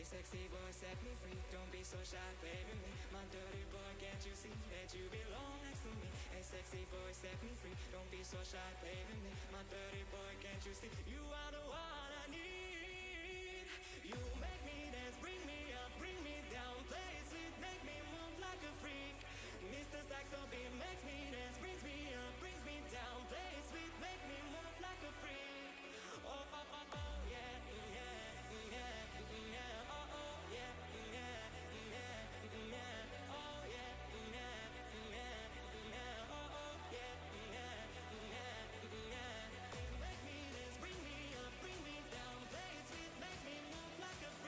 sexy boy, set me free. Don't be so shy, play with me. My dirty boy, can't you see that you belong next to me? Hey, sexy boy, set me free. Don't be so shy, play with me. My dirty boy, can't you see? You are the one I need. You make me dance, bring me up, bring me down. Play sweet, make me move like a freak. Mr. Saxo beat makes me dance, brings me up, brings me down. Play sweet, make me move like a freak. Oh, oh, oh, oh, yeah, yeah, yeah, yeah, oh, oh, yeah, yeah, yeah, yeah, oh, yeah, yeah, yeah, yeah, oh, oh, yeah, yeah, yeah, yeah. Make me dance, bring me up, bring me down. Play sweet, make me move like a freak.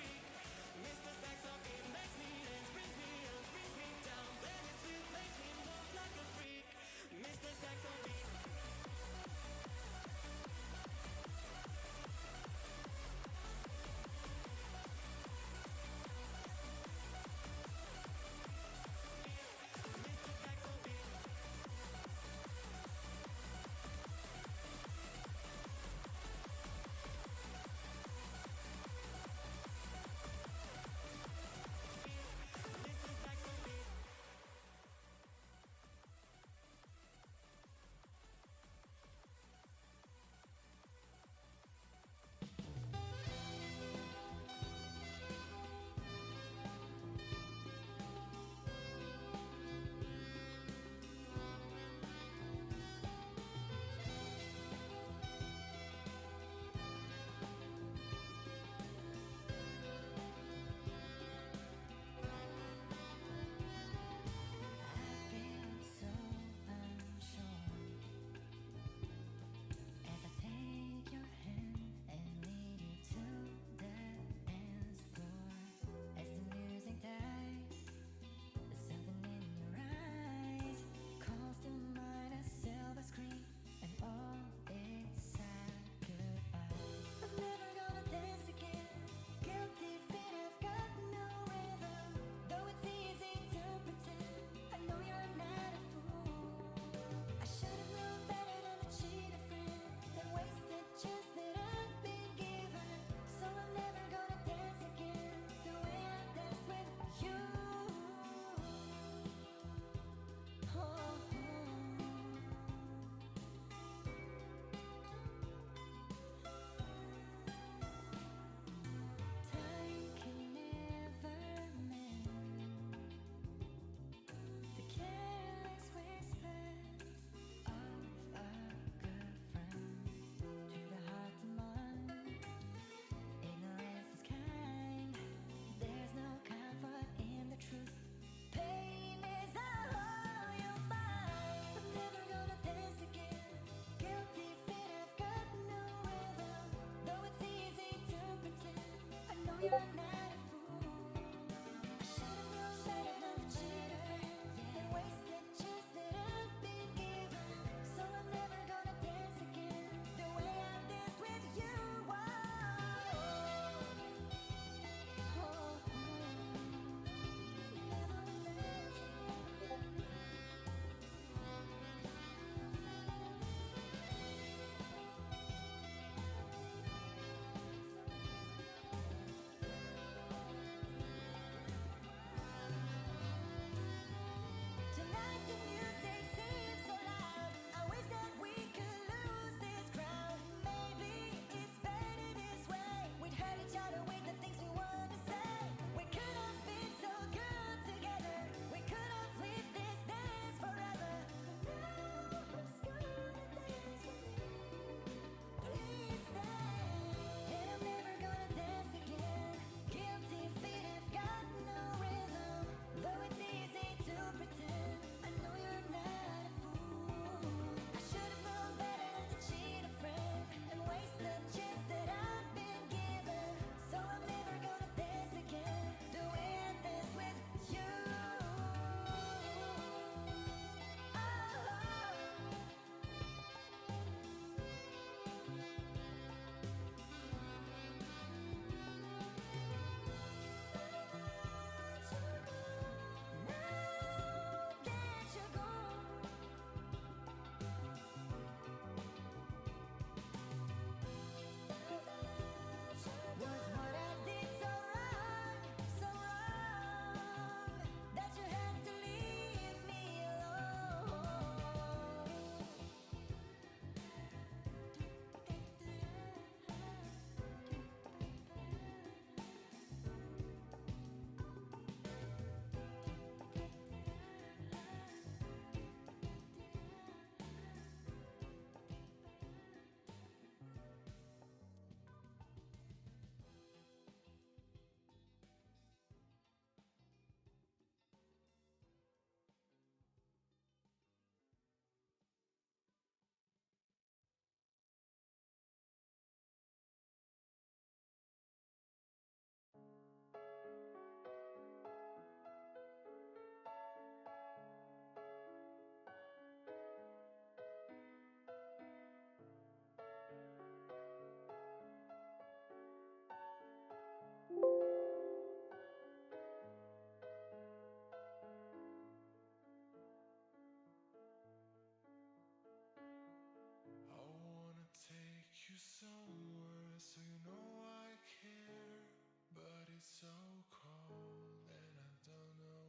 somewhere, so you know I care. But it's so cold and I don't know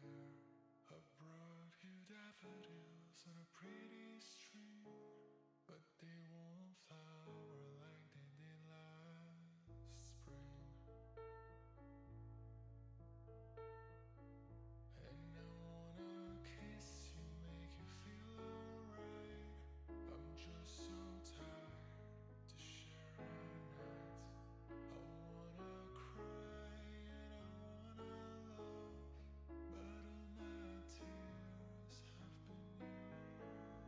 where. I brought you daffodils on a pretty string, but they won't flower like they did last spring. And I wanna kiss you, make you feel alright. I'm just so tired to share my nights. I wanna cry and I wanna love, but all my tears have been used up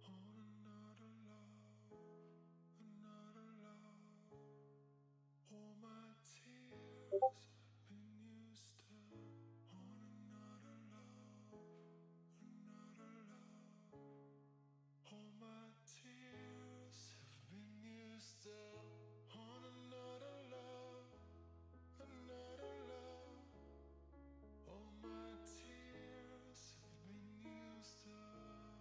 on another love, another love. All my tears have been used up on another love, another love. All my tears have been used up on another love, another love. All my tears have been used up.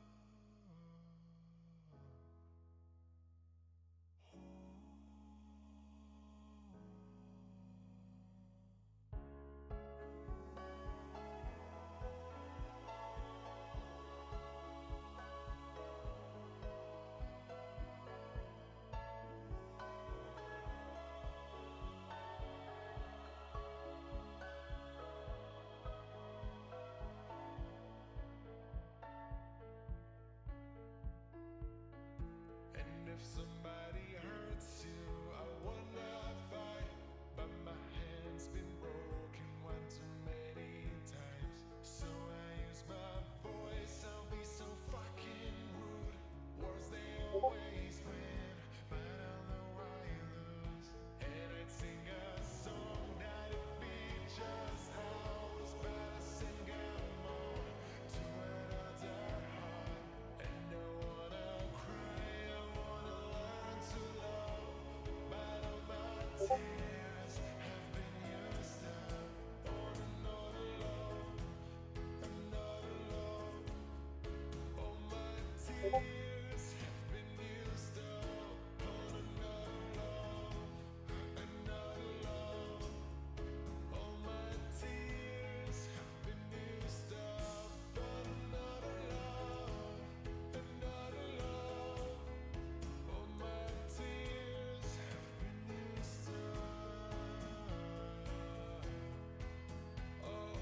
And if somebody hurts you, I wanna fight. But my hand's been broken one too many times. So I use my voice, I'll be so fucking rude. Words they always win, but I'll know I lose. And I'd sing a song that'd be just ours, but I sing alone to another heart. And I wanna cry, I wanna learn to love, but all my tears have been used up on another love, another love. All my tears have been used up on another love, another love. All my tears have been used up on another love, another love. All my tears have been used up. Oh.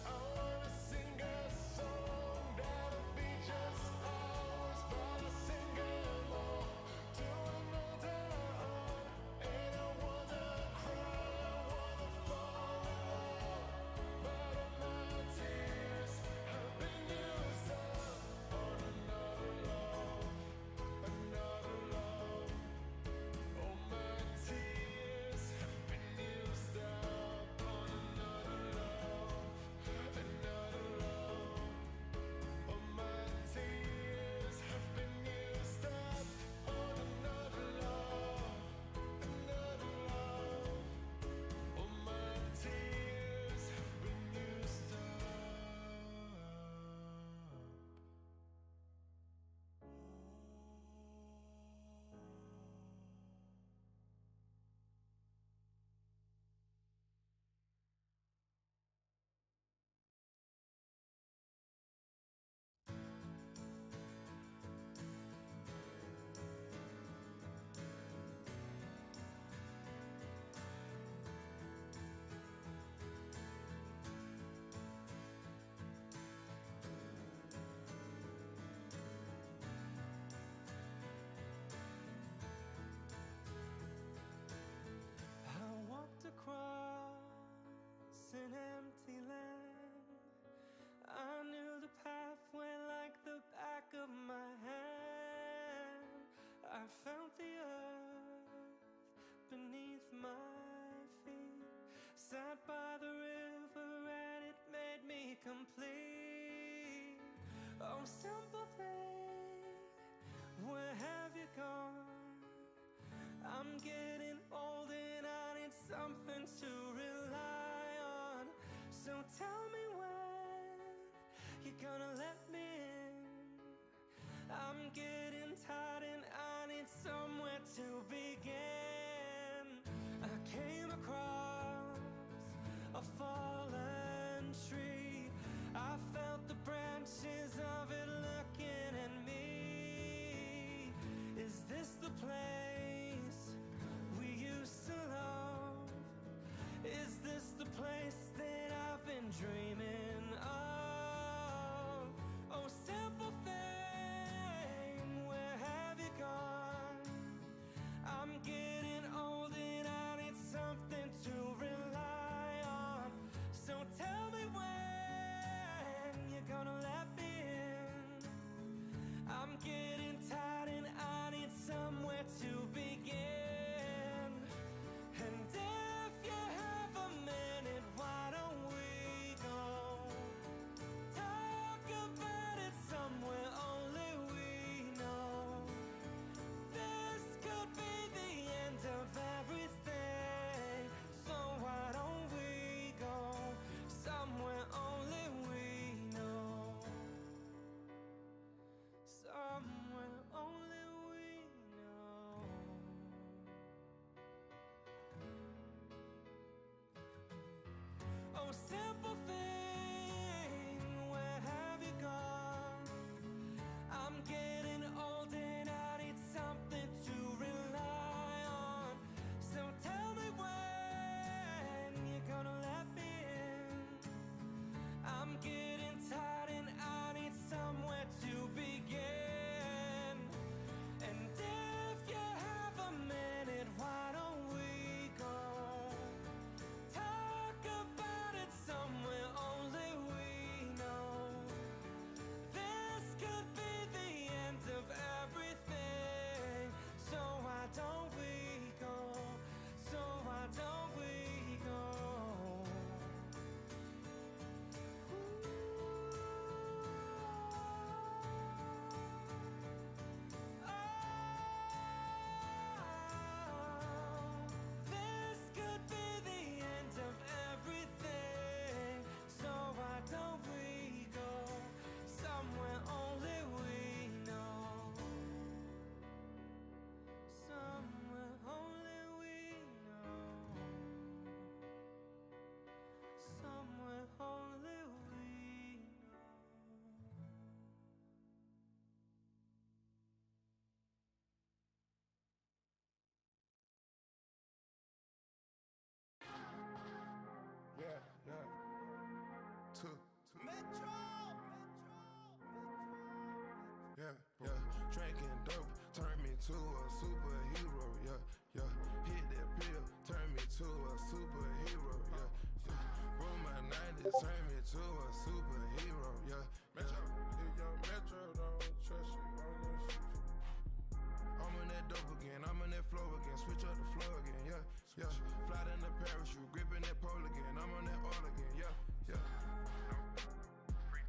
I wanna sing a song that'll be just ours, but I sing along to another heart. And I wanna cry, I wanna fall in love, but all my tears have been used up on another love, another love. All my tears have been used up on another love, another love. All my tears have been used up on another love, another love. All my tears have been used up. I walked across an empty land. I knew the pathway like the back of my hand. I felt the earth beneath my Oh, simple thing, where have you gone? I'm getting old and I need something to rely on. So tell me when you're gonna let me in. I'm getting tired and I need somewhere to begin. I came across a fallen tree. I felt the branches of it looking at me. Is this the place we used to love? Is this the place that I've been dreaming of? Oh, simple thing, where have you gone? I'm getting old and I need something to rely on. So tell me when you're gonna let me in. I'm getting tired and I need somewhere to begin. And if you have a minute, why don't we go talk about it somewhere only we know? This could be the end of everything, so why don't we go somewhere only we know? Somewhere only we know. Oh, simple thing, where have you gone? I'm getting old and I need something to rely on. So tell me when you're gonna let me in. I'm getting tired and I need somewhere to begin. And if you have a minute, why don't we go talk about it somewhere only we know? This could be the end of everything, so why don't we go? So why don't we go? This could be the end of everything, so why don't we go somewhere only we know? Somewhere only we know. Somewhere only we know. Yeah, yeah. Two. Metro! Yeah, yeah. Drinking dope turned me to a superhero. Yeah, yeah. Hit that pill, turned me to a superhero. Yeah, yeah. Boom, my 90s turned me to a superhero. Yeah, Metro. If young Metro don't trust you, I'm gonna shoot you. I'm on that dope again, I'm on that flow again. Switch up the flow again. Yeah, yeah. Fly in the parachute, gripping that pole again. I'm on that all again. Yeah, yeah.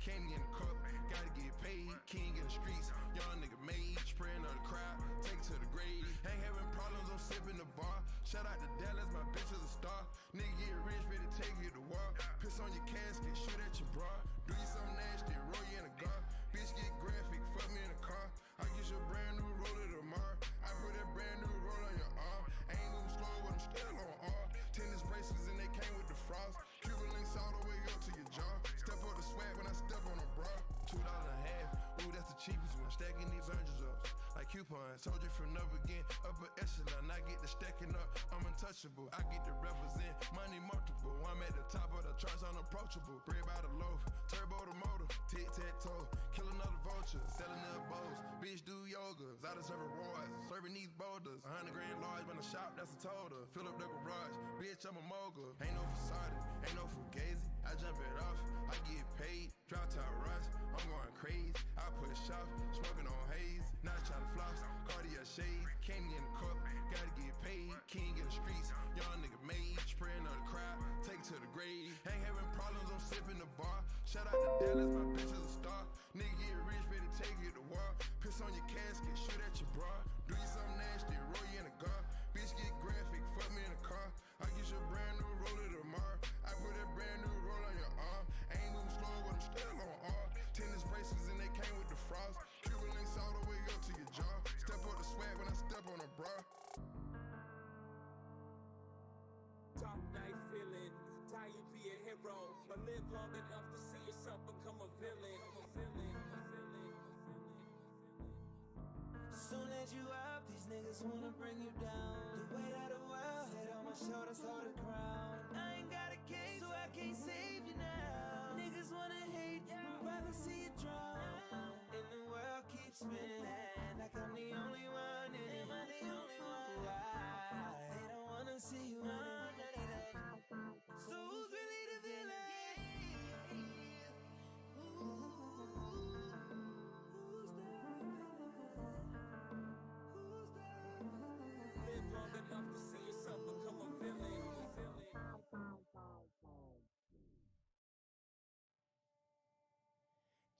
Candy in the cup, gotta get paid. King in the streets, young nigga made. Spraying on the crowd, take to the grave. Ain't having problems, I'm sipping the bar. Shout out to Dallas, my bitch is a star. Nigga get rich, better take you to war. Piss on your casket, shoot at your bra. Do you something nasty, roll you in a car. Bitch get graphic, fuck me in a car. I get you a brand new roller tomorrow. I put that brand new roll on your arm. Ain't moving slow, but I'm still on R. Tennis bracelets and they came with the frost. Cuban links all the way up to your jaw. Step up the swag when I step on a bra. $2 a half, ooh, that's the cheapest one. Stacking these oranges up like coupons. Told you from up again, upper echelon. I get the stacking up, I'm untouchable. I get to represent money multiple. I'm at the top of the charts, unapproachable. Bread by the loaf, turbo the motor, tic-tac-toe. Kill another vulture, selling their bowls. Bitch do yoga, out of serving rewards. Serving these boulders, 100 grand large when I shop, that's a total. Fill up the garage, bitch, I'm a mogul. Ain't no facade, ain't no fugazi. I jump it off, I get paid. Drop top rush, I'm going crazy. I push off, smoking on haze. Not trying to floss, Cartier shades. Candy in the cup, gotta get paid. King in the streets, young nigga made. Spraying on the crowd, take to the grave. Ain't having problems, I'm sipping the bar. Shout out to Dallas, my bitch is a star. Nigga get Dark night feeling, tired be a hero, but live long enough to see yourself become a villain. Soon as you up, these niggas wanna bring you down. The weight of the world, head on my shoulders, hold the crown. I ain't got a case, so I can't save you now. Niggas wanna hate you, rather see you drown. And the world keeps spinning, like I'm the only one. And am I the only one? Why? They don't wanna see you on. So who's really the villain? Who's the Live long enough to see yourself become a villain.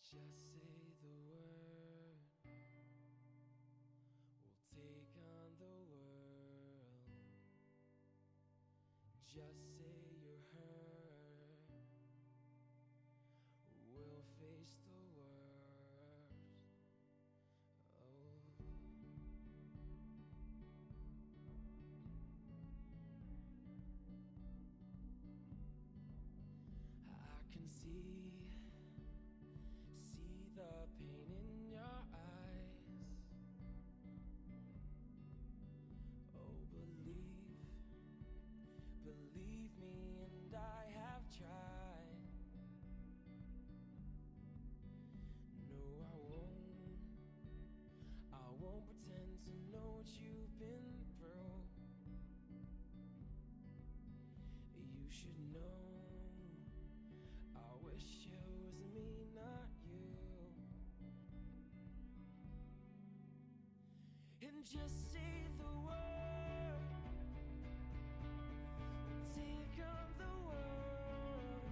Just say the word, we'll take on the world. Just say you're hurt, we'll face the worst. I can see the pain in your eyes. Oh, believe me, and I have tried. No, I won't pretend to know what you've been through. You should know, I wish it was me, not you. And just say the word, take on the world.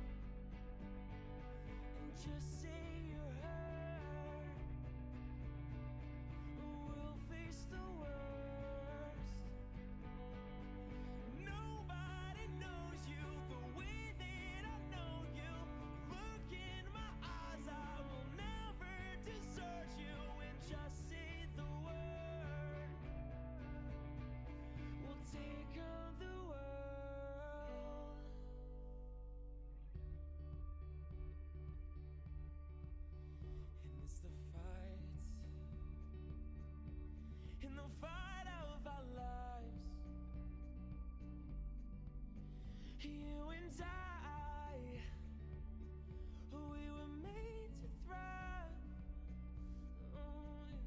And just say you're hurt, we'll face the worst. Nobody knows you the way that I know you. Look in my eyes, I will never desert you. And just say the word, we'll take on the world. And it's the fight, in the fight of our lives. You and I, we were made to thrive. Oh, yeah.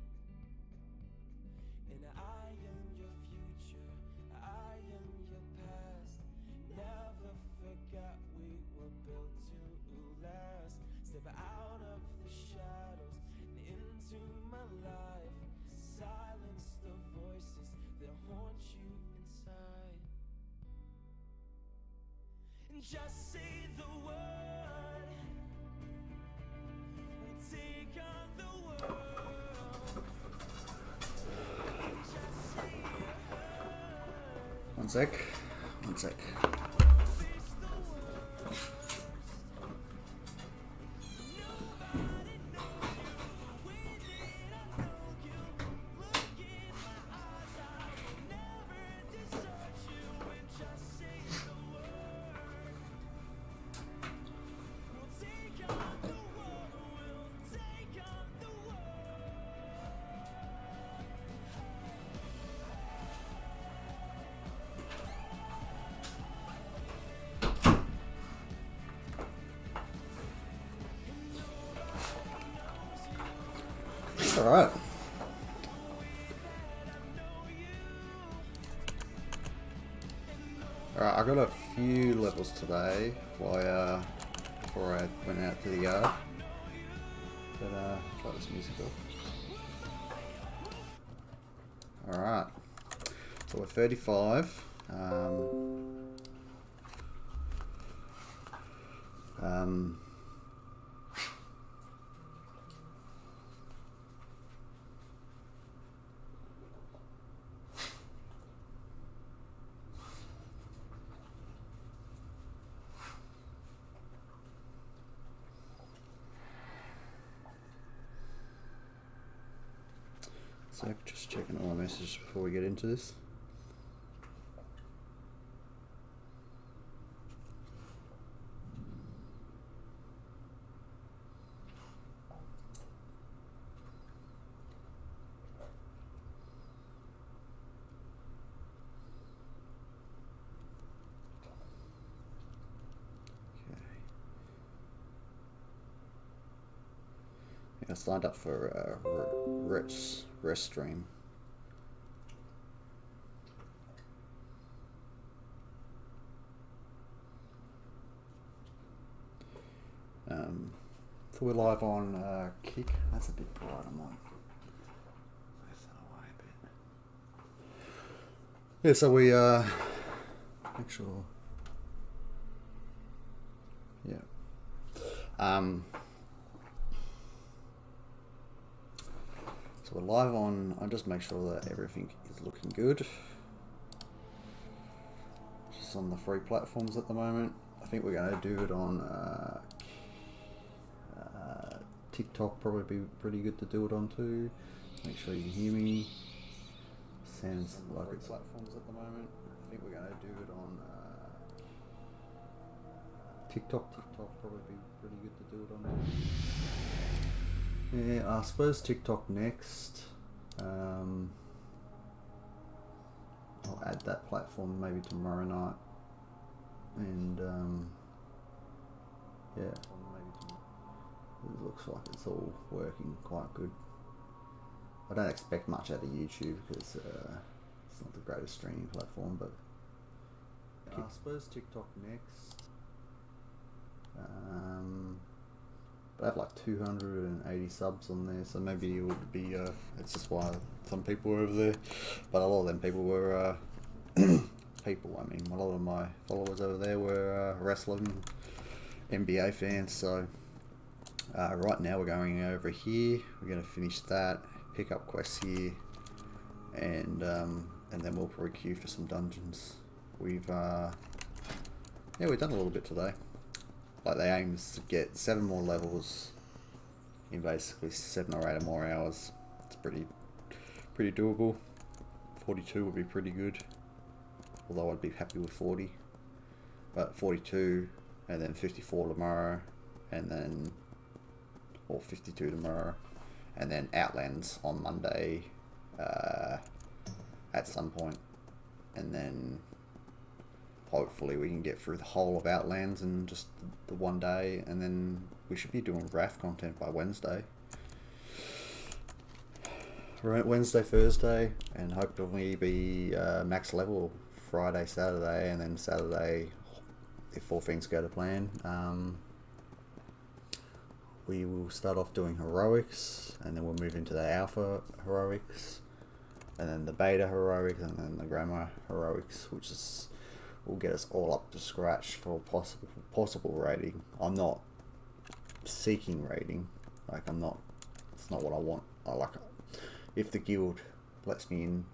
And I am your future, I am your past. Never forgot we were built to last. Step out of the shadows and into my life. Silence the voices that haunt you inside. And just say the word, we'll take on the world. Just say you're hurt, One sec. face the worst. Nobody knows you the way that I know you. Look in my eyes, I will never desert you. And just say the word, we'll take on the world. We'll take on the world. All right. Alright, I got a few levels today before I went out to the yard. But try this music off. Alright. So we're 35. So just checking all my messages before we get into this. I signed up for a rest stream. So we're live on Kick. That's a bit bright. I might move that away a bit. Yeah, so we make sure. Yeah. So we're live on. I just make sure that everything is looking good. Just on the free platforms at the moment. I think we're going to do it on TikTok. Probably be pretty good to do it on too. Make sure you can hear me. Sounds like it's platforms at the moment. I think we're going to do it on TikTok. TikTok probably be pretty good to do it on there. Yeah, I suppose TikTok next. I'll add that platform maybe tomorrow night. And yeah, it looks like it's all working quite good. I don't expect much out of YouTube because it's not the greatest streaming platform, but I suppose TikTok next. But I have like 280 subs on there, so maybe it would be, it's just why some people were over there, but a lot of them people were, a lot of my followers over there were wrestling NBA fans, so right now we're going over here, we're going to finish that, pick up quests here, and then we'll probably queue for some dungeons. We've done a little bit today. Like the aim is to get 7 more levels in basically 7 or 8 or more hours. It's pretty doable. 42 would be pretty good, although I'd be happy with 40. But 42 and then 54 tomorrow, and then or 52 tomorrow, and then Outlands on Monday at some point, and then hopefully we can get through the whole of Outlands in just the one day, and then we should be doing Wrath content by Wednesday. Wednesday, Thursday, and hopefully be max level Friday, Saturday, and then Saturday, if all things go to plan, we will start off doing heroics, and then we'll move into the alpha heroics, and then the beta heroics, and then the grandma heroics, which is will get us all up to scratch for possible rating. I'm not seeking rating, like it's not what I want. I like it. If the guild lets me in,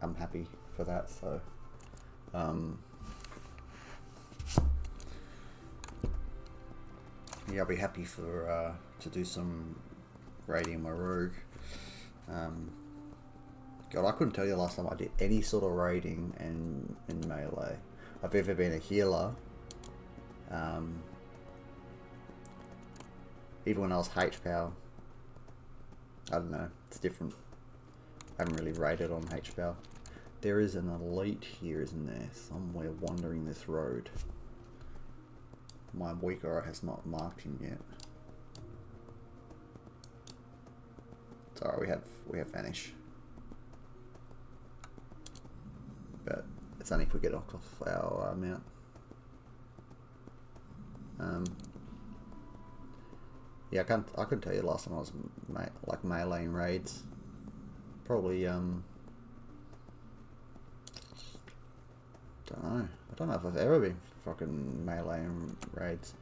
I'm happy for that. So yeah, I'll be happy for to do some raiding my rogue. God, I couldn't tell you the last time I did any sort of raiding in melee. I've ever been a healer. Even when I was H-Power. I don't know, it's different. I haven't really raided on H-Power. There is an elite here, isn't there? Somewhere wandering this road. My weaker has not marked him yet. It's alright, we have Vanish. But it's only if we get off our mount. Yeah, I couldn't tell you the last time I was like melee in raids. Probably don't know. I don't know if I've ever been fucking melee in raids,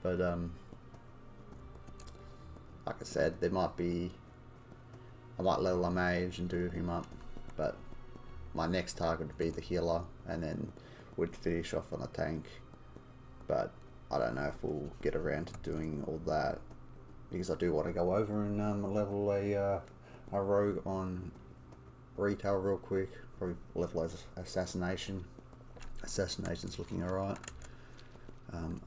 but like I said, I might level a mage and do him up, but my next target would be the healer, and then would finish off on a tank. But I don't know if we'll get around to doing all that, because I do want to go over and level a rogue on retail real quick. Probably level as assassination. Assassination's looking alright.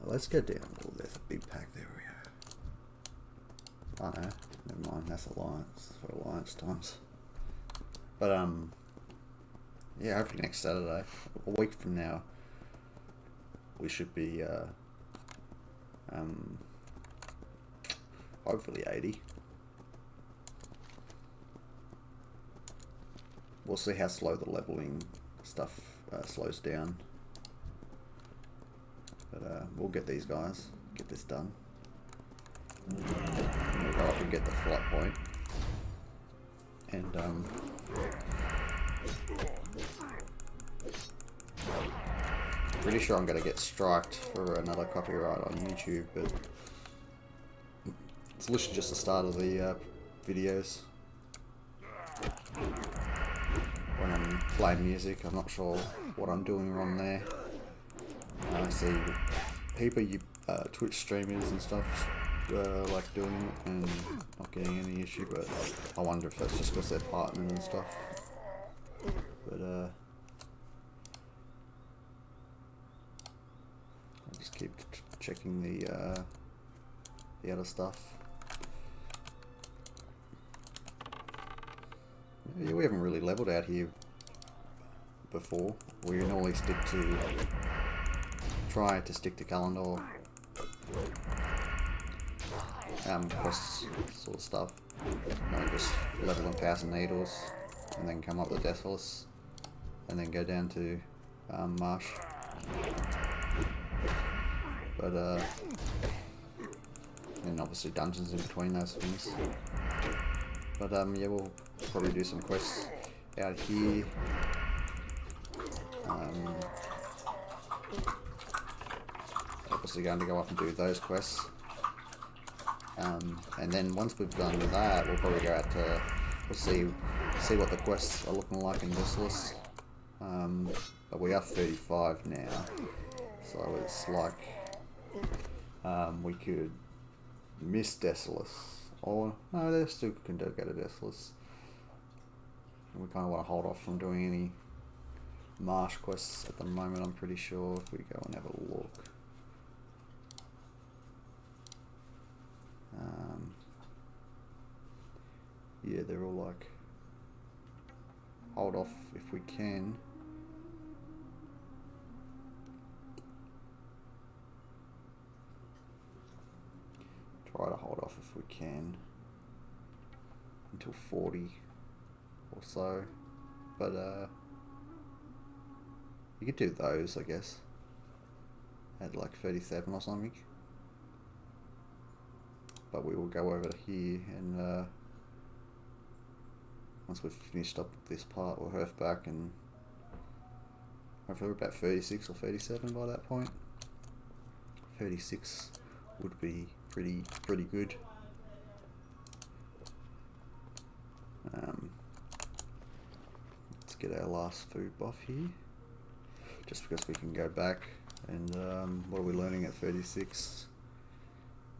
Let's go down. Oh, there's a big pack there. We go. Oh no, never mind. That's Alliance for Alliance times. But yeah, hopefully next Saturday, a week from now, we should be hopefully 80. we'll see how slow the leveling stuff slows down. But we'll get these guys, get this done. We'll go up and get the flight point. And pretty sure I'm gonna get striked for another copyright on YouTube, but it's literally just the start of the videos. When I'm playing music, I'm not sure what I'm doing wrong there. I see people, Twitch streamers and stuff, like doing it and not getting any issue, but I wonder if that's just because they're partnering and stuff. But I'll just keep checking the other stuff. Yeah, we haven't really leveled out here before. We normally try to stick to calendar quest sort of stuff. No, just level 1,000 needles and then come up the Deathless and then go down to Marsh. But and obviously dungeons in between those things. But yeah, we'll probably do some quests out here. Obviously going to go up and do those quests. And then once we've done that, we'll probably go out to, we'll see what the quests are looking like in this list. But we are 35 now, so it's like we could miss Deathless, or no, they still can go to Deathless. We kind of want to hold off from doing any Marsh quests at the moment. I'm pretty sure if we go and have a look. Yeah, they're all like hold off if we can. Try to hold off if we can until 40 or so, but you could do those, I guess, at like 37 or something. But we will go over to here and once we've finished up this part, we'll hurf back and hopefully we're about 36 or 37 by that point. 36 would be pretty good. Let's get our last food buff here, just because we can go back and what are we learning at 36?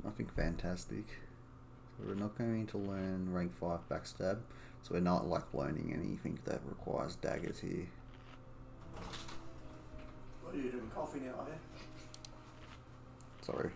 Nothing fantastic. So we're not going to learn rank 5 backstab, so we're not like learning anything that requires daggers here. What are you doing, coffee now, are you? Sorry.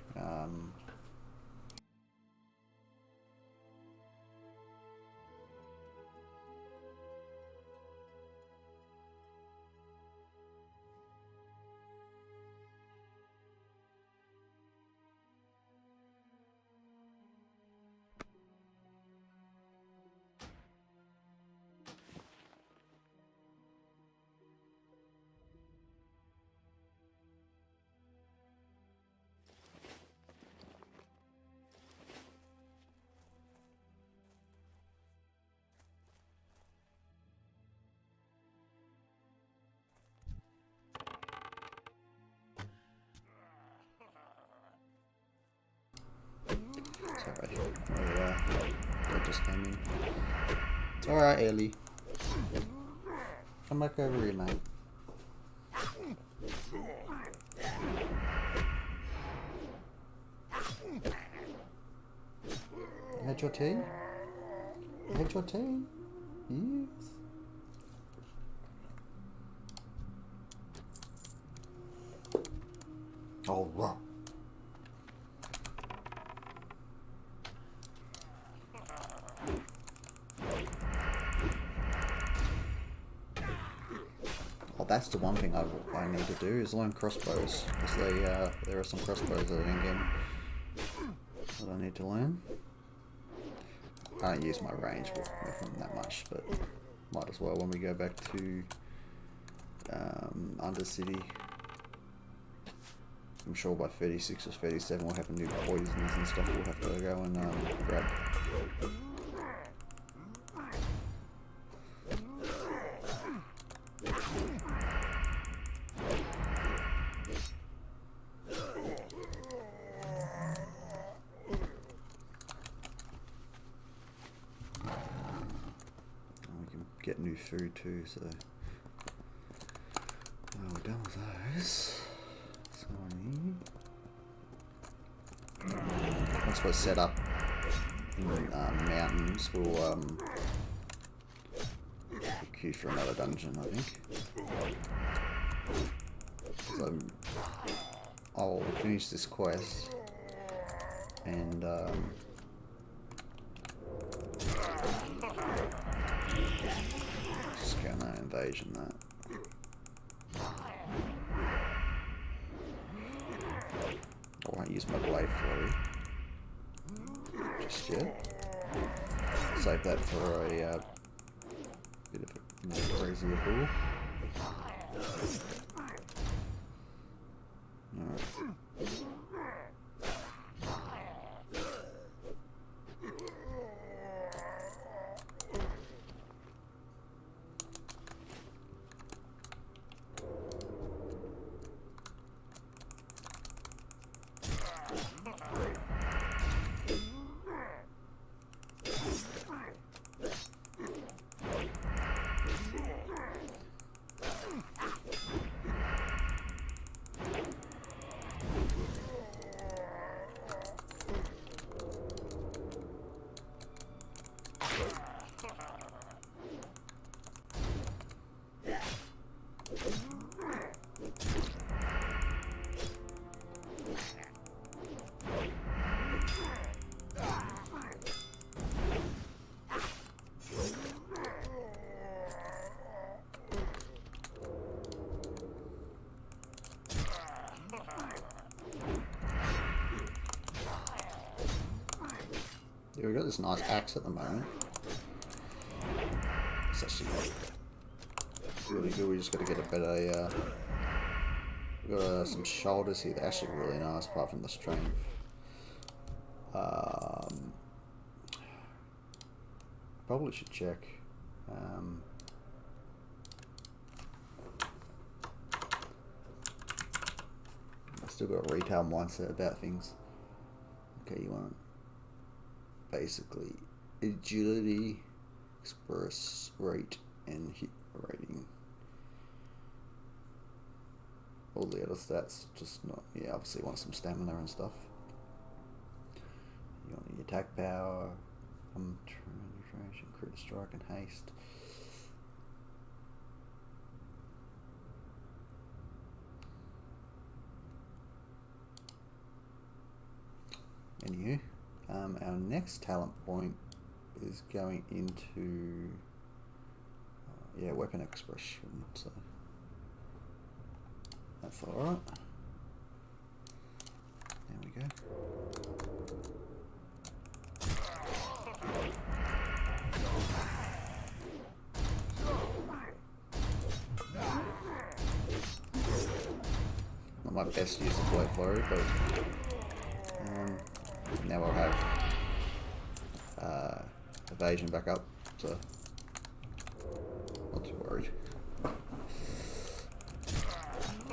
Sorry. That just came in. It's alright, Ellie. Come back over here, mate. You had your tea? You had your tea? Yes. Oh, wow. Oh, that's the one thing I need to do is learn crossbows, because there are some crossbows that are in game that I need to learn. I don't use my range with them that much, but Might as well when we go back to Undercity. I'm sure by 36 or 37 we'll have new poisons and stuff we'll have to go and grab. Get new food too, so we're done with those. So once we're set up in mountains, we'll queue for another dungeon, I think. So I'll finish this quest and just go no invasion that. I won't use my blade flurry just yet. Save that for a bit of a more crazier pull. Alright. Yeah, we've got this nice axe at the moment. It's actually really good. We just got to get a better. We've got some shoulders here. They're actually really nice, apart from the strength. Probably should check. I still got a retail mindset about things. Okay, you want basically agility, express rate, and hit rating. All the other stats, just not. Yeah, obviously you want some stamina and stuff. You want the attack power, concentration, crit strike, and haste. Anywho, our next talent point is going into weapon expression, so that's alright. There we go. Not my best use of blade flurry, but now we'll have evasion back up, so not too worried.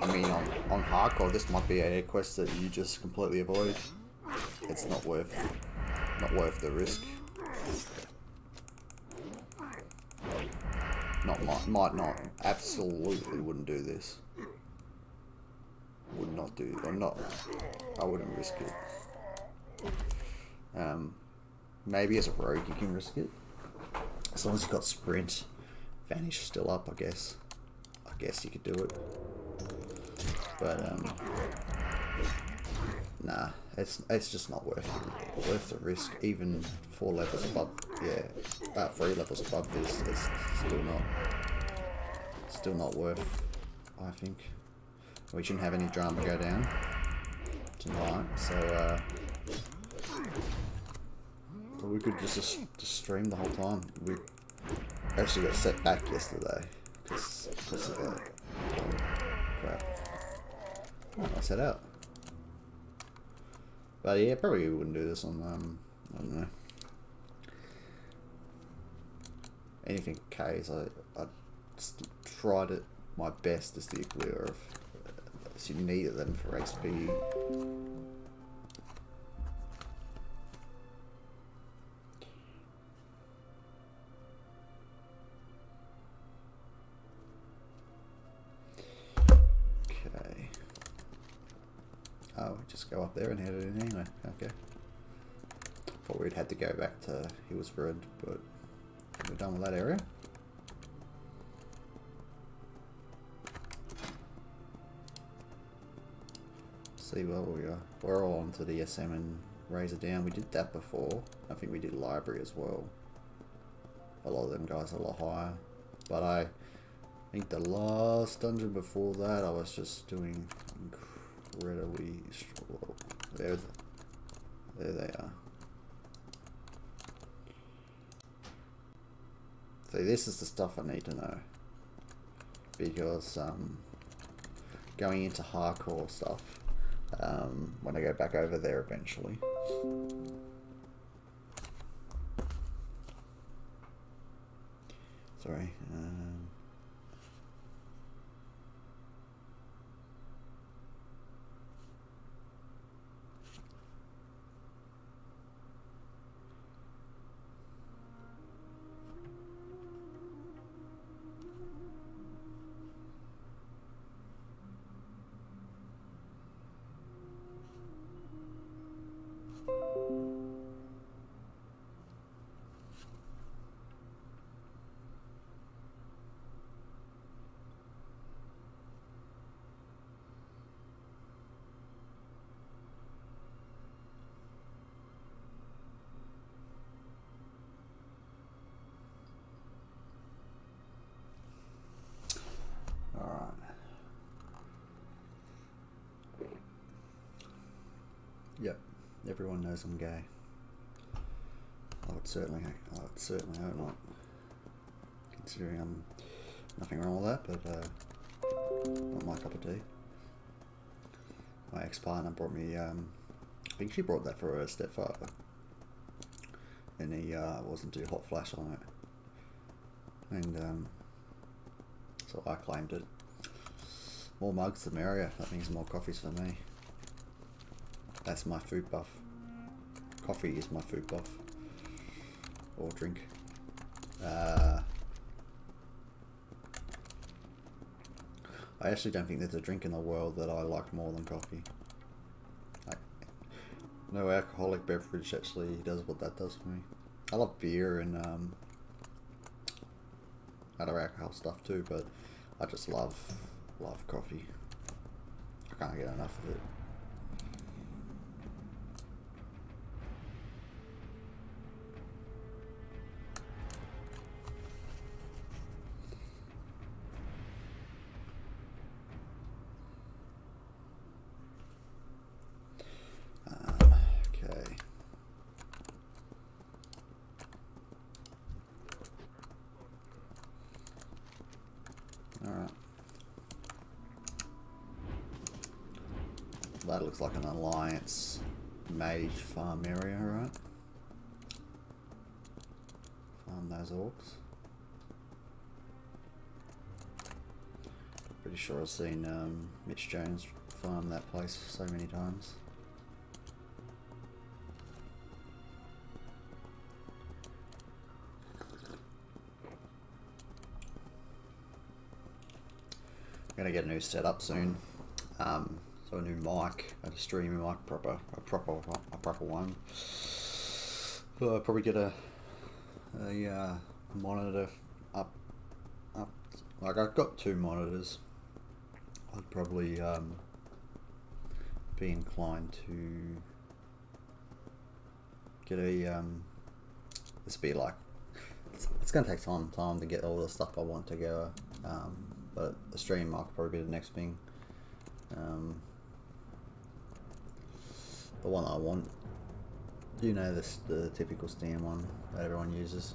I mean, on hardcore, this might be a quest that you just completely avoid. It's not worth the risk. Might not. Absolutely wouldn't do this. Would not do. Or not. I wouldn't risk it. Maybe as a rogue you can risk it. As long as you've got sprint, vanish still up, I guess. I guess you could do it. But nah, it's just not worth the risk. Even 4 levels above, 3 levels above this, it's still not worth. I think we shouldn't have any drama go down tonight, so we could just stream the whole time. I actually got set back yesterday because of that crap. I set out. But yeah, probably wouldn't do this on, I don't know. Anything K's, I tried it my best to steer clear of. So you needed them for XP. Okay. Oh, just go up there and head it in anyway. Okay. Thought we'd had to go back to Hillsborough, but we're done with that area. See where we are. We're all onto the SM and Razor Down. We did that before. I think we did Library as well. A lot of them guys are a lot higher. But I think the last dungeon before that I was just doing incredibly strong. There they are. See, this is the stuff I need to know. Because going into hardcore stuff, when I go back over there eventually. Sorry. Yep, everyone knows I'm gay. I would certainly hope not. Considering nothing wrong with that, but not my cup of tea. My ex-partner brought me, I think she brought that for her stepfather. And he wasn't too hot flash on it. And so I claimed it. More mugs the merrier, that means more coffees for me. That's my food buff. Coffee is my food buff. Or drink. I actually don't think there's a drink in the world that I like more than coffee. No alcoholic beverage actually does what that does for me. I love beer and other alcohol stuff too, but I just love coffee. I can't get enough of it. That looks like an Alliance mage farm area, right? Farm those orcs. Pretty sure I've seen Mitch Jones farm that place so many times. I'm gonna get a new setup soon. So a new mic, a streaming mic, a proper one. So I'll probably get a monitor up. Like I've got two monitors. I'd probably be inclined to get a this be like it's gonna take time to get all the stuff I want together. But the stream mic will probably be the next thing. The one I want, you know, the typical stand one that everyone uses.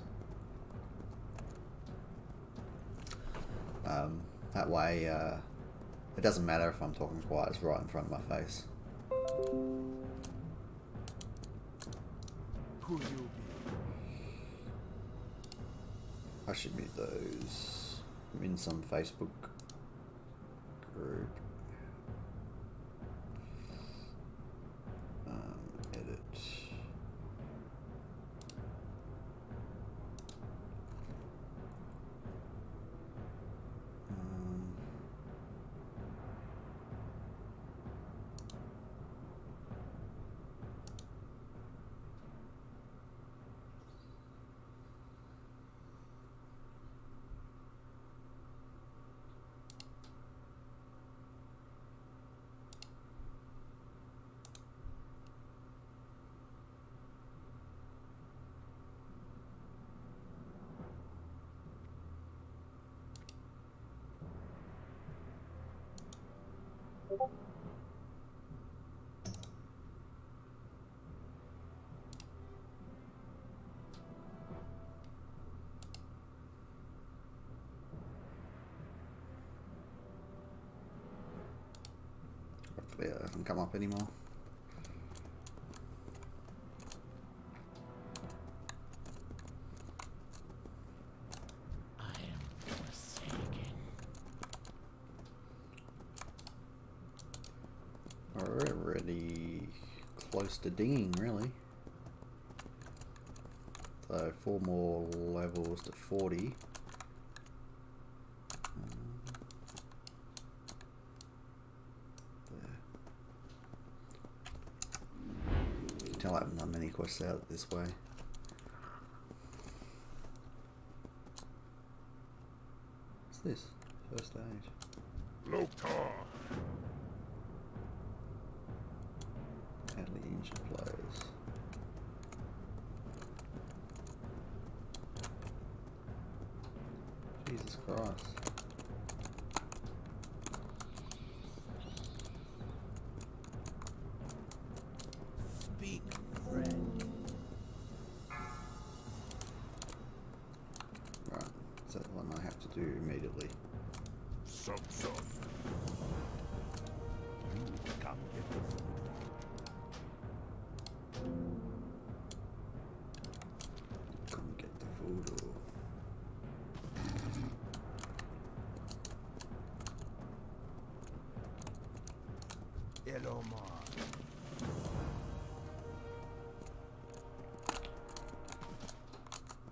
That way, it doesn't matter if I'm talking quiet, it's right in front of my face. Who you be? I should mute those. I'm in some Facebook group. Edit. Hopefully it doesn't come up anymore. I am forsaken. Already close to dinging, really. So 4 more levels to 40. You can tell I haven't done many quests out this way. What's this? First stage. Loktar. Sadly injured players. Jesus Christ. Speak, friend. Right, is that the one I have to do immediately? Sup. You come get the food. Come get the voodoo. Elomar.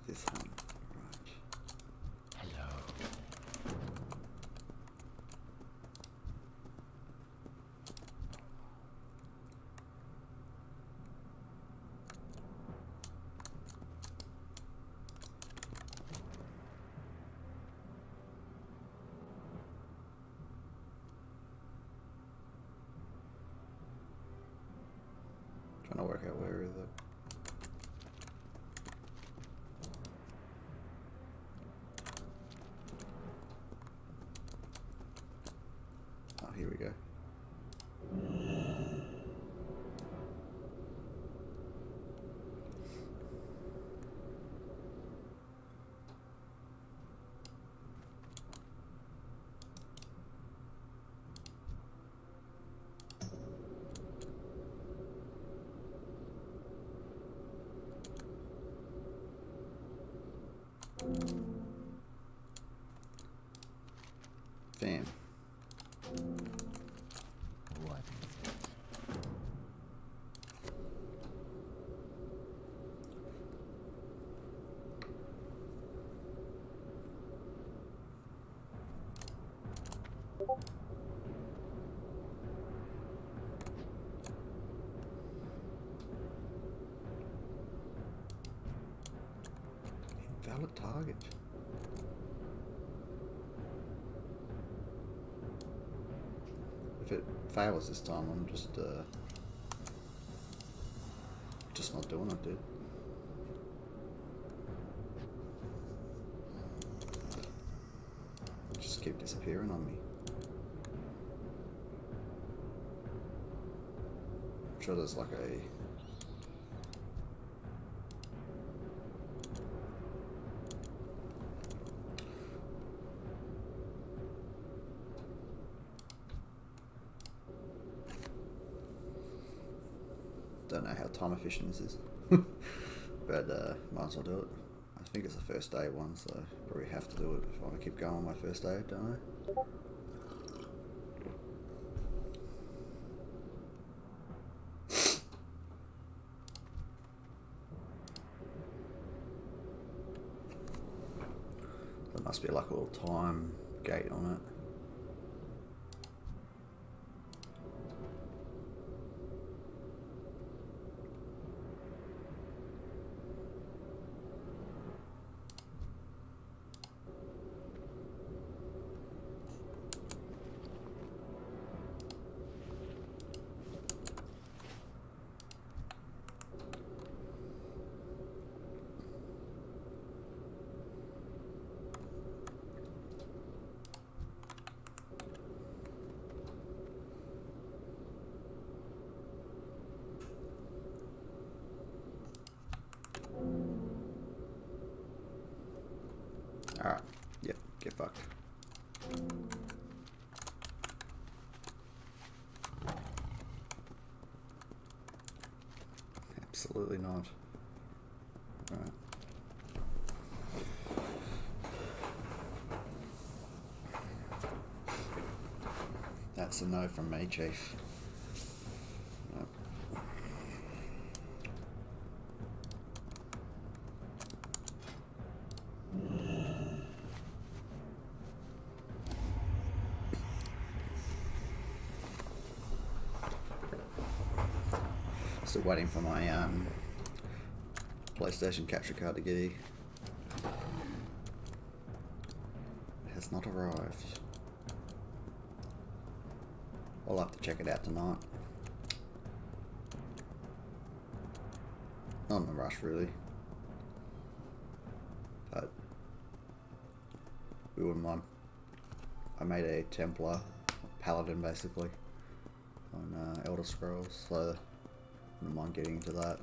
This one, right. Hello. Trying to work out where is it. Oh, here we go. Fam. What is it? Invalid target. If it fails this time, I'm just not doing it, dude. Just keep disappearing on me. I'm sure there's like a don't know how time efficient this is. But might as well do it. I think it's the first day one, so probably have to do it if I want to keep going on my first day, don't I? There must be like a little time gate on it. Alright, yep, get fucked. Absolutely not. Alright. That's a no from me, Chief. Nope. Still waiting for my PlayStation capture card to get here. It has not arrived. I'll have to check it out tonight. Not in a rush really. But we wouldn't mind. I made a Templar, Paladin basically, on Elder Scrolls, so I wouldn't mind getting into that.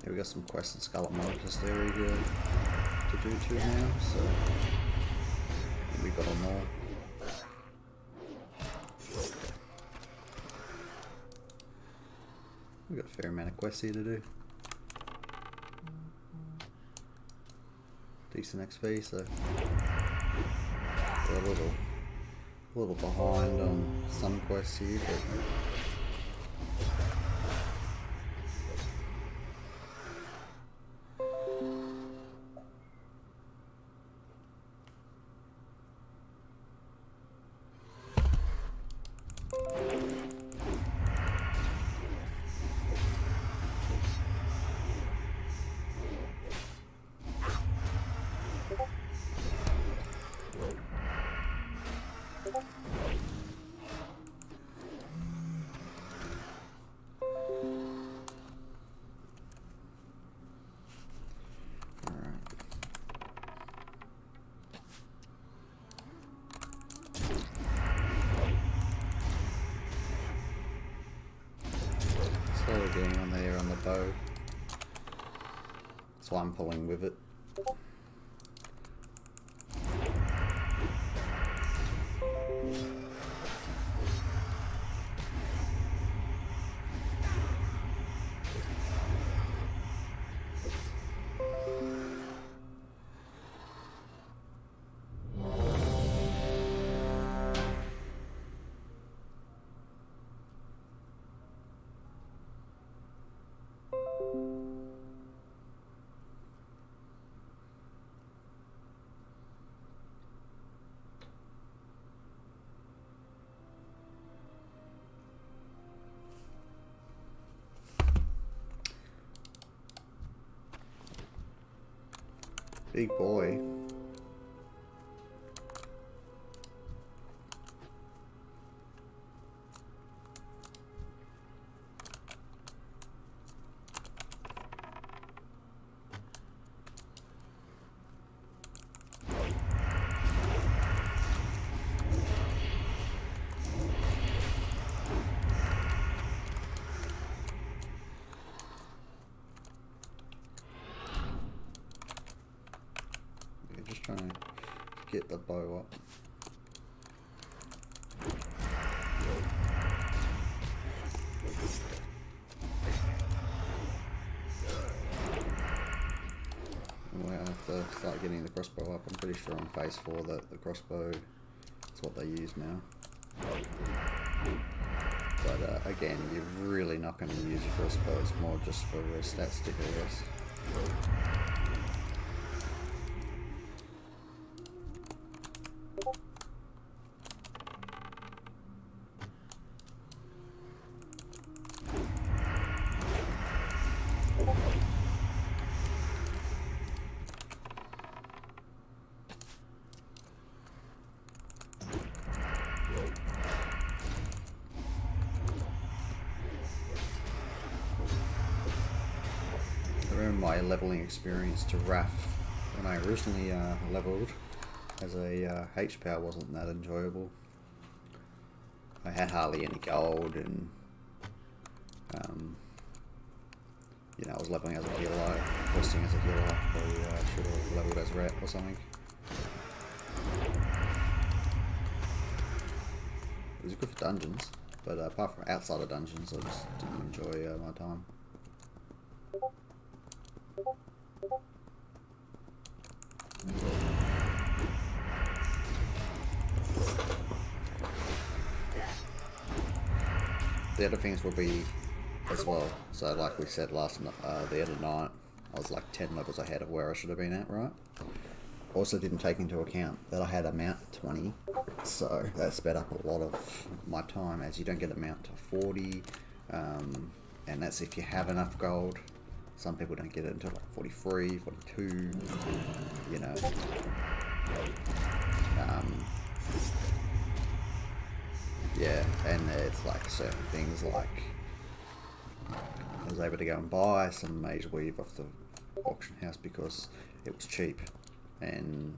Yeah, we got some quests in Scarlet Monarchs there to do too now, so we got them all. We got a fair amount of quests here to do. Decent XP, so we're a little behind on some quests here, but slowly getting on there on the bow. That's why I'm pulling with it. Big boy. bow up. We'll have to start getting the crossbow up. I'm pretty sure on phase 4 that the crossbow is what they use now. But again, you're really not going to use a crossbow. It's more just for a stat stick, I guess. My leveling experience to RAF when I originally leveled as a H-power wasn't that enjoyable. I had hardly any gold, and you know, I was leveling as a healer, questing as a healer. Probably should have leveled as rep or something. It was good for dungeons, but apart from outside of dungeons, I just didn't enjoy my time. The other things will be as well. So like we said the other night, I was like 10 levels ahead of where I should have been at, right? Also didn't take into account that I had a mount 20, so that sped up a lot of my time, as you don't get a mount to 40, and that's if you have enough gold. Some people don't get it until like 43, 42, you know. Yeah, and it's like certain things like I was able to go and buy some mage weave off the auction house because it was cheap and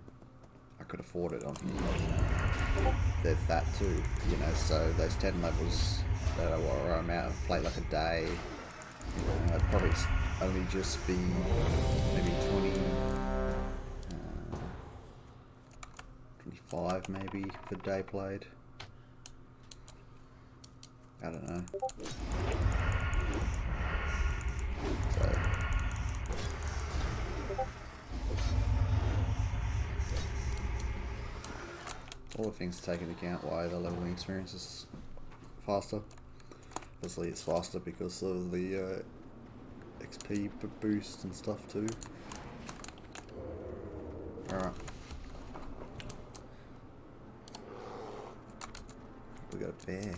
I could afford it on here. There's that too, you know, so those 10 levels that I'm out of play like a day, I'd probably only just be maybe 20, 25 maybe for day played. I don't know. So all the things to take into account why the leveling experience is faster. Obviously it's faster because of the XP boost and stuff too. Alright. We got a bear.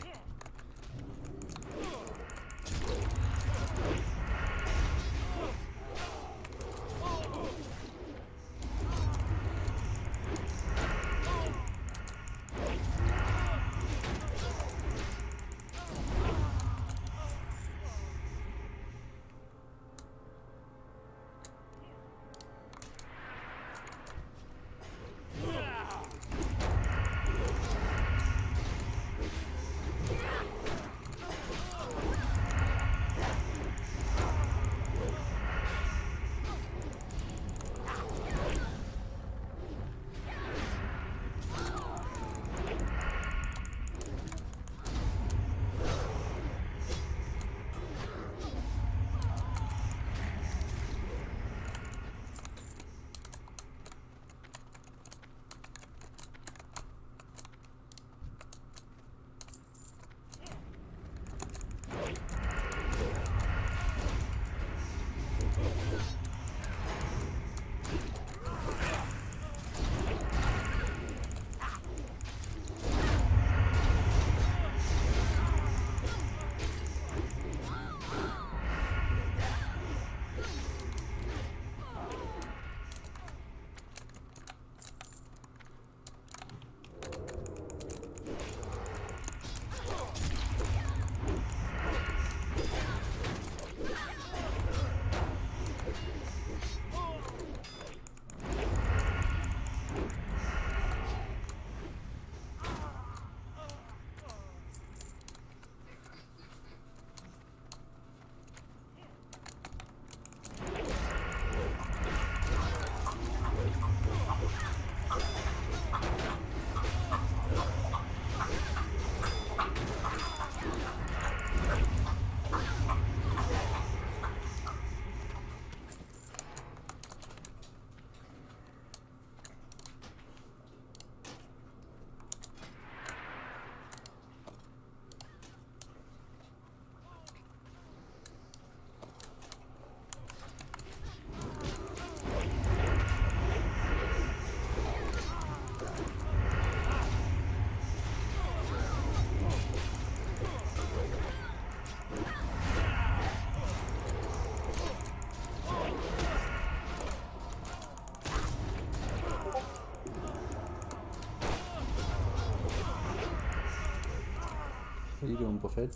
you doing, Buffhead?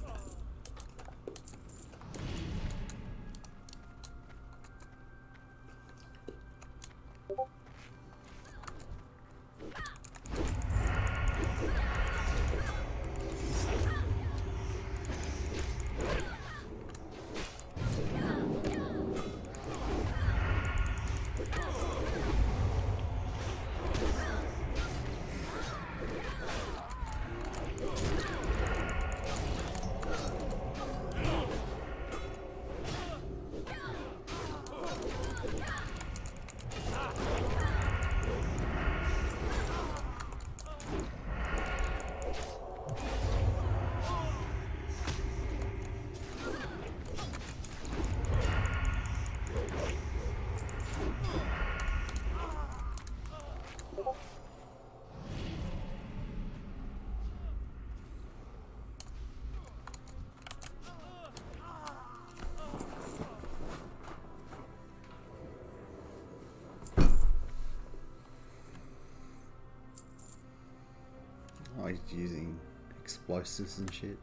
Oh, he's using explosives and shit.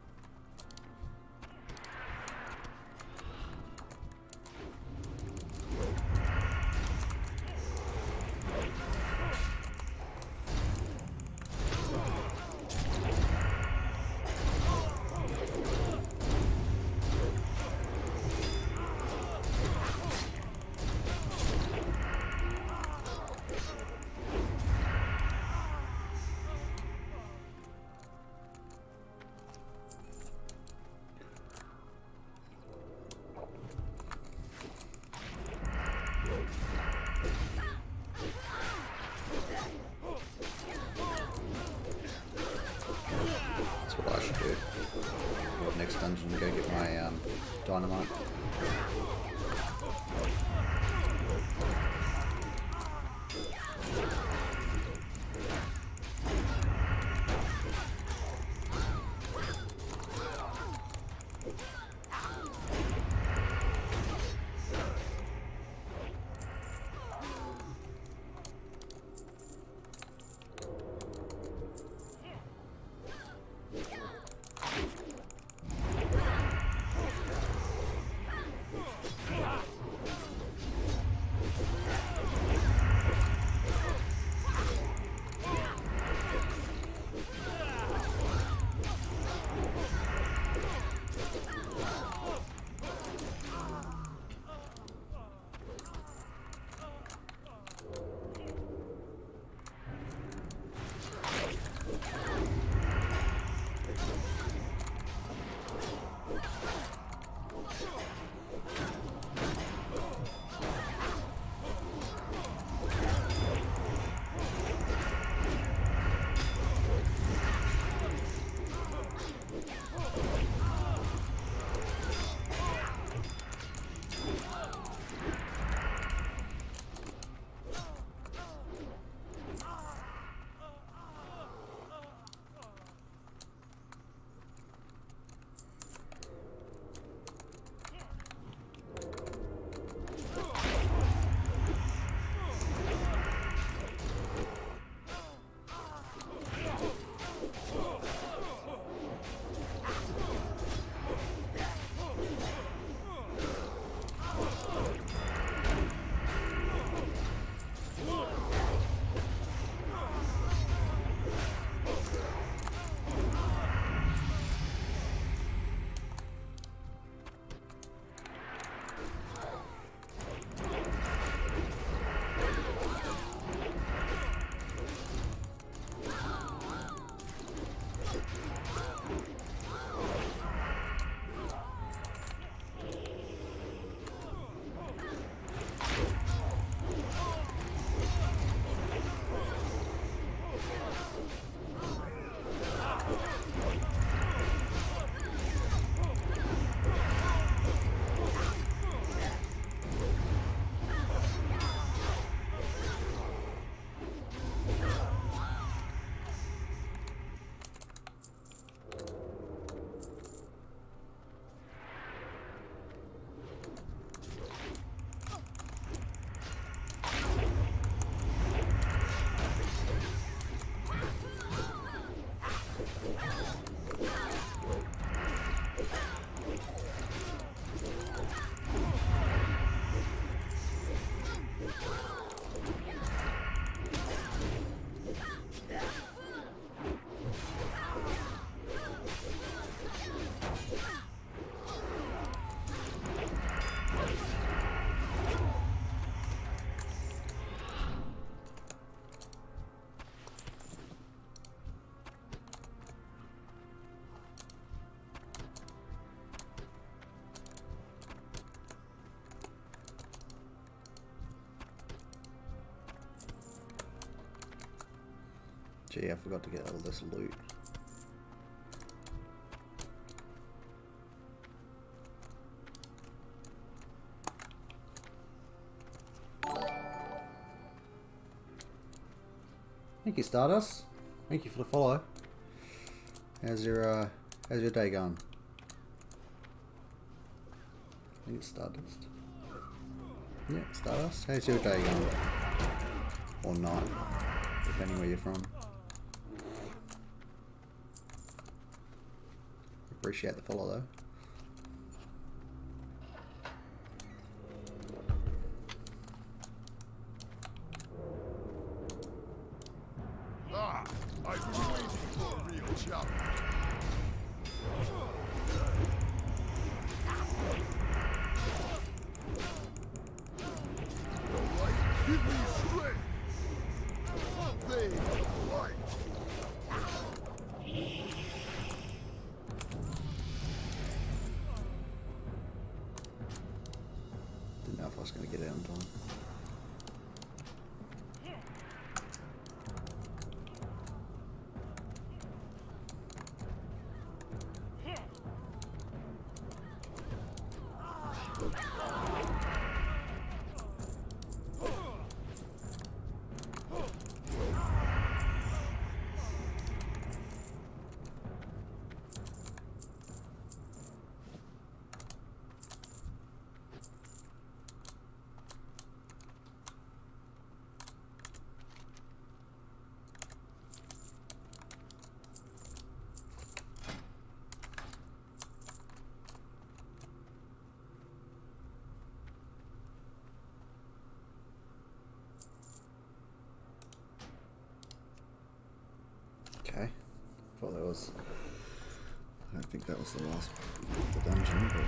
That's what I should do. Next dungeon to go get my dynamite. Gee, I forgot to get all this loot. Thank you, Stardust. Thank you for the follow. How's your day going? I think it's Stardust. Yeah, Stardust. How's your day going? Or night, depending where you're from. Appreciate the follow though. I've been waiting for a real challenge. Alright, give me strength. Something right. Didn't know if I was going to get out in time. Okay. Thought that was. I don't think that was the last of the dungeon, but.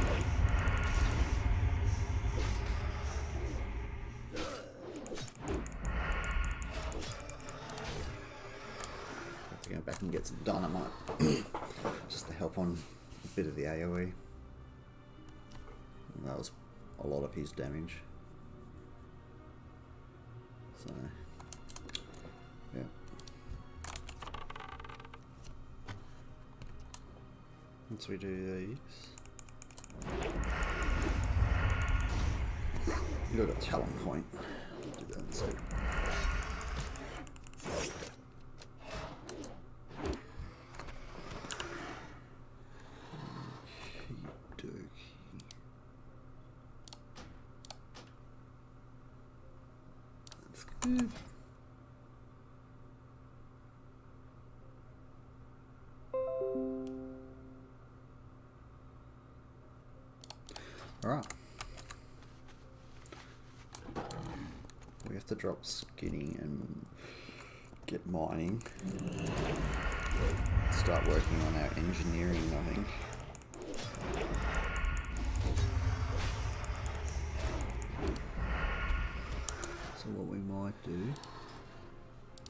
Have to go back and get some dynamite just to help on a bit of the AoE. And that was a lot of his damage. So, yeah. Once we do these, you got a talent point. Do that instead. That's good. Alright. We have to drop skinny and get mining. Start working on our engineering, I think. So what we might do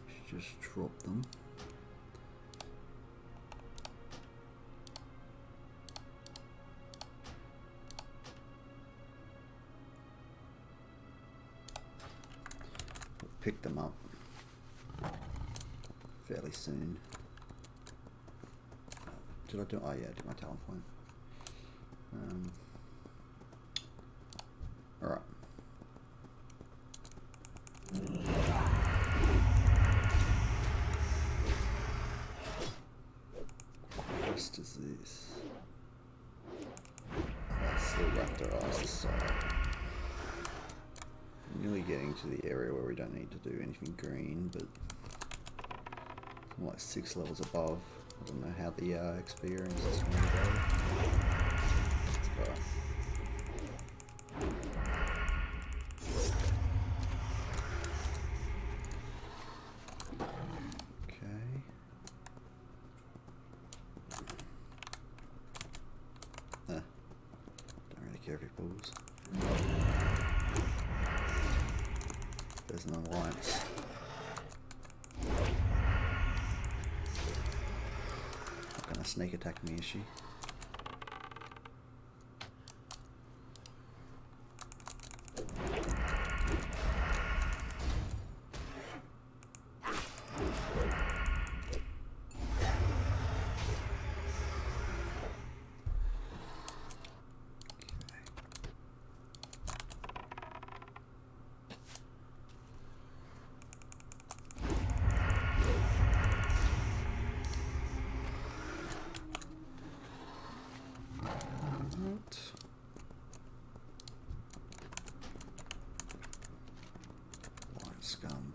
is just drop them. Pick them up fairly soon. Did I do? Oh yeah, I did my talent point. All right. What quest is this? That's the raptor eyes aside. Nearly getting to the area where we don't need to do anything green, but I'm like 6 levels above. I don't know how the experience is going to go. Let's go. Okay. Don't really care if he pulls. There's an alliance. Not gonna sneak attack me, is she? Lion scum.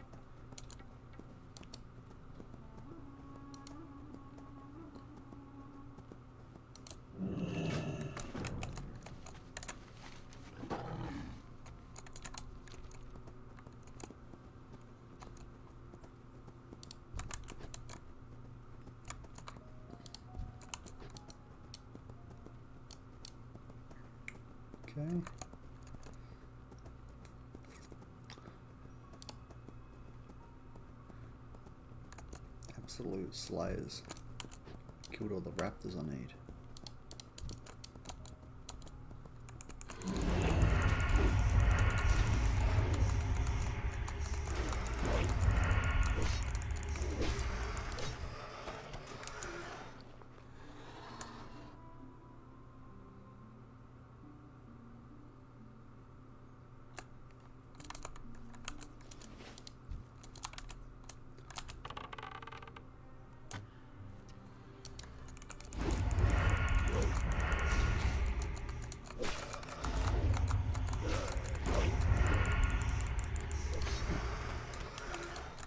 Okay. Absolute slayers. Killed all the raptors I need.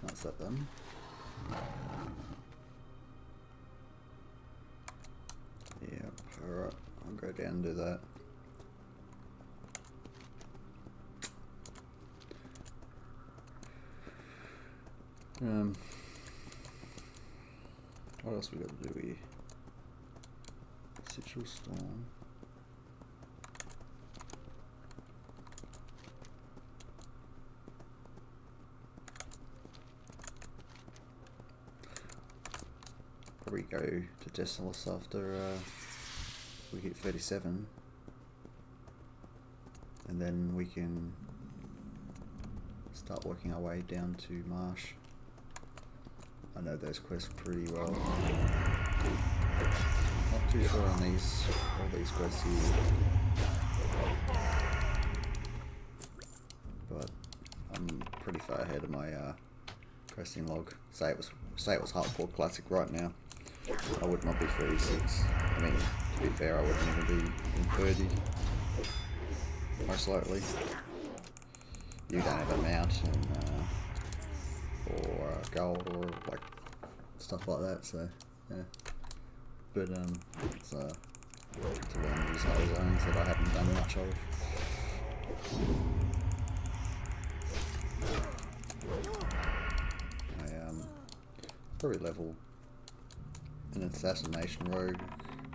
That's that then. Yep, alright, I'll go down and do that. What else we got to do here? Citrus Storm. Probably go to Decimalus after we hit 37, and then we can start working our way down to Marsh. I know those quests pretty well. Not too sure on these, all these quests here, but I'm pretty far ahead of my questing log. Say it was hardcore classic right now, I would not be 36. I mean, to be fair, I wouldn't even be in 30, most likely. You don't have a mount or gold or like stuff like that, so yeah. But it's to learn these other zones that I haven't done much of. I probably level an assassination rogue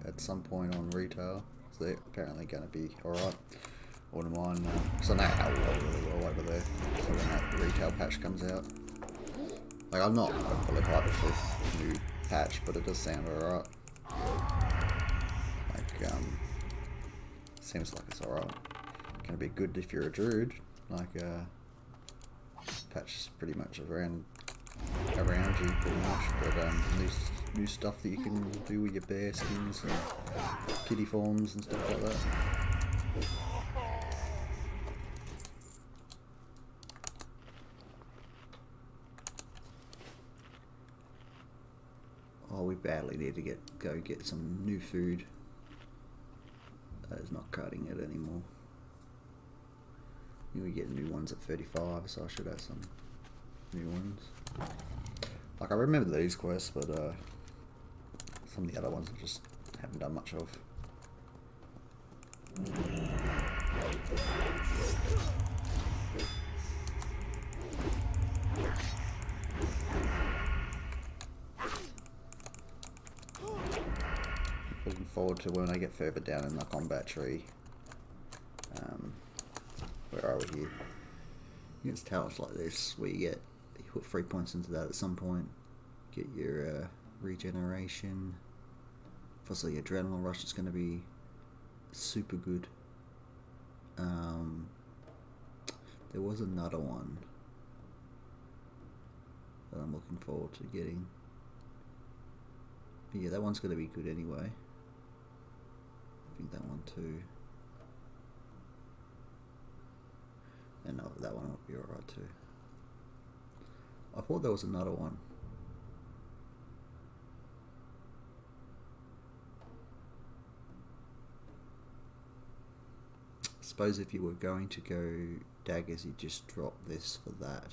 at some point on retail, so they're apparently going to be alright. Wouldn't mind, because I know how really well over there, so when that retail patch comes out. Like, I'm not overly hyped with this new patch, but it does sound alright. Like, seems like it's alright. Gonna be good if you're a druid. Like, patch is pretty much around you, pretty much. But new stuff that you can do with your bear skins and kitty forms and stuff like that. Oh, we badly need to go get some new food. That is not cutting it anymore. We get new ones at 35, so I should have some new ones. Like, I remember these quests, but some of the other ones I just haven't done much of. Looking forward to when I get further down in the combat tree. Where are we here? Against talents like this, where you put 3 points into that at some point. Get your regeneration. Obviously, adrenaline rush is going to be super good. There was another one that I'm looking forward to getting. But yeah, that one's going to be good anyway. I think that one too. And no, that one would be alright too. I thought there was another one. suppose if you were going to go daggers, you just drop this for that.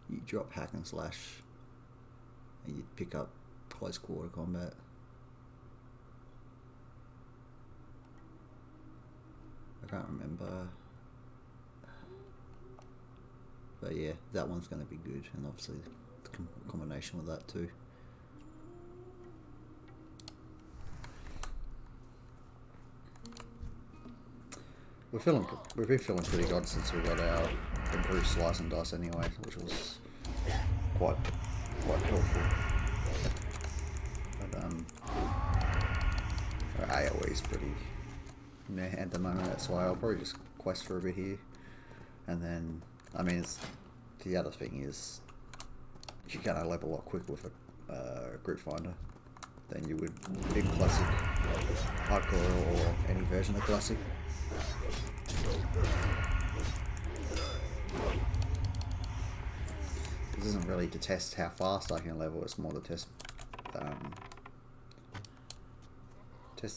You drop hack and slash, and you'd pick up close quarter combat. I can't remember, but yeah, that one's going to be good, and obviously the combination with that too. We've been feeling pretty good since we got our improved slice and dice anyway, which was quite helpful. But our AoE is pretty meh at the moment. That's why I'll probably just quest for a bit here, and then I mean, the other thing is you're gonna level a lot quicker with a group finder than you would in classic, hardcore, or any version of classic. This isn't really to test how fast I can level, it's more to test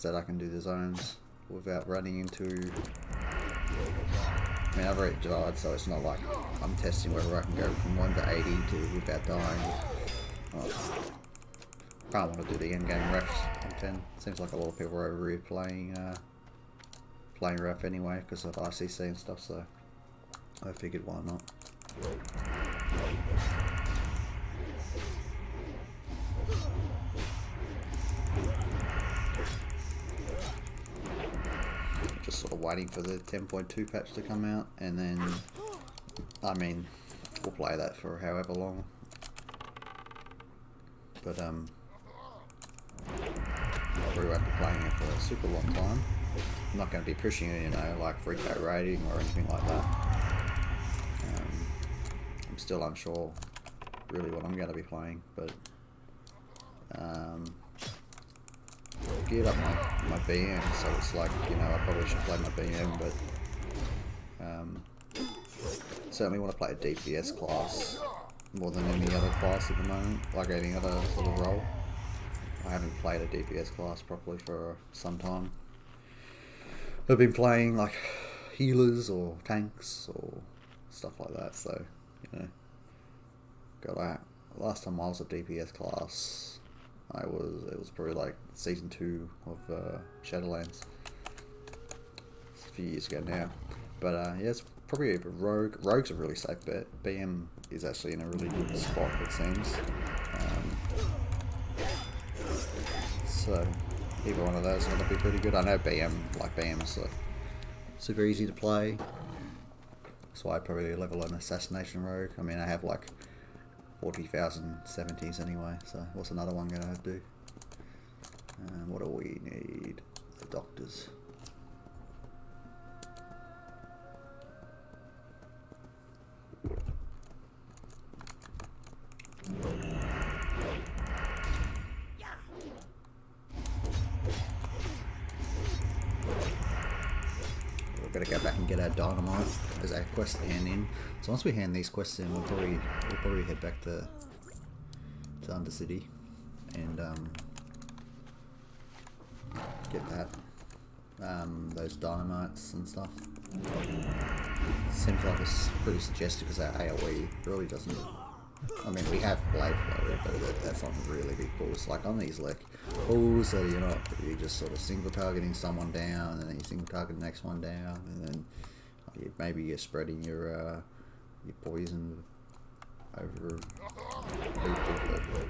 that I can do the zones without running into... I mean, I've already died, so it's not like I'm testing whether I can go from 1 to 80 without dying. Can't want to do the endgame refs on 10. Seems like a lot of people are over here playing ref anyway because of ICC and stuff, so I figured why not. Just sort of waiting for the 10.2 patch to come out, and then I mean we'll play that for however long, but I'll probably won't be playing it for a super long time. I'm not going to be pushing it, you know, like 3K rating or anything like that. I'm still unsure really what I'm going to be playing, but geared up my BM, so it's like, you know, I probably should play my BM, but certainly want to play a DPS class more than any other class at the moment, like any other sort of role. I haven't played a DPS class properly for some time. I've been playing like healers or tanks or stuff like that, so you know, got that. Last time I was a DPS class, it was probably like season 2 of Shadowlands. It's a few years ago now, but yeah, it's probably a rogue. Rogue's a really safe bet. BM is actually in a really good spot, it seems. So either one of those is going to be pretty good. I know BM is super easy to play. That's why I probably level an assassination rogue. I mean, I have like 40,000 70s anyway, so what's another one going to do? What do we need? The doctors. We've got to go back and get our dynamite as our quest to hand in. So once we hand these quests in, we'll probably head back to Undercity and get that those dynamites and stuff. Seems like it's pretty suggestive because our AoE really doesn't. I mean, we have blade flow, but that's not really big pulls. Like on these pulls, so you're just sort of single targeting someone down, and then you single target the next one down, and then maybe you're spreading your poison over people.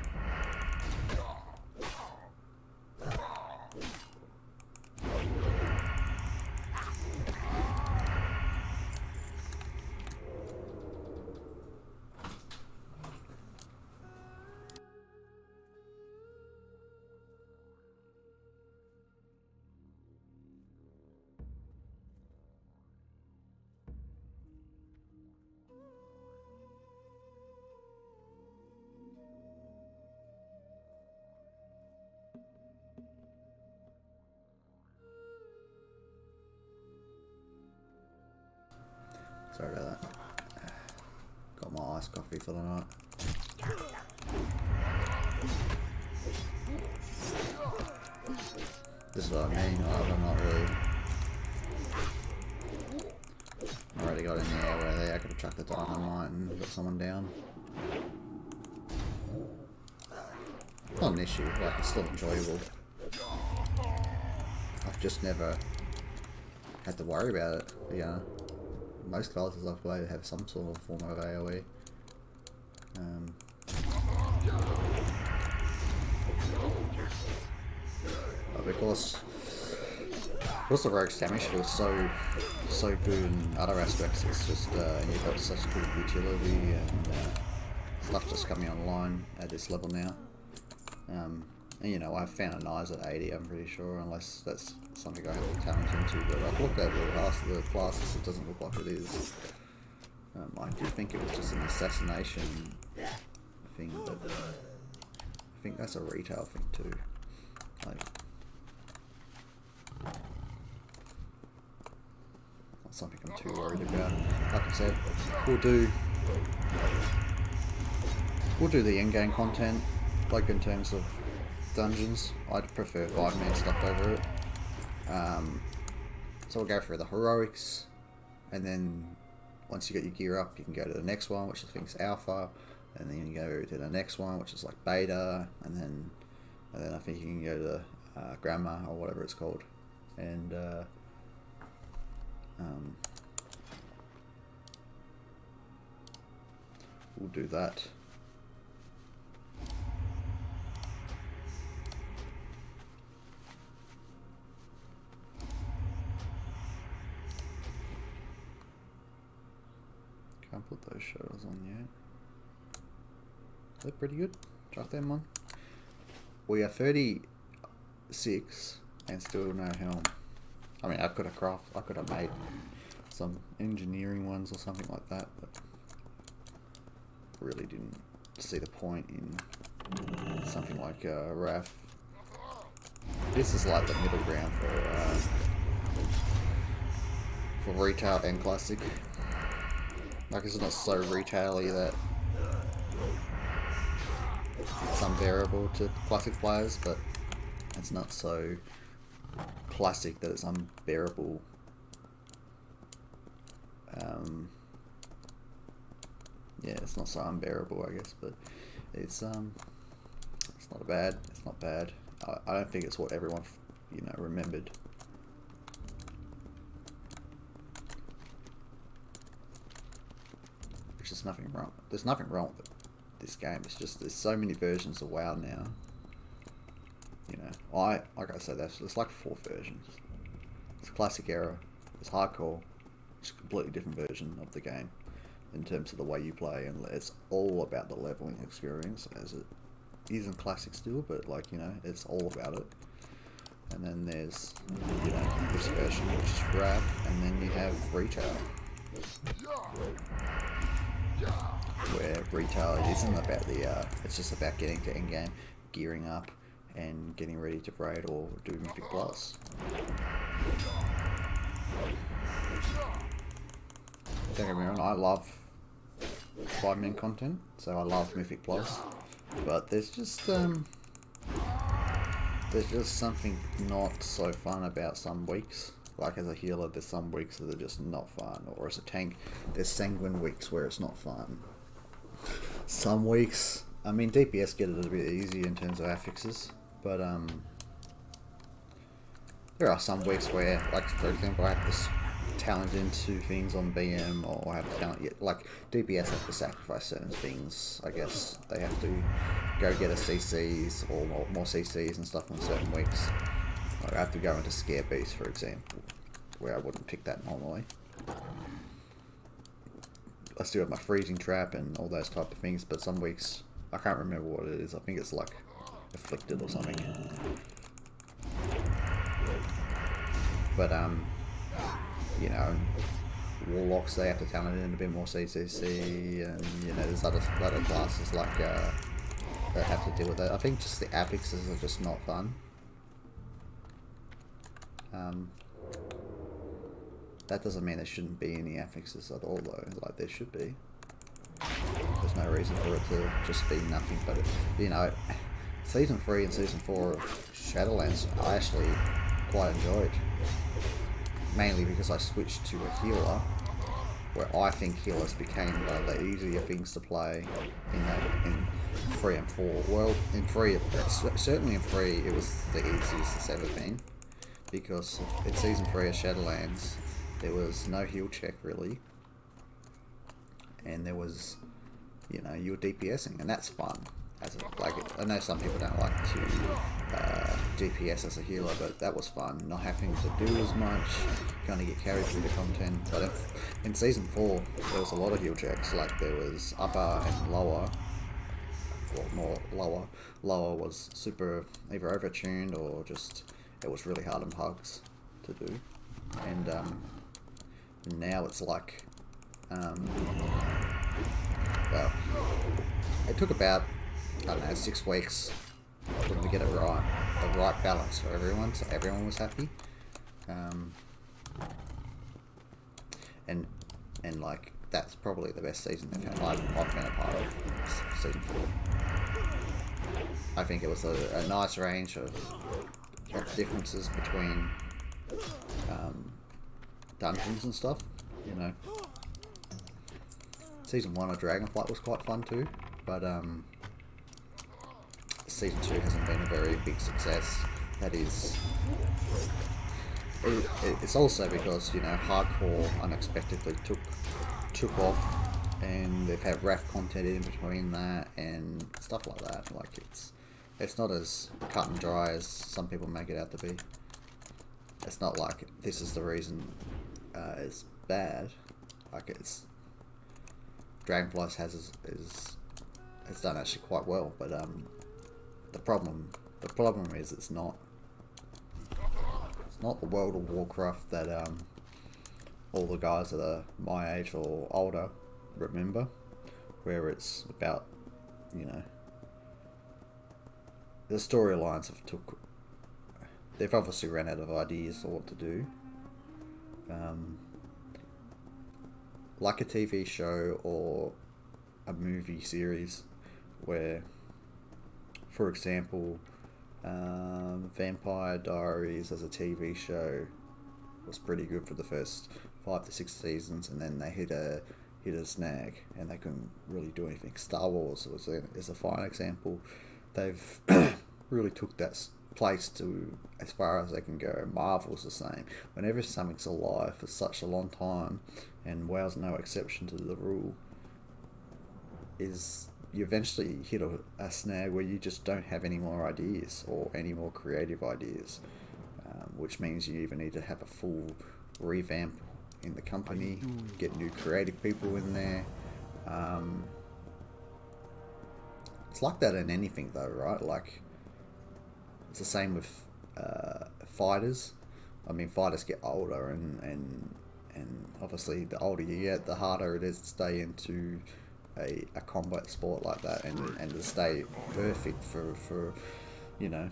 Sorry about that. Got my iced coffee for the night. This is what I mean. I'm not really I already got in there where they could have chucked the dynamite and got someone down. Not an issue, like it's still enjoyable. I've just never had to worry about it. Yeah, most classes I've played have some sort of form of AoE. But because the rogue's damage feels so good in other aspects, it's just you've got such good utility and stuff just coming online at this level now. And you know, I've found a Nice at 80, I'm pretty sure, unless that's something I have talent into, but I've looked over the classes, it doesn't look like it is. I do think it was just an assassination thing, but I think that's a retail thing too. Like, not something I'm too worried about. Like I said, we'll do the in-game content, like in terms of dungeons. I'd prefer 5-man stuff over it. So we'll go through the heroics, and then once you get your gear up, you can go to the next one, which I think is alpha, and then you go to the next one, which is like beta, and then I think you can go to grandma or whatever it's called, and we'll do that. Can't put those shadows on yet. They're pretty good. Chuck them on. We are 36 and still no helm. I mean, I could have made some engineering ones or something like that, but really didn't see the point in something like RAF. This is like the middle ground for retail and classic. Like, it's not so retail-y that it's unbearable to classic players, but it's not so classic that it's unbearable. Yeah, it's not so unbearable, I guess, but it's not bad. It's not bad. I don't think it's what everyone, you know, remembered. There's nothing wrong. There's nothing wrong with this game. It's just there's so many versions of WoW now. You know, like I said, there's like 4 versions. It's classic era. It's hardcore. It's a completely different version of the game in terms of the way you play, and it's all about the leveling experience, as it is in classic still. But like, you know, it's all about it. And then there's, you know, this version which is RAF, and then you have retail. Where retail isn't about the it's just about getting to end game, gearing up, and getting ready to raid or do Mythic Plus. Don't get me wrong, I love 5-man content, so I love Mythic Plus, but there's just something not so fun about some weeks. Like, as a healer, there's some weeks that are just not fun, or as a tank, there's sanguine weeks where it's not fun. Some weeks, I mean, DPS get it a bit easier in terms of affixes, but there are some weeks where, like, for example, I have this talent into things on BM, or I have talent yet, like, DPS have to sacrifice certain things. I guess they have to go get a CCs or more CCs and stuff on certain weeks. Like, I have to go into Scare Beast, for example, where I wouldn't pick that normally. I still have my freezing trap and all those type of things, but some weeks I can't remember what it is. I think it's like Afflicted or something. But you know, Warlocks, they have to talent in a bit more CCC, and you know, there's other classes like that have to deal with it. I think just the affixes are just not fun. That doesn't mean there shouldn't be any affixes at all, though. Like, there should be. There's no reason for it to just be nothing but, you know, Season 3 and Season 4 of Shadowlands I actually quite enjoyed. Mainly because I switched to a healer, where I think healers became the easier things to play in 3 and 4. Well, in 3, certainly in 3, it was the easiest it's ever been, because in Season 3 of Shadowlands, there was no heal check really, and there was, you know, you were DPSing, and that's fun. Like, I know some people don't like to DPS as a healer, but that was fun. Not having to do as much, kind of get carried through the content. But in Season 4, there was a lot of heal checks. Like, there was upper and lower. Well, more lower. Lower was super either overtuned or just, it was really hard on pugs to do. And now it's like, well, it took about, I don't know, 6 weeks for them to get it right, the right balance for everyone, so everyone was happy. And like, that's probably the best season they've had. I've been a part of Season 4. I think it was a nice range of differences between dungeons and stuff, you know. Season 1 of Dragonflight was quite fun too, but Season 2 hasn't been a very big success. That is, it's also because, you know, hardcore unexpectedly took off, and they've had RAF content in between that and stuff like that. Like, it's not as cut and dry as some people make it out to be. It's not like this is the reason it's bad. Like, it's Dragonflight has done actually quite well, but the problem is it's not the World of Warcraft that all the guys that are my age or older remember, where it's about, you know, the storylines they've obviously ran out of ideas of what to do. Like a TV show or a movie series where, for example, Vampire Diaries as a TV show was pretty good for the first 5 to 6 seasons, and then they hit a snag and they couldn't really do anything. Star Wars is a fine example. They've really took that place to as far as they can go. Marvel's the same. Whenever something's alive for such a long time, and WoW's no exception to the rule, is you eventually hit a snag where you just don't have any more ideas or any more creative ideas, which means you either need to have a full revamp in the company, get new creative people in there. It's like that in anything though, right? Like, it's the same with fighters. I mean, fighters get older, and obviously the older you get, the harder it is to stay into a combat sport like that, and to stay perfect for you know,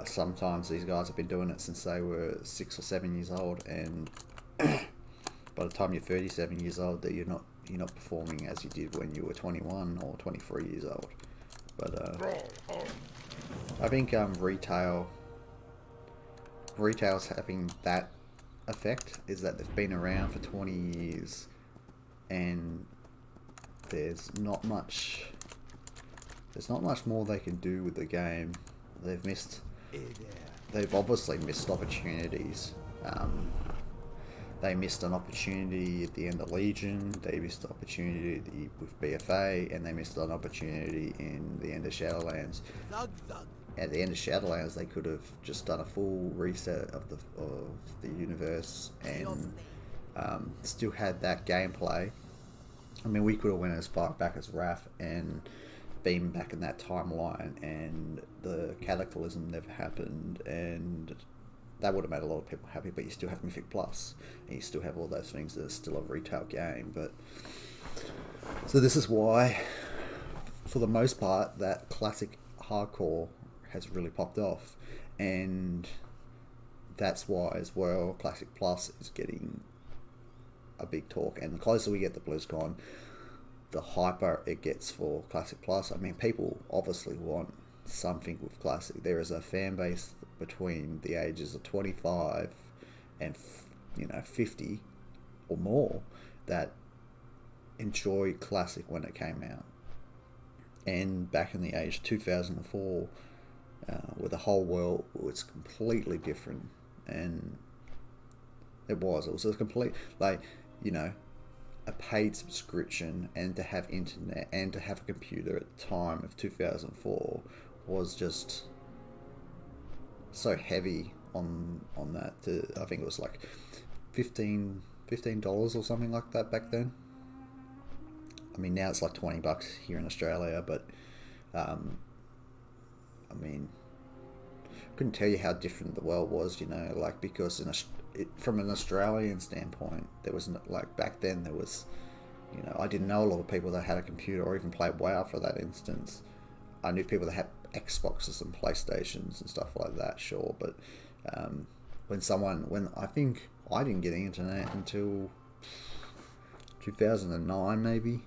sometimes these guys have been doing it since they were 6 or 7 years old, and by the time you're 37 years old, that you're not performing as you did when you were 21 or 23 years old. But I think retail's having that effect, is that they've been around for 20 years and there's not much more they can do with the game. They've obviously missed opportunities. They missed an opportunity at the end of Legion, they missed an opportunity with BFA, and they missed an opportunity in the end of Shadowlands. At the end of Shadowlands, they could have just done a full reset of the universe and still had that gameplay. I mean, we could have went as far back as RAF and been back in that timeline, and the Cataclysm never happened, and that would have made a lot of people happy. But you still have Mythic Plus, and you still have all those things that are still a retail game. But so this is why, for the most part, that classic hardcore has really popped off, and that's why as well Classic Plus is getting a big talk, and the closer we get to BlizzCon, the hyper it gets for Classic Plus. I mean, people obviously want something with Classic. There is a fan base between the ages of 25 and 50 or more that enjoy Classic when it came out. And back in the age 2004, where the whole world was completely different, and it was a complete, like, you know, a paid subscription, and to have internet and to have a computer at the time of 2004 was just so heavy on that. I think it was like $15 or something like that back then. I mean, now it's like $20 here in Australia, but I mean, I couldn't tell you how different the world was, you know, like, because from an Australian standpoint, there was like, back then there was, you know, I didn't know a lot of people that had a computer or even played WoW for that instance. I knew people that had Xboxes and PlayStations and stuff like that, sure, but when I think I didn't get the internet until 2009 maybe,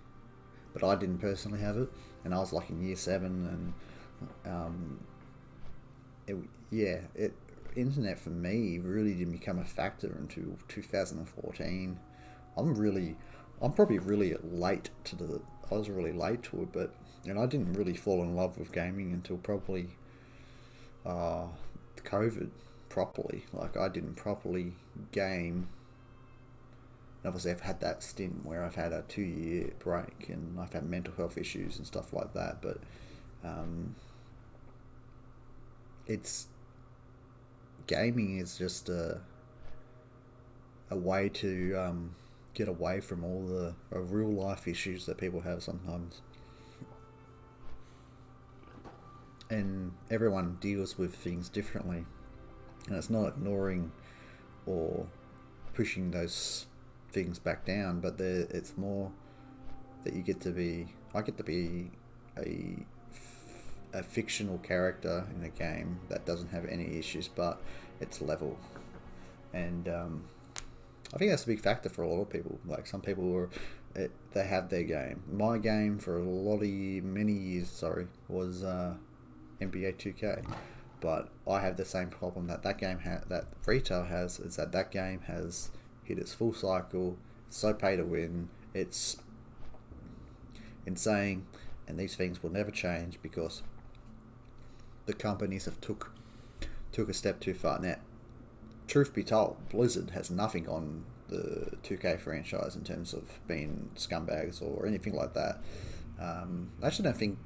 but I didn't personally have it, and I was like in year 7, and internet for me really didn't become a factor until 2014. I'm probably really late to I was really late to it, and I didn't really fall in love with gaming until probably COVID properly. Like, I didn't properly game. Obviously, I've had that stint where I've had a 2-year break, and I've had mental health issues and stuff like that, but gaming is just a way to get away from all the real life issues that people have sometimes. And everyone deals with things differently, and it's not ignoring or pushing those things back down, but it's more that I get to be a fictional character in a game that doesn't have any issues, but it's level. And I think that's a big factor for a lot of people. Like, some people they have their game. My game for many years was NBA 2K, but I have the same problem that game that retail has, is that game has hit its full cycle. It's so pay to win. It's insane, and these things will never change because the companies have took a step too far. Now, truth be told, Blizzard has nothing on the 2K franchise in terms of being scumbags or anything like that. I actually don't think,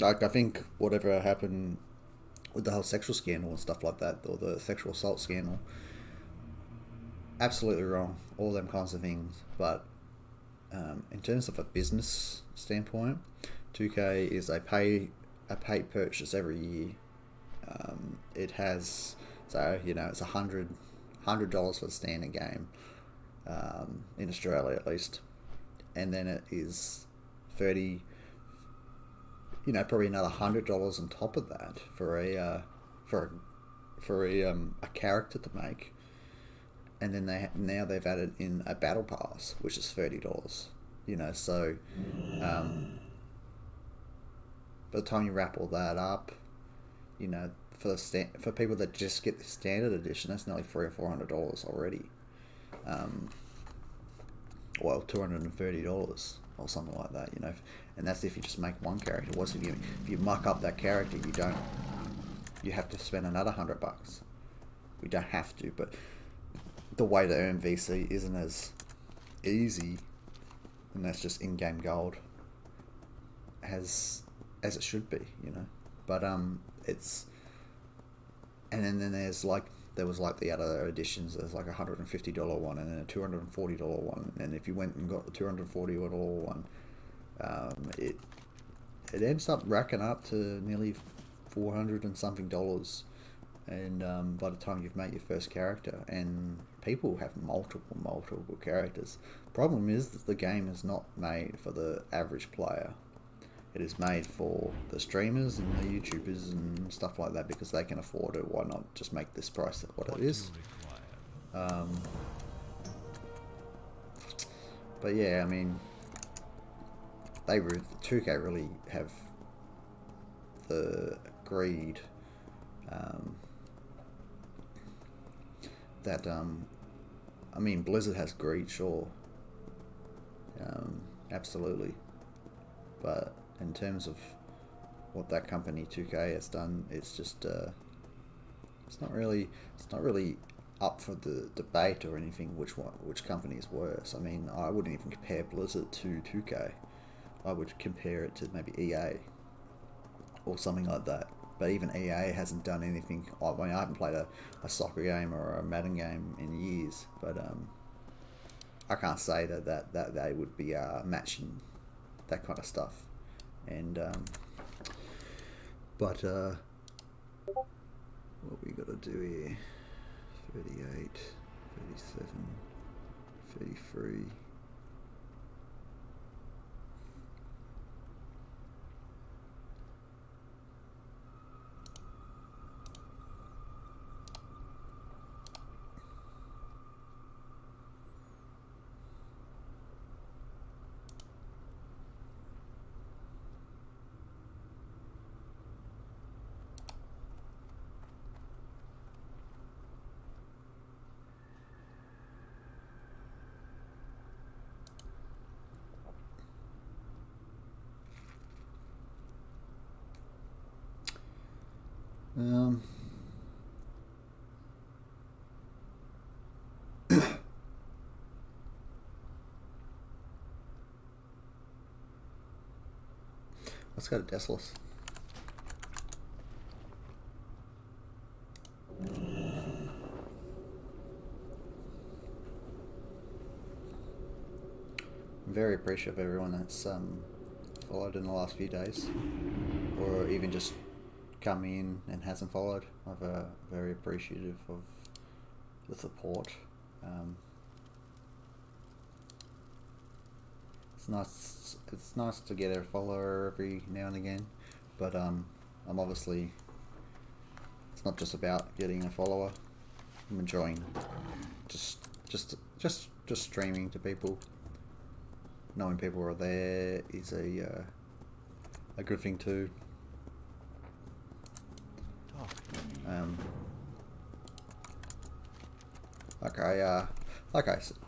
like, I think whatever happened with the whole sexual scandal and stuff like that, or the sexual assault scandal, absolutely wrong, all them kinds of things. But in terms of a business standpoint, 2K is a paid purchase every year. It has, so, you know, it's $100 for the standard game, in Australia at least, and then it is 30, you know, probably another $100 on top of that for a character to make. And then now they've added in a battle pass, which is $30. You know, so by the time you wrap all that up, you know, for people that just get the standard edition, that's nearly $300 or $400 already. Well, $230 or something like that. You know, and that's if you just make one character. What's if you muck up that character, you have to spend another $100. We don't have to, but the way to earn VC isn't as easy, and that's just in-game gold, as it should be, you know. But it's, and then there was the other editions. There's like $150 one, and then a $240 one, and if you went and got the $240 one, it ends up racking up to nearly $400 and something dollars. And by the time you've made your first character, and people have multiple characters. Problem is that the game is not made for the average player. It is made for the streamers and the YouTubers and stuff like that, because they can afford it. Why not just make this price what it is? But yeah, I mean, 2K really have the greed that I mean, Blizzard has greed, sure, absolutely. But in terms of what that company 2K has done, it's just it's not really up for the debate or anything. Which company is worse? I mean, I wouldn't even compare Blizzard to 2K. I would compare it to maybe EA or something like that. But even EA hasn't done anything. I mean, I haven't played a soccer game or a Madden game in years, but I can't say that they would be matching that kind of stuff. And but what we got to do here? 38, 37, 33. Let's go to Desolus. I'm very appreciative of everyone that's followed in the last few days, or even just come in and hasn't followed. I'm very appreciative of the support. It's nice to get a follower every now and again, but I'm obviously, it's not just about getting a follower. I'm enjoying just streaming to people. Knowing people are there is a good thing too.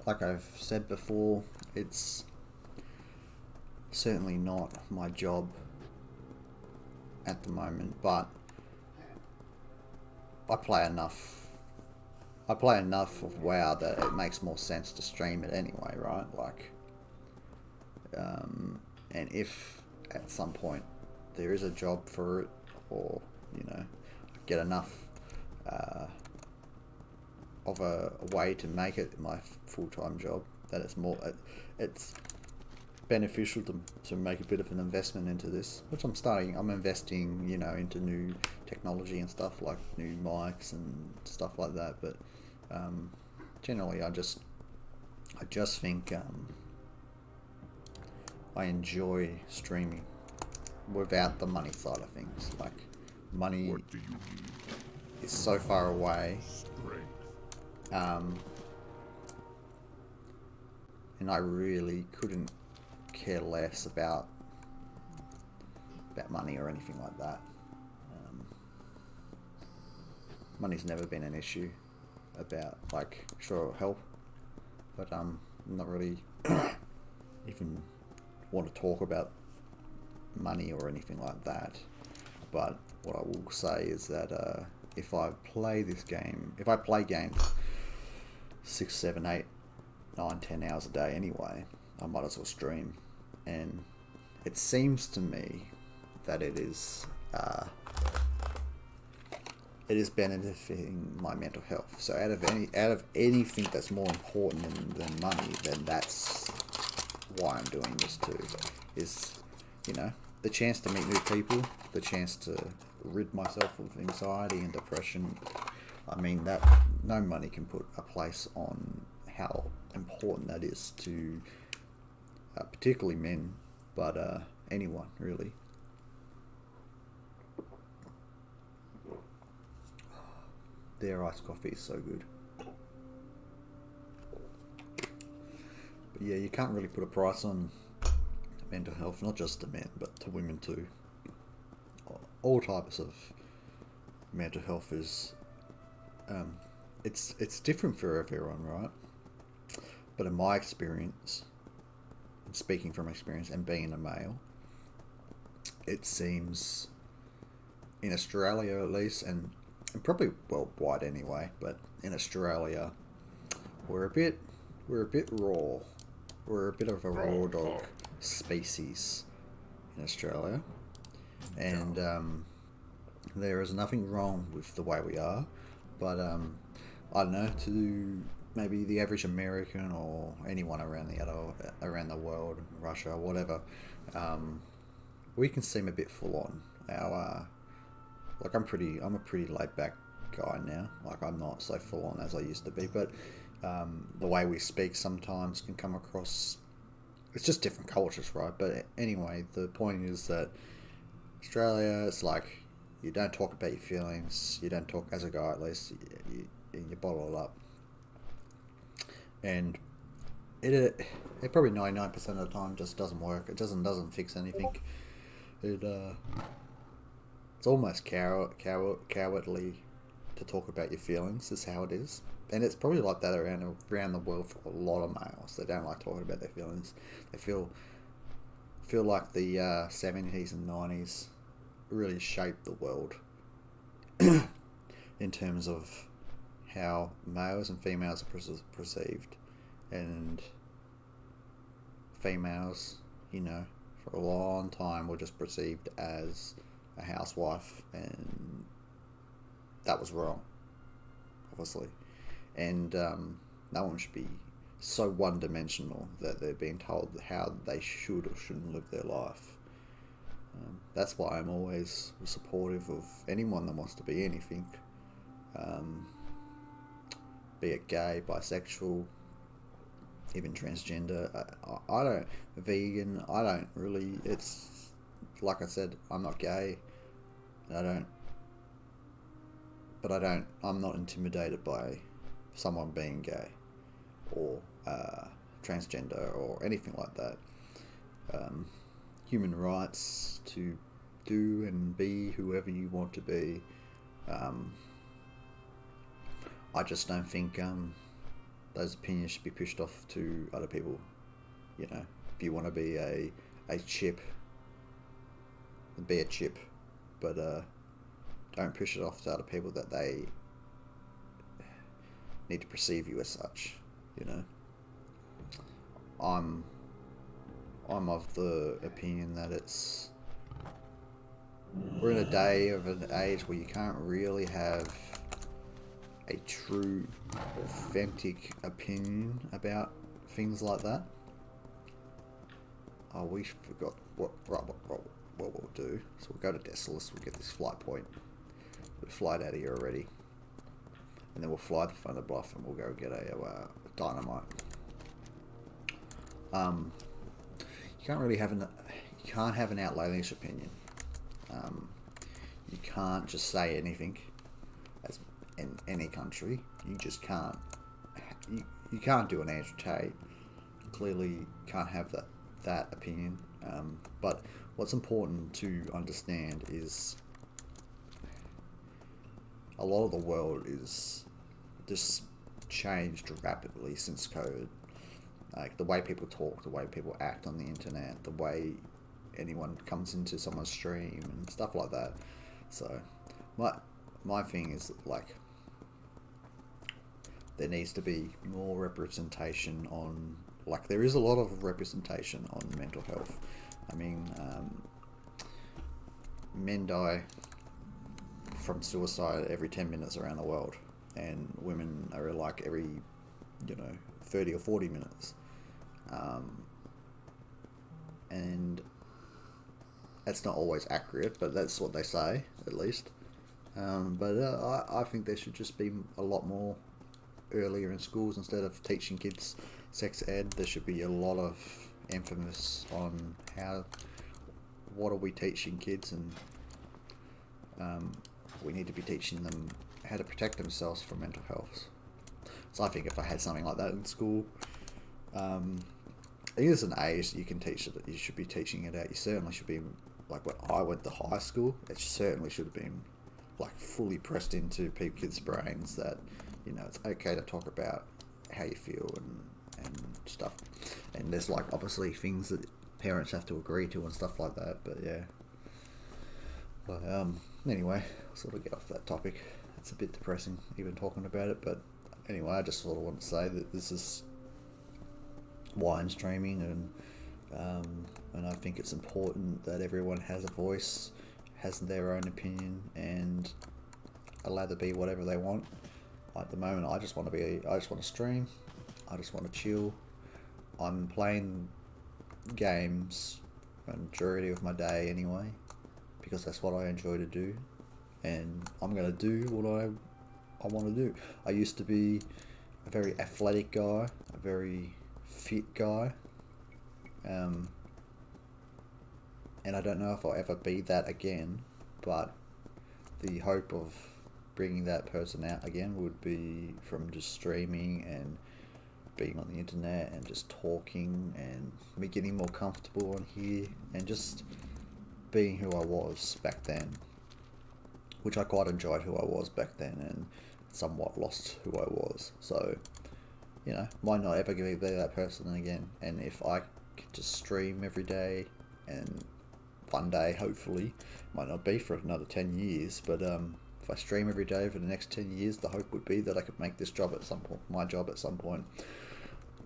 Like I've said before, it's certainly not my job at the moment, but I play enough of WoW that it makes more sense to stream it anyway, right? Like, and if at some point there is a job for it, or get enough of a way to make it my full-time job, that it's beneficial to make a bit of an investment into this, which I'm investing, into new technology and stuff, like new mics and stuff like that. But generally, I just think I enjoy streaming without the money side of things. Like, money is so far away, and I really couldn't care less about money or anything like that. Money's never been an issue. About, like, sure, it'll help, but I'm not really even want to talk about money or anything like that. But what I will say is that if I play games 6, 7, 8, 9, 10 hours a day anyway, I might as well stream. And it seems to me that it is benefiting my mental health. So out of anything that's more important than money, then that's why I'm doing this too. Is, the chance to meet new people, the chance to rid myself of anxiety and depression. I mean, that no money can put a place on how important that is to particularly men, but anyone really. Their iced coffee is so good. But yeah, you can't really put a price on mental health, not just to men, but to women too. All types of mental health is, it's different for everyone, right? But in my experience, speaking from experience and being a male, it seems in Australia at least, and probably worldwide anyway, but in Australia, we're a bit raw. We're a bit of a raw dog species in Australia, and there is nothing wrong with the way we are, but I don't know, to maybe the average American or anyone around the world, Russia, whatever, we can seem a bit full on. Like I'm a pretty laid back guy now. Like I'm not so full on as I used to be, but the way we speak sometimes can come across. It's just different cultures, right? But anyway, the point is that Australia, it's like you don't talk about your feelings. You don't talk, as a guy at least. You bottle it up, and it probably 99% of the time just doesn't work. It doesn't fix anything. It's almost cowardly to talk about your feelings. Is how it is, and it's probably like that around the world for a lot of males. They don't like talking about their feelings. They feel like the 70s and 90s really shaped the world in terms of how males and females are perceived, and females, for a long time were just perceived as a housewife, and that was wrong, obviously. And no one should be so one-dimensional that they're being told how they should or shouldn't live their life. That's why I'm always supportive of anyone that wants to be anything, be it gay, bisexual, even transgender. I don't, vegan, I don't really, it's like I said, I'm not gay, I'm not intimidated by someone being gay or transgender or anything like that. Human rights to do and be whoever you want to be. I just don't think those opinions should be pushed off to other people. If you want to be a chip, be a chip, but don't push it off to other people that they need to perceive you as such. I'm of the opinion that we're in a day of an age where you can't really have a true, authentic opinion about things like that. Oh, we forgot what we'll do. So we'll go to Decimus, we'll get this flight point. We'll fly out of here already. And then we'll fly to Thunder Bluff and we'll go get a dynamite. You can't really have you can't have an outlandish opinion. You can't just say anything as in any country. You just can't. You can't do an Andrew Tate. Clearly can't have that opinion. But what's important to understand is a lot of the world is just changed rapidly since COVID. Like the way people talk, the way people act on the internet, the way anyone comes into someone's stream and stuff like that. So my thing is like there needs to be more representation on, like there is a lot of representation on mental health. I mean, men die from suicide every 10 minutes around the world, and women are like every 30 or 40 minutes. And that's not always accurate, but that's what they say, at least. But I think there should just be a lot more earlier in schools. Instead of teaching kids sex ed, there should be a lot of emphasis on what are we teaching kids, and we need to be teaching them how to protect themselves from mental health. So I think if I had something like that in school, I think there's an age you can teach it. You should be teaching it out. You certainly should be, like when I went to high school, it certainly should have been like fully pressed into kids' brains that it's okay to talk about how you feel and and stuff. And there's like obviously things that parents have to agree to and stuff like that. But yeah. But anyway, I'll sort of get off that topic. It's a bit depressing even talking about it. But anyway, I just sort of want to say that this is why I'm streaming, and I think it's important that everyone has a voice, has their own opinion, and allowed to be whatever they want. At the moment, I just want to stream. I just want to chill. I'm playing games a majority of my day anyway, because that's what I enjoy to do, and I'm gonna do what I want to do. I used to be a very athletic guy, a very fit guy, and I don't know if I'll ever be that again, but the hope of bringing that person out again would be from just streaming and being on the internet and just talking and me getting more comfortable on here and just being who I was back then, which I quite enjoyed who I was back then and somewhat lost who I was. So, you know, might not ever be that person again. And if I could just stream every day, and one day, hopefully, might not be for another 10 years, but if I stream every day for the next 10 years, the hope would be that I could make this job at some point, my job at some point.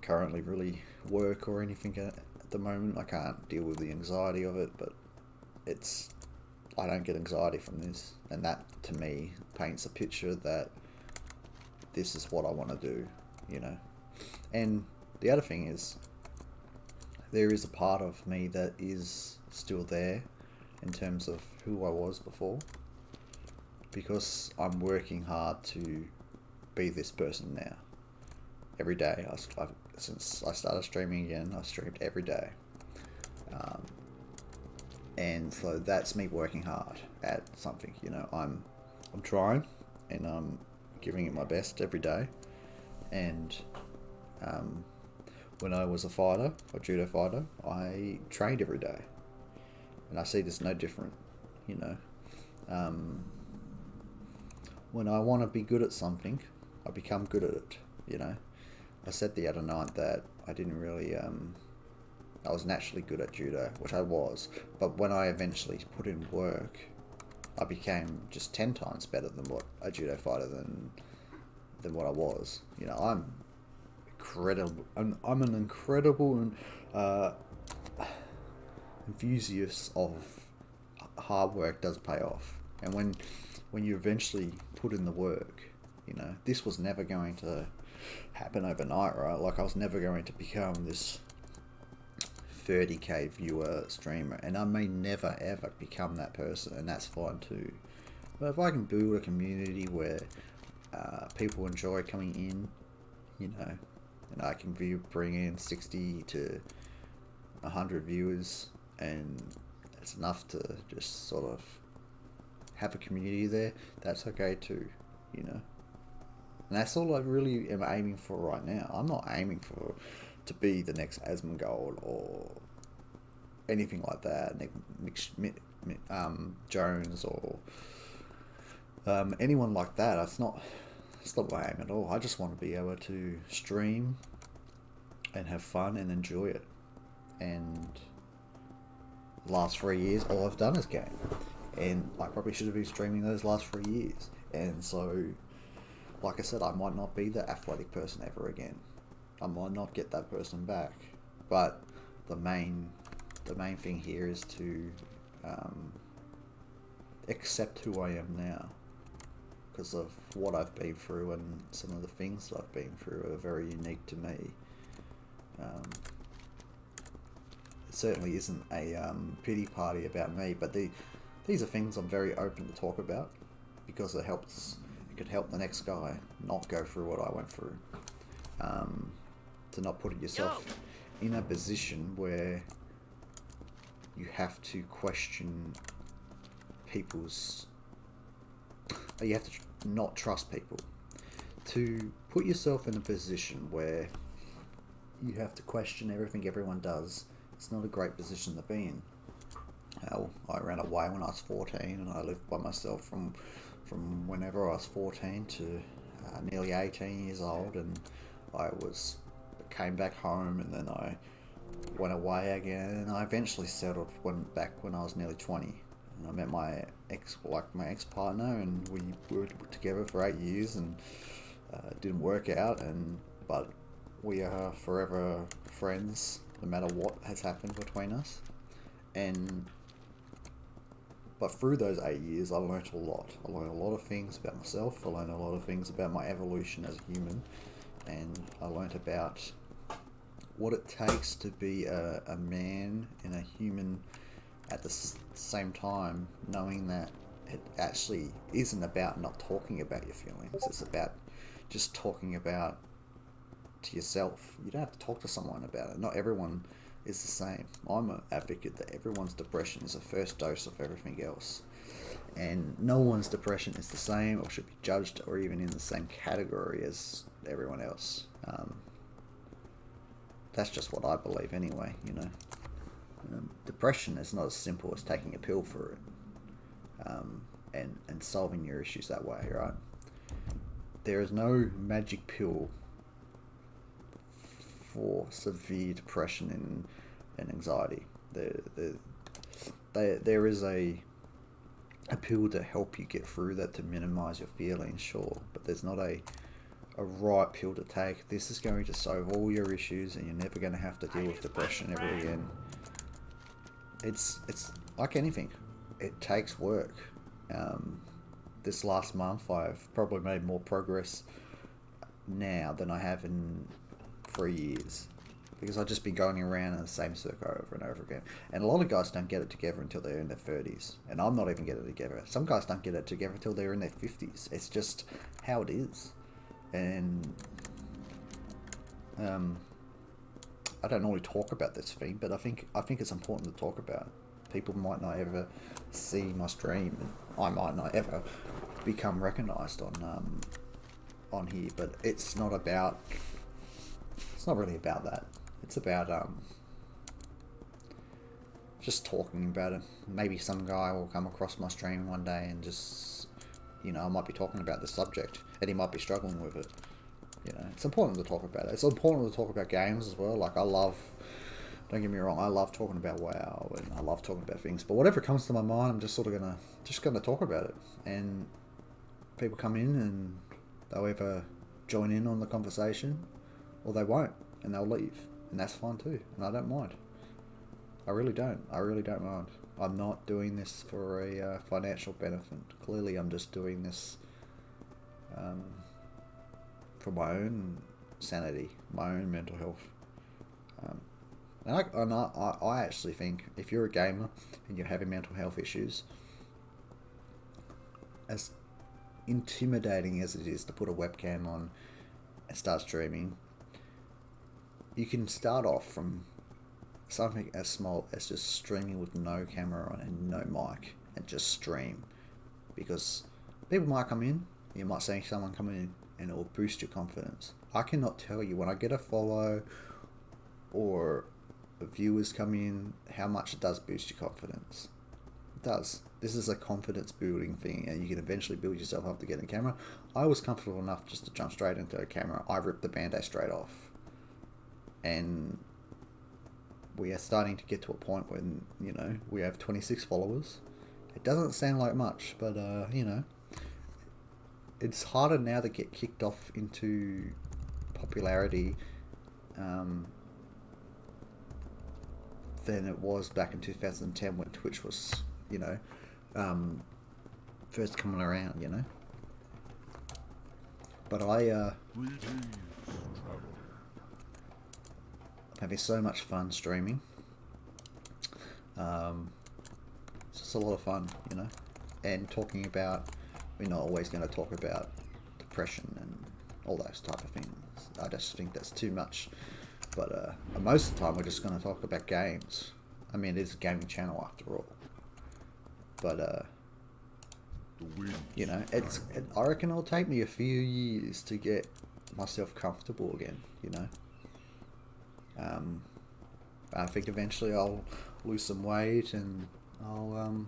Currently really work or anything at the moment. I can't deal with the anxiety of it, but I don't get anxiety from this, and that to me paints a picture that this is what I want to do, you know. And the other thing is, there is a part of me that is still there in terms of who I was before, because I'm working hard to be this person now. Every day, since I started streaming again, I streamed every day. And so that's me working hard at something, you know. I'm trying, and I'm giving it my best every day. And when I was a fighter, a judo fighter, I trained every day, and I see this no different, you know. When I want to be good at something, I become good at it, you know. I said the other night that I didn't really, I was naturally good at judo, which I was, but when I eventually put in work, I became just 10 times better than what a judo fighter than what I was. You know, I'm incredible. I'm an incredible enthusiast of hard work does pay off, and when you eventually put in the work, you know, this was never going to happen overnight, right? Like, I was never going to become this 30k viewer streamer, and I may never ever become that person, and that's fine too. But if I can build a community where people enjoy coming in, you know, and I can bring in 60 to 100 viewers, and it's enough to just sort of have a community there, that's okay too, you know. And that's all I really am aiming for right now. I'm not aiming to be the next Asmongold or anything like that, Jones or anyone like that. That's not my aim at all. I just want to be able to stream and have fun and enjoy it. And the last 3 years, all I've done is game. And I probably should have been streaming those last 3 years. And so, like I said, I might not be the athletic person ever again. I might not get that person back. But the main thing here is to accept who I am now, because of what I've been through, and some of the things that I've been through are very unique to me. It certainly isn't a pity party about me, but these are things I'm very open to talk about, because it could help the next guy not go through what I went through. To not put yourself in a position where you have to question you have to not trust people. To put yourself in a position where you have to question everything everyone does, it's not a great position to be in. Hell, I ran away when I was 14, and I lived by myself from whenever I was 14 to nearly 18 years old, and I was came back home, and then I went away again, and I eventually settled back when I was nearly 20. And I met my ex-partner, and we were together for 8 years, and it didn't work out, but we are forever friends, no matter what has happened between us. But through those 8 years, I learned a lot. I learned a lot of things about myself. I learned a lot of things about my evolution as a human, and I learned about what it takes to be a man and a human at the same time, knowing that it actually isn't about not talking about your feelings. It's about just talking about to yourself. You don't have to talk to someone about it. Not everyone is the same. I'm an advocate that everyone's depression is a first dose of everything else. And no one's depression is the same or should be judged or even in the same category as everyone else. That's just what I believe anyway, you know. Depression is not as simple as taking a pill for it and solving your issues that way, right? There is no magic pill for severe depression and anxiety. There is a pill to help you get through that, to minimize your feelings, sure, but there's not a right pill to take. This is going to solve all your issues, and you're never going to have to deal with depression ever again. It's like anything. It takes work. This last month, I've probably made more progress now than I have in 3 years, because I've just been going around in the same circle over and over again. And a lot of guys don't get it together until they're in their 30s, and I'm not even getting it together. Some guys don't get it together until they're in their 50s. It's just how it is. And I don't normally talk about this thing, but I think it's important to talk about. People might not ever see my stream, and I might not ever become recognised on here. But it's not really about that. It's about just talking about it. Maybe some guy will come across my stream one day and just, you know, I might be talking about the subject and he might be struggling with it. You know, it's important to talk about it. It's important to talk about games as well. Like, don't get me wrong, I love talking about WoW and I love talking about things, but whatever comes to my mind, I'm just sort of gonna talk about it. And people come in and they'll either join in on the conversation or they won't, and they'll leave, and that's fine too, and I don't mind. I really don't mind. I'm not doing this for a financial benefit. Clearly I'm just doing this for my own sanity, my own mental health. And I actually think if you're a gamer and you're having mental health issues, as intimidating as it is to put a webcam on and start streaming, you can start off from something as small as just streaming with no camera on and no mic and just stream, because people might come in, you might see someone come in and it will boost your confidence. I cannot tell you, when I get a follow or viewers come in, how much it does boost your confidence. It does. This is a confidence building thing, and you can eventually build yourself up to get in camera. I was comfortable enough just to jump straight into a camera. I ripped the band-aid straight off, and we are starting to get to a point when, you know, we have 26 followers. It doesn't sound like much, but you know, it's harder now to get kicked off into popularity than it was back in 2010 when Twitch was, you know, first coming around, you know. But I'm having so much fun streaming. It's just a lot of fun, you know. And talking about, we're not always going to talk about depression and all those type of things. I just think that's too much. But most of the time we're just going to talk about games. I mean, it's a gaming channel after all. But you know, I reckon it'll take me a few years to get myself comfortable again, you know. I think eventually I'll lose some weight and I'll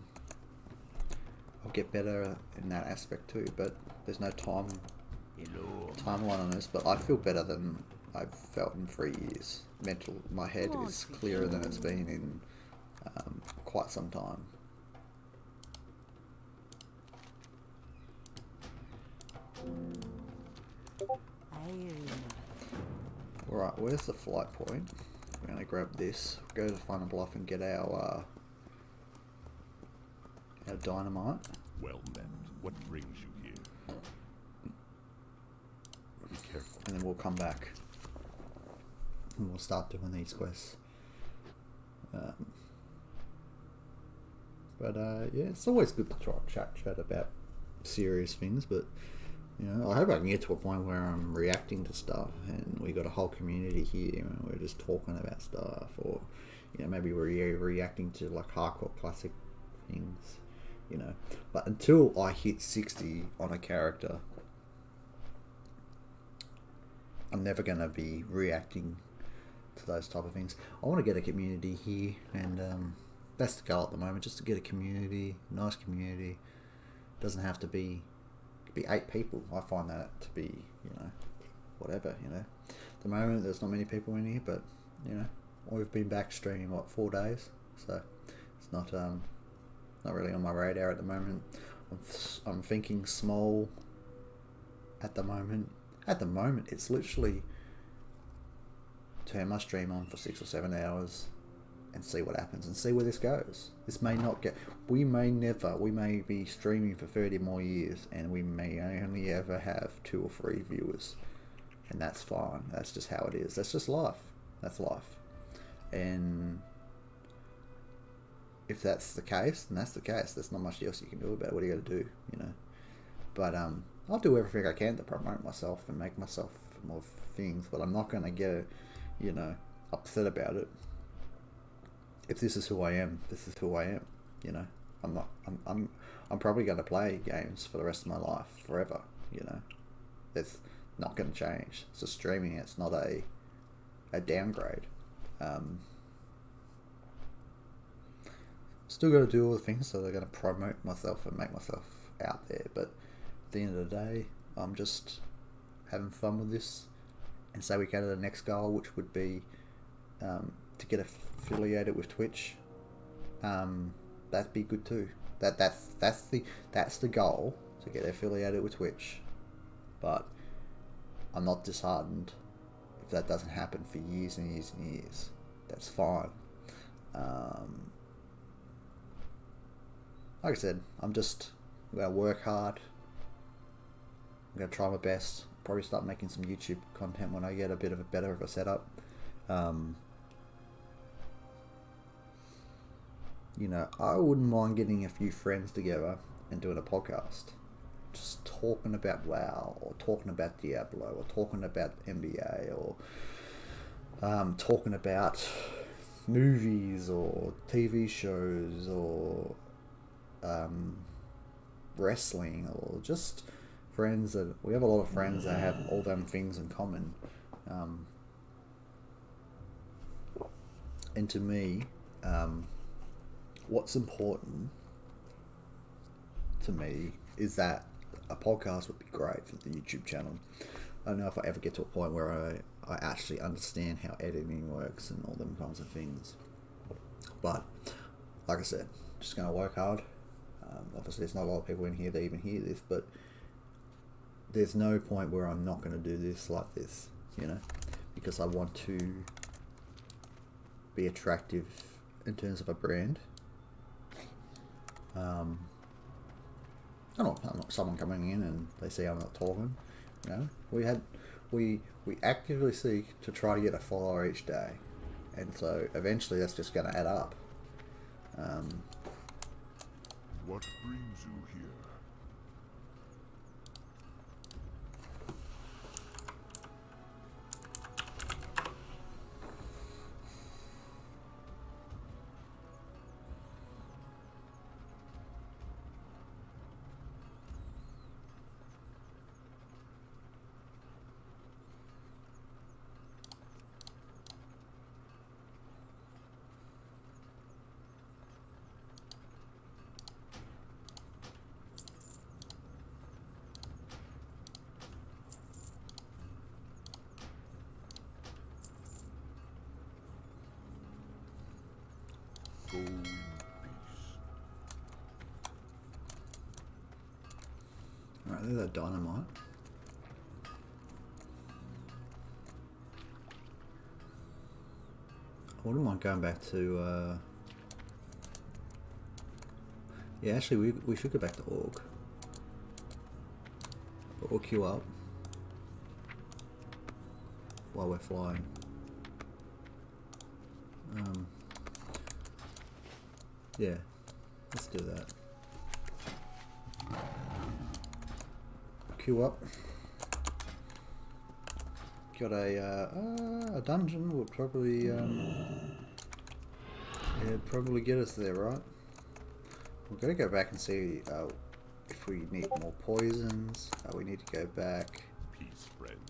get better in that aspect too. But there's no timeline on this. But I feel better than I've felt in 3 years. My head is clearer than it's been in quite some time. Alright, where's the flight point? We're going to grab this, go to Final Bluff and get our dynamite. Well met. What brings you here? Be careful. And then we'll come back and we'll start doing these quests. Yeah, it's always good to try chat about serious things, but you know, I hope I can get to a point where I'm reacting to stuff and we got a whole community here and we're just talking about stuff, or you know, maybe we're reacting to like hardcore classic things, you know. But until I hit 60 on a character, I'm never going to be reacting to those type of things. I want to get a community here, and that's the goal at the moment, just to get a community, nice community. Doesn't have to be 8 people. I find that to be, you know, whatever, you know. At the moment there's not many people in here, but you know, we've been back streaming what, 4 days, so it's not really on my radar at the moment. I'm thinking small at the moment. At the moment, it's literally turn my stream on for 6 or 7 hours and see what happens and see where this goes. This may not get... We may be streaming for 30 more years and we may only ever have 2 or 3 viewers. And that's fine. That's just how it is. That's just life. That's life. And if that's the case, then that's the case. There's not much else you can do about it. What are you going to do, you know? But I'll do everything I can to promote myself and make myself more things, but I'm not going to get, you know, upset about it. If this is who I am, this is who I am, you know. I'm probably going to play games for the rest of my life, forever, you know. It's not going to change. So streaming, it's not a downgrade. Still got to do all the things that are going to promote myself and make myself out there, but at the end of the day, I'm just having fun with this, and say we go to the next goal, which would be to get affiliated with Twitch. That'd be good too. That's the goal, to get affiliated with Twitch. But I'm not disheartened if that doesn't happen for years and years and years. That's fine. Like I said, I'm gonna work hard. I'm going to try my best. Probably start making some YouTube content when I get a bit of a better of a setup. You know, I wouldn't mind getting a few friends together and doing a podcast. Just talking about WoW, or talking about Diablo, or talking about NBA, or talking about movies, or TV shows, or wrestling, or just... friends that we have a lot of friends that have all them things in common, and to me, what's important to me is that a podcast would be great for the YouTube channel. I don't know if I ever get to a point where I actually understand how editing works and all them kinds of things, but like I said, just gonna work hard. Obviously there's not a lot of people in here that even hear this, but there's no point where I'm not going to do this like this, you know, because I want to be attractive in terms of a brand. I'm not someone coming in and they see I'm not talking, you know. We actively seek to try to get a follower each day, and so eventually that's just going to add up. What brings you here? Go in peace. Alright, there's that dynamite. I wouldn't mind going back to yeah, actually we should go back to Orc. Or queue up while we're flying. Yeah, let's do that. Queue up. Got a dungeon would probably it'd probably get us there, right? We're gonna go back and see if we need more poisons. We need to go back Peace, friend.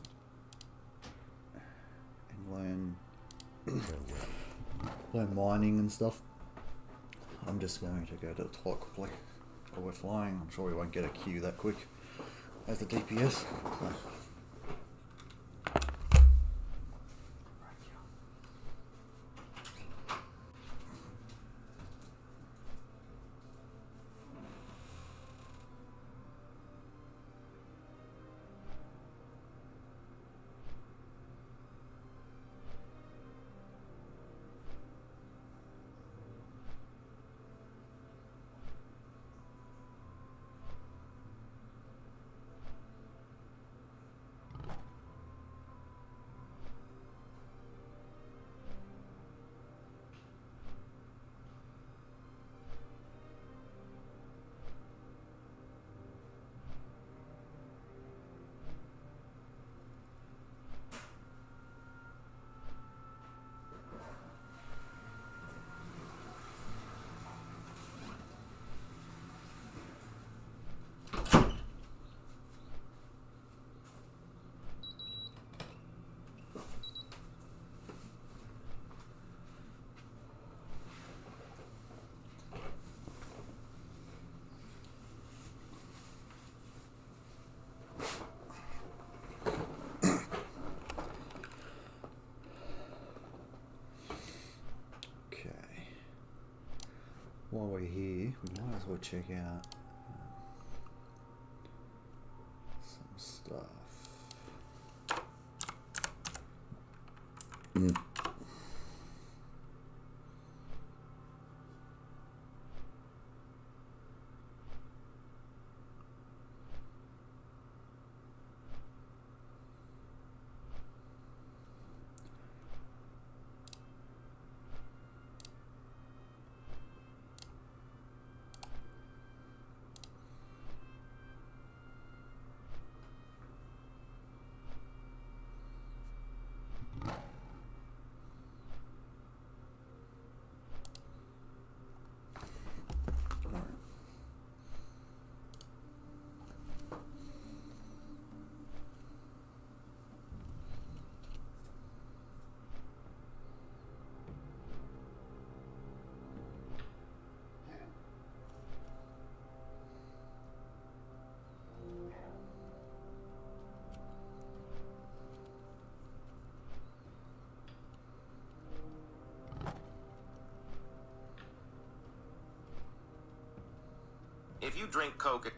and Farewell. learn mining and stuff. I'm just going to go to the toilet quickly. While we're flying, I'm sure we won't get a queue that quick as the DPS. So. While we're here, we might as well check out some stuff. If you drink Coke,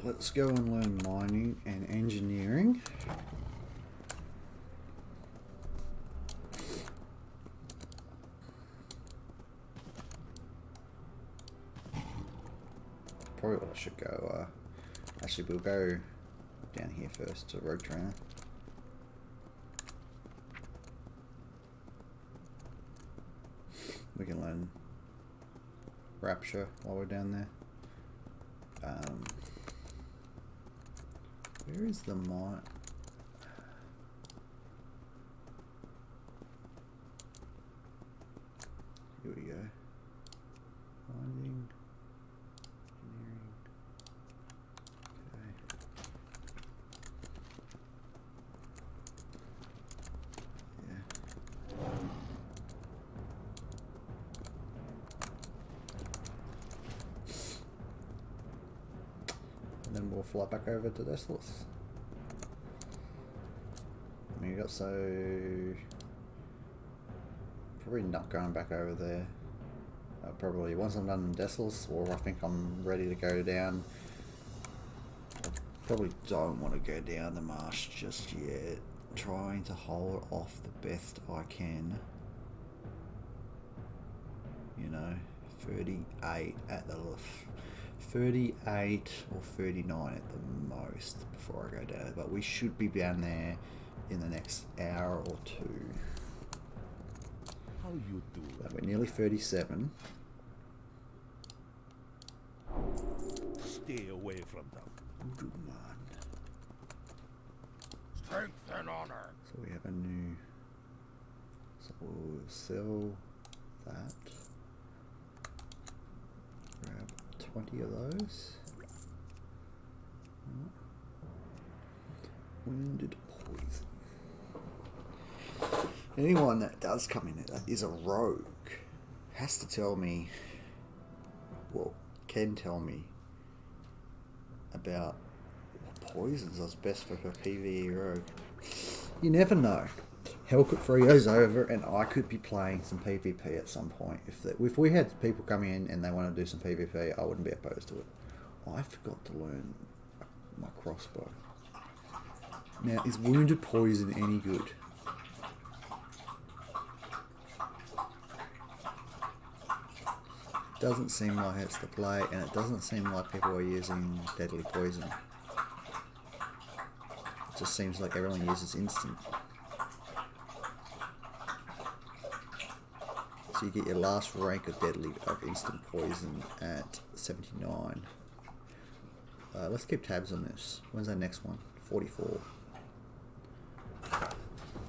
Let's go and learn mining and engineering. Probably what I should go, actually we'll go down here first to Rogue Trainer. We can learn Rapture while we're down there. Where is the mine? Here we go. Mining. Engineering. Okay. Yeah. And then we'll fly back over to Desolus. I mean, we got so... Probably not going back over there. Probably once I'm done in Desolus, or I think I'm ready to go down. I probably don't want to go down the marsh just yet. Trying to hold off the best I can. You know, 38 at the 38 or 39 at the most before I go down. But we should be down there in the next hour or two. How you do? But we're nearly 37. Stay away from them. Good man. Strength and honor. So we have a new. So we'll sell that. Grab 20 of those. Wounded poison. Anyone that does come in that is a rogue has to tell me, well, can tell me about what poisons are best for a PvE rogue. You never know. Hellcat 3.0's over and I could be playing some PvP at some point. If we had people come in and they want to do some PvP, I wouldn't be opposed to it. I forgot to learn my crossbow. Now, is wounded poison any good? Doesn't seem like it's the play, and it doesn't seem like people are using deadly poison. It just seems like everyone uses instant. So you get your last rank of instant poison at 79. Let's keep tabs on this. When's our next one? 44.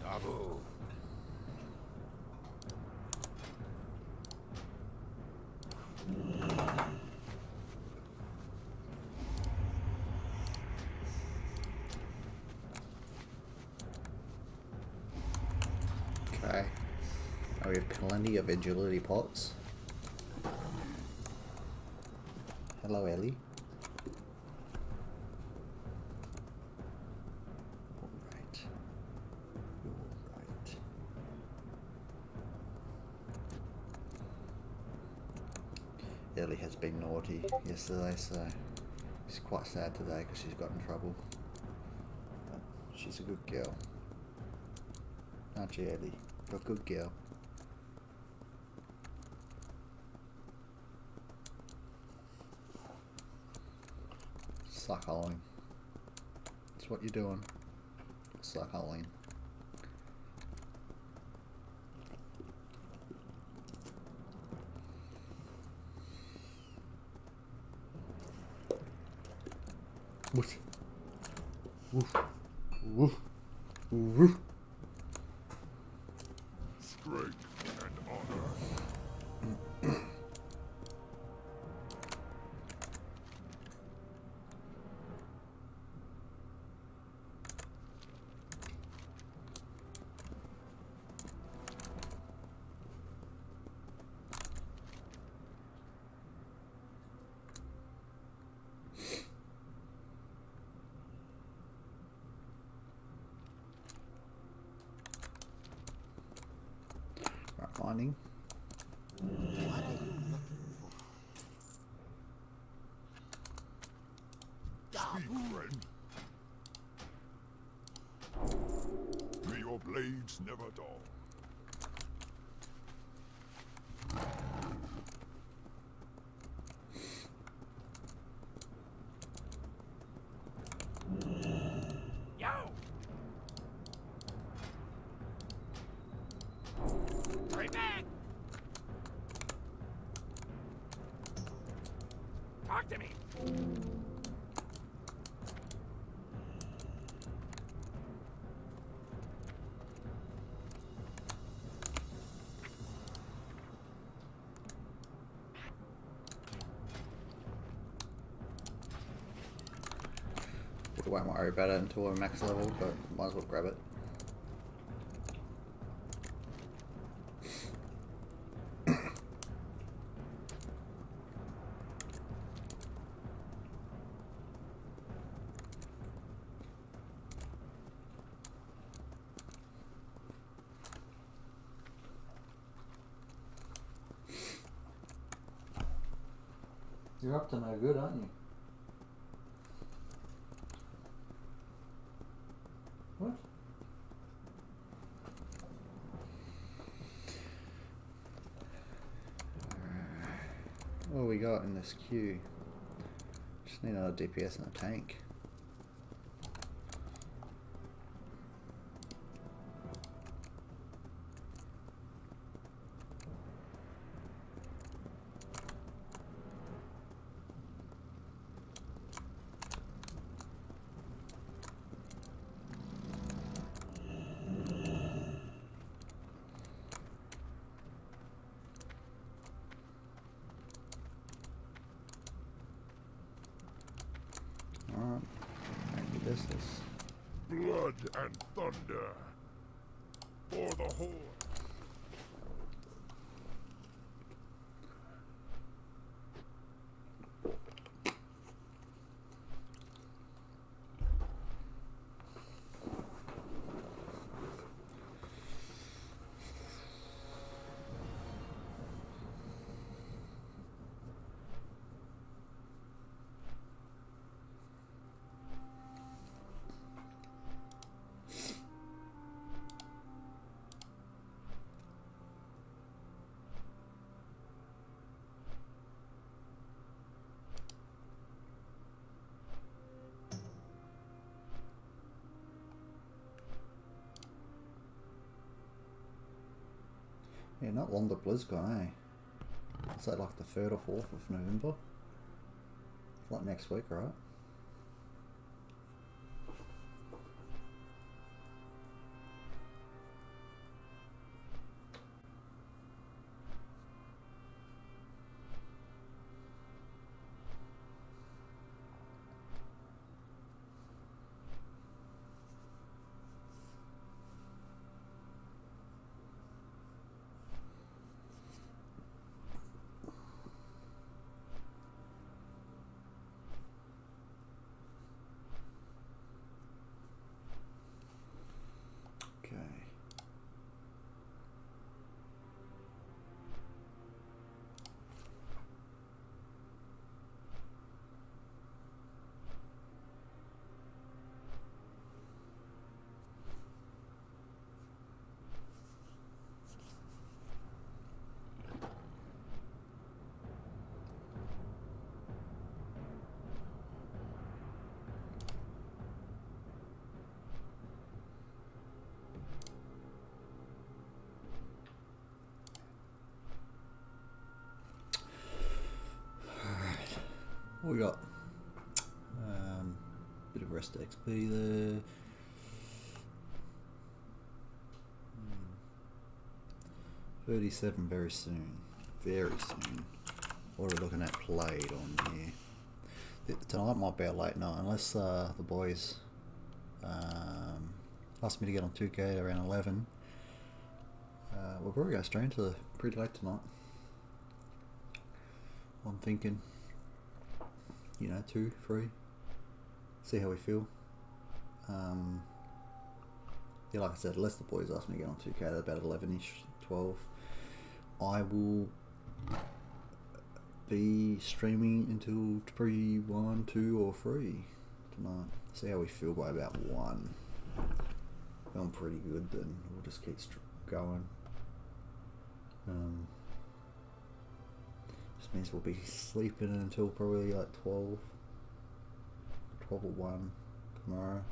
Taboo. Okay. Oh, we have plenty of agility pots. Hello, Ellie. Alright. Alright. Ellie has been naughty yesterday, so she's quite sad today because she's got in trouble. But she's a good girl. Aren't you, Ellie? You're a good girl. Suckling. That's what you're doing. Suckling. Woof. Woof. Woof. Woof. Strength and honor. Right, mining. Speak, friend. May your blades never dull. Yo! Hurry back! Talk to me! We won't worry about it until we're max level, but might as well grab it. You're up to no good, aren't you? What? What do we got in this queue? Just need another DPS and a tank. Alright, maybe this is. Blood and thunder. For the Horde. Yeah, not long the BlizzCon, eh? Is that like the 3rd or 4th of November? Like next week, right? Okay. What we got? Bit of rest XP there. 37 very soon. Very soon. What are we looking at played on here? Tonight might be a late night unless the boys ask me to get on 2K around 11. We're probably going to stream to pretty late tonight. I'm thinking, you know, 2, 3. See how we feel. Yeah, like I said, unless the boys ask me to get on 2K at about 11ish, 12, I will be streaming until 3, 1, 2 or 3 tonight. See how we feel by about 1. Feeling pretty good, then we'll just keep going. Just means we'll be sleeping until probably like 12 or 1 tomorrow.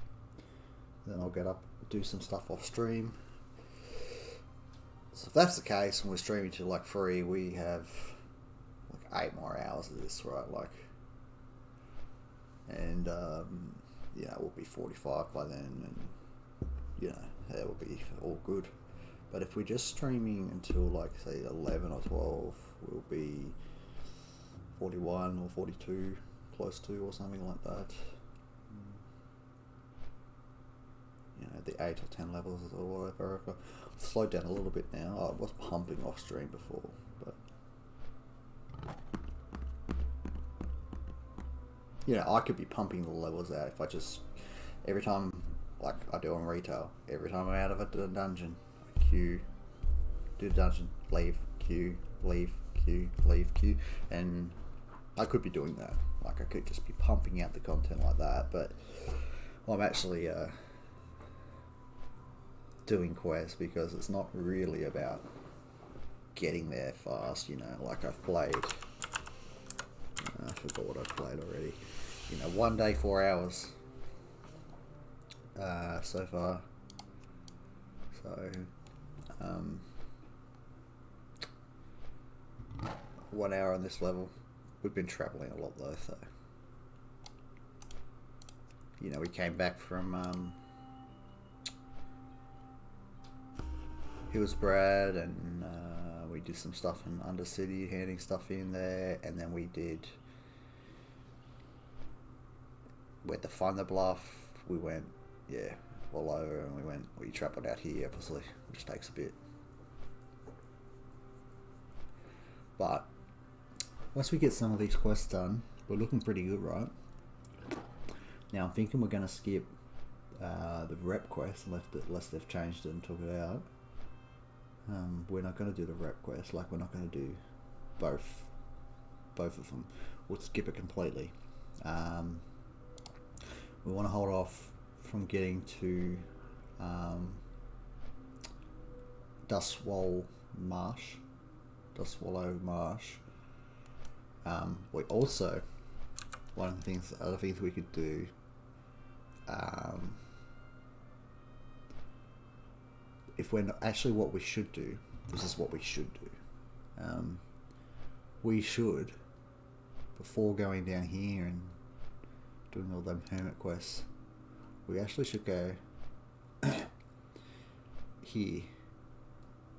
Then I'll get up, do some stuff off stream. So if that's the case and we're streaming to like 3, we have like 8 more hours of this, right? Like, and yeah, we'll be 45 by then, and you know, that will be all good. But if we're just streaming until like say 11 or 12, we'll be 41 or 42, close to, or something like that. know, the 8 or 10 levels or whatever. I've slowed down a little bit now. I was pumping off stream before, but you know, I could be pumping the levels out if I just, every time, like I do on retail, every time I'm out of a dungeon, I queue, do the dungeon, leave, queue, leave, queue, leave, queue, and I could be doing that. Like I could just be pumping out the content like that, but I'm actually doing quests because it's not really about getting there fast, you know. Like I've played, I forgot what I've played already, you know, 1 day 4 hours so far, so 1 hour on this level. We've been travelling a lot though, so you know, we came back from Hillsbrad, and we did some stuff in Undercity, handing stuff in there, and then we went to find the bluff. We went, yeah, all over, and we travelled out here, obviously, which takes a bit. But once we get some of these quests done, we're looking pretty good, right? Now I'm thinking we're going to skip the rep quest unless they've changed it and took it out. We're not going to do the rep quest, like we're not going to do both of them. We'll skip it completely. We want to hold off from getting to Dustwallow Marsh. We also, other things we could do, if we're not, actually what we should do, this is what we should do. We should, before going down here and doing all them hermit quests, we actually should go here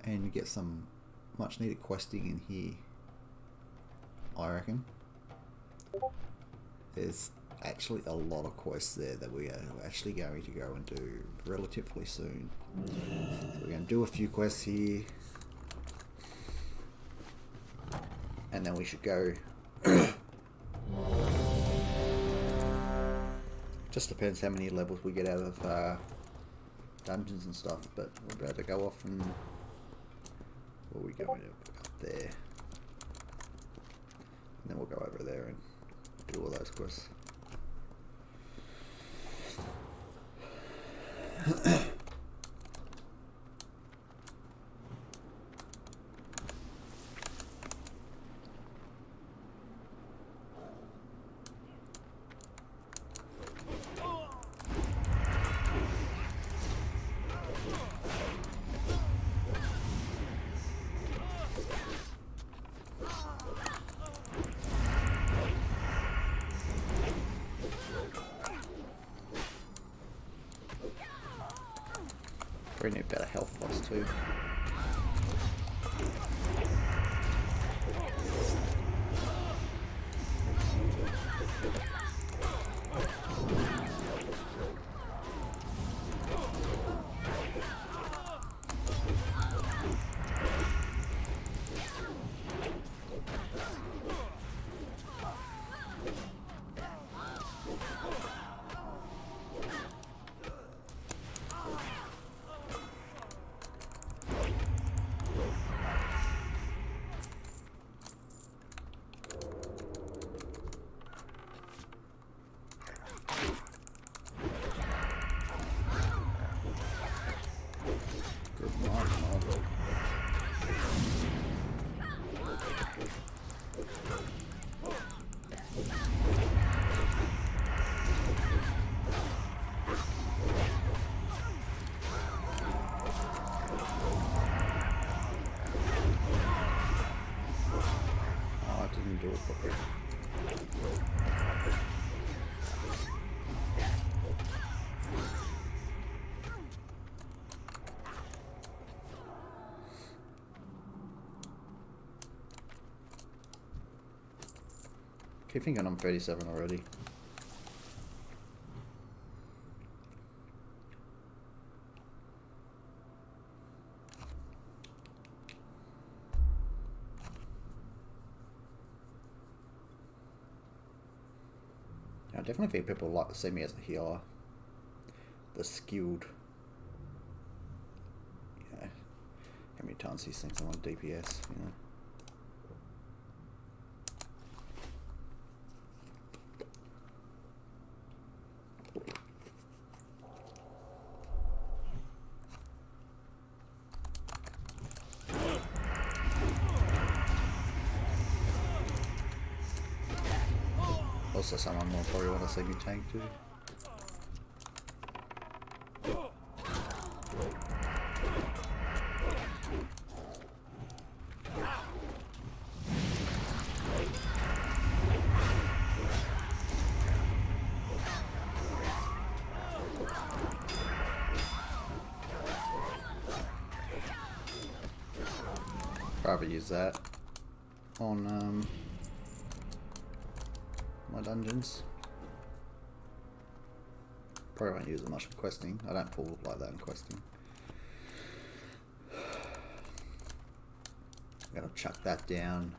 and get some much needed questing in here, I reckon. There's actually a lot of quests there that we are actually going to go and do relatively soon. So we're going to do a few quests here, and then we should go. Just depends how many levels we get out of dungeons and stuff, but we're about to go off and where are we going? Up there, and then we'll go over there and do all those quests. We need better health loss too. Keep thinking I'm 37 already. I definitely think people like to see me as a healer. The skilled. You know, how many times these things I'm on DPS, you know. Also, someone will probably want to see me tank too. Probably use that on my dungeons. Probably won't use it much for questing. I don't pull like that in questing. I'm gonna chuck that down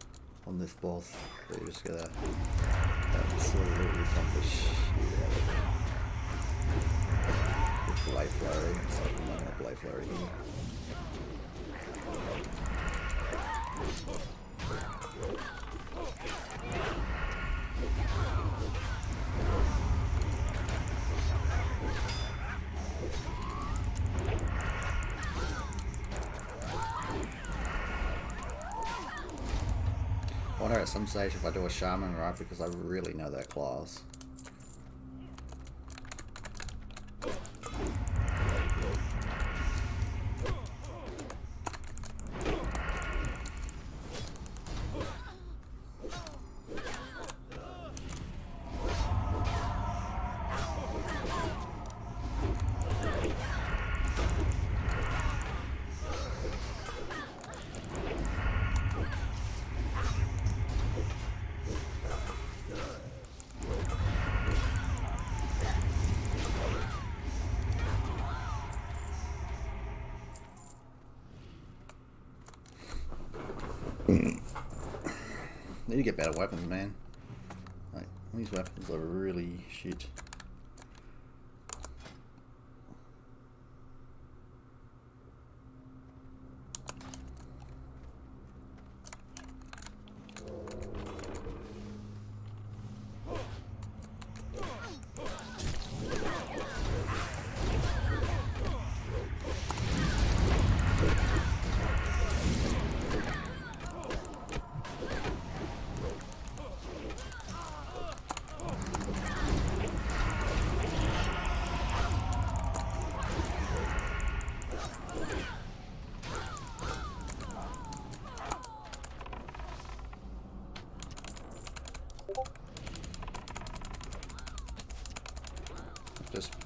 on this boss. We're just gonna absolutely fuck the shit out of it. With Blade Flurry, so I'm not gonna Blade Flurry here. I wonder at some stage if I do a shaman right, because I really know that class. Need to get better weapons, man. Like, these weapons are really shit.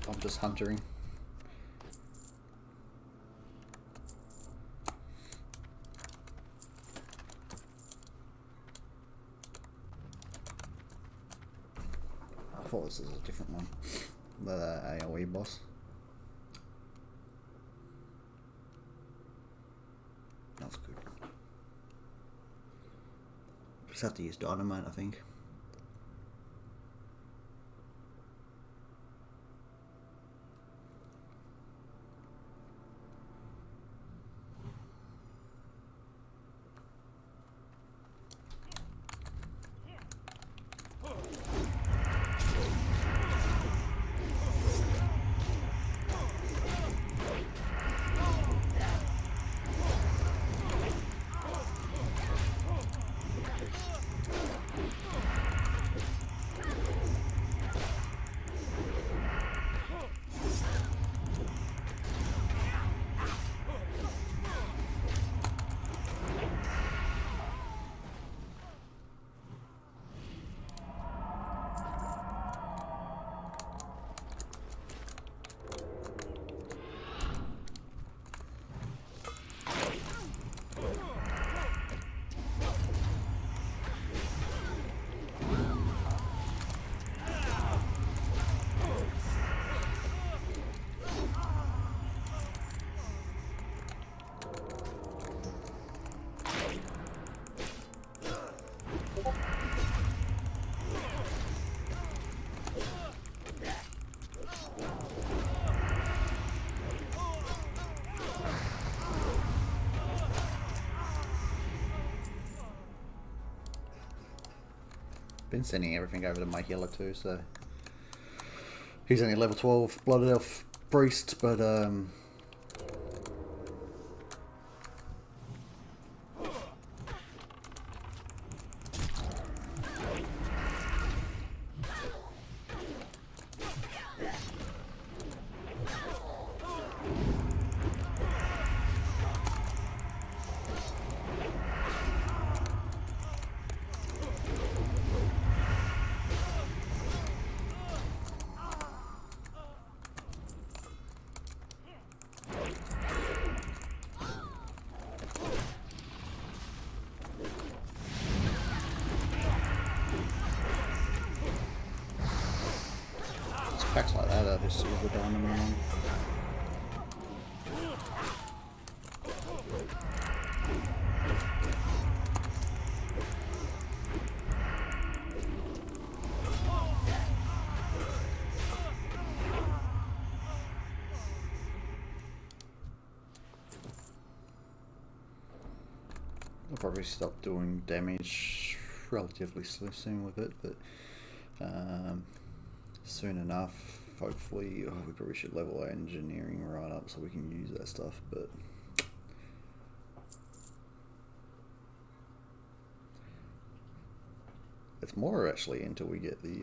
I'm just huntering. I thought this was a different one. The AoE boss. That's good. Just have to use dynamite, I think. Been sending everything over to my healer too, so he's only level 12 blood elf priest, but packs like that are the silver dynamo one. I'll probably stop doing damage relatively soon with it, but soon enough, hopefully. Oh, we probably should level our engineering right up so we can use that stuff, but it's more actually until we get the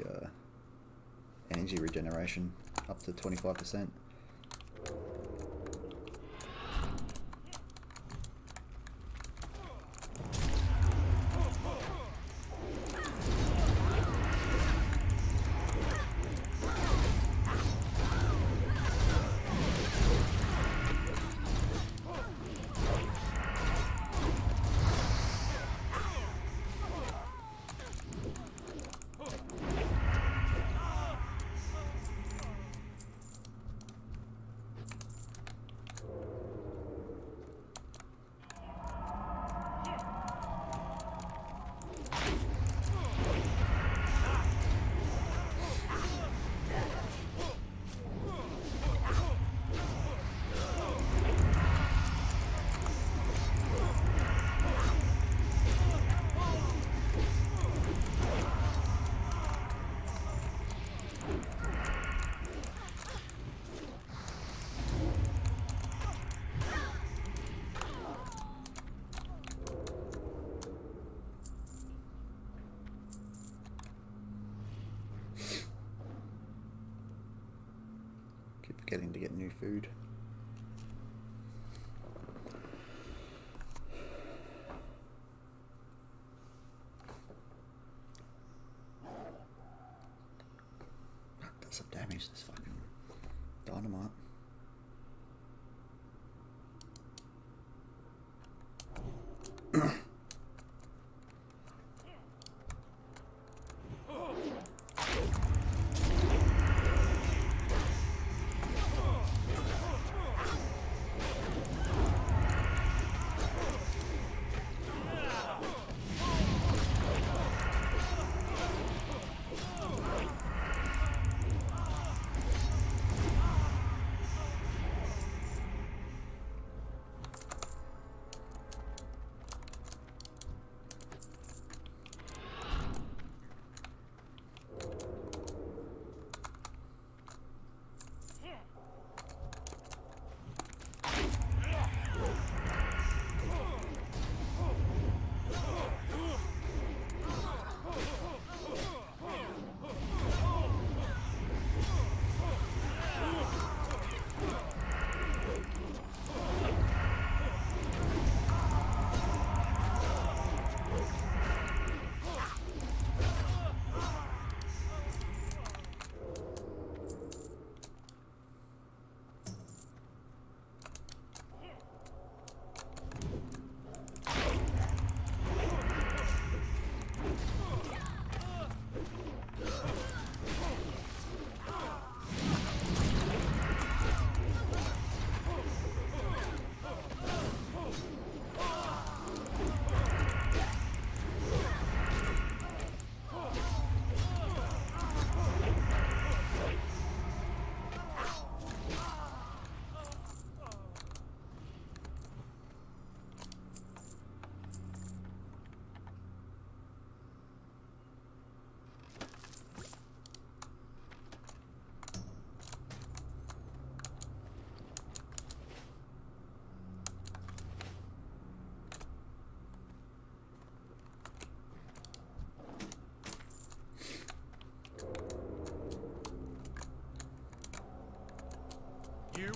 energy regeneration up to 25%. Getting to get new food. That does some damage, this fucking dynamite.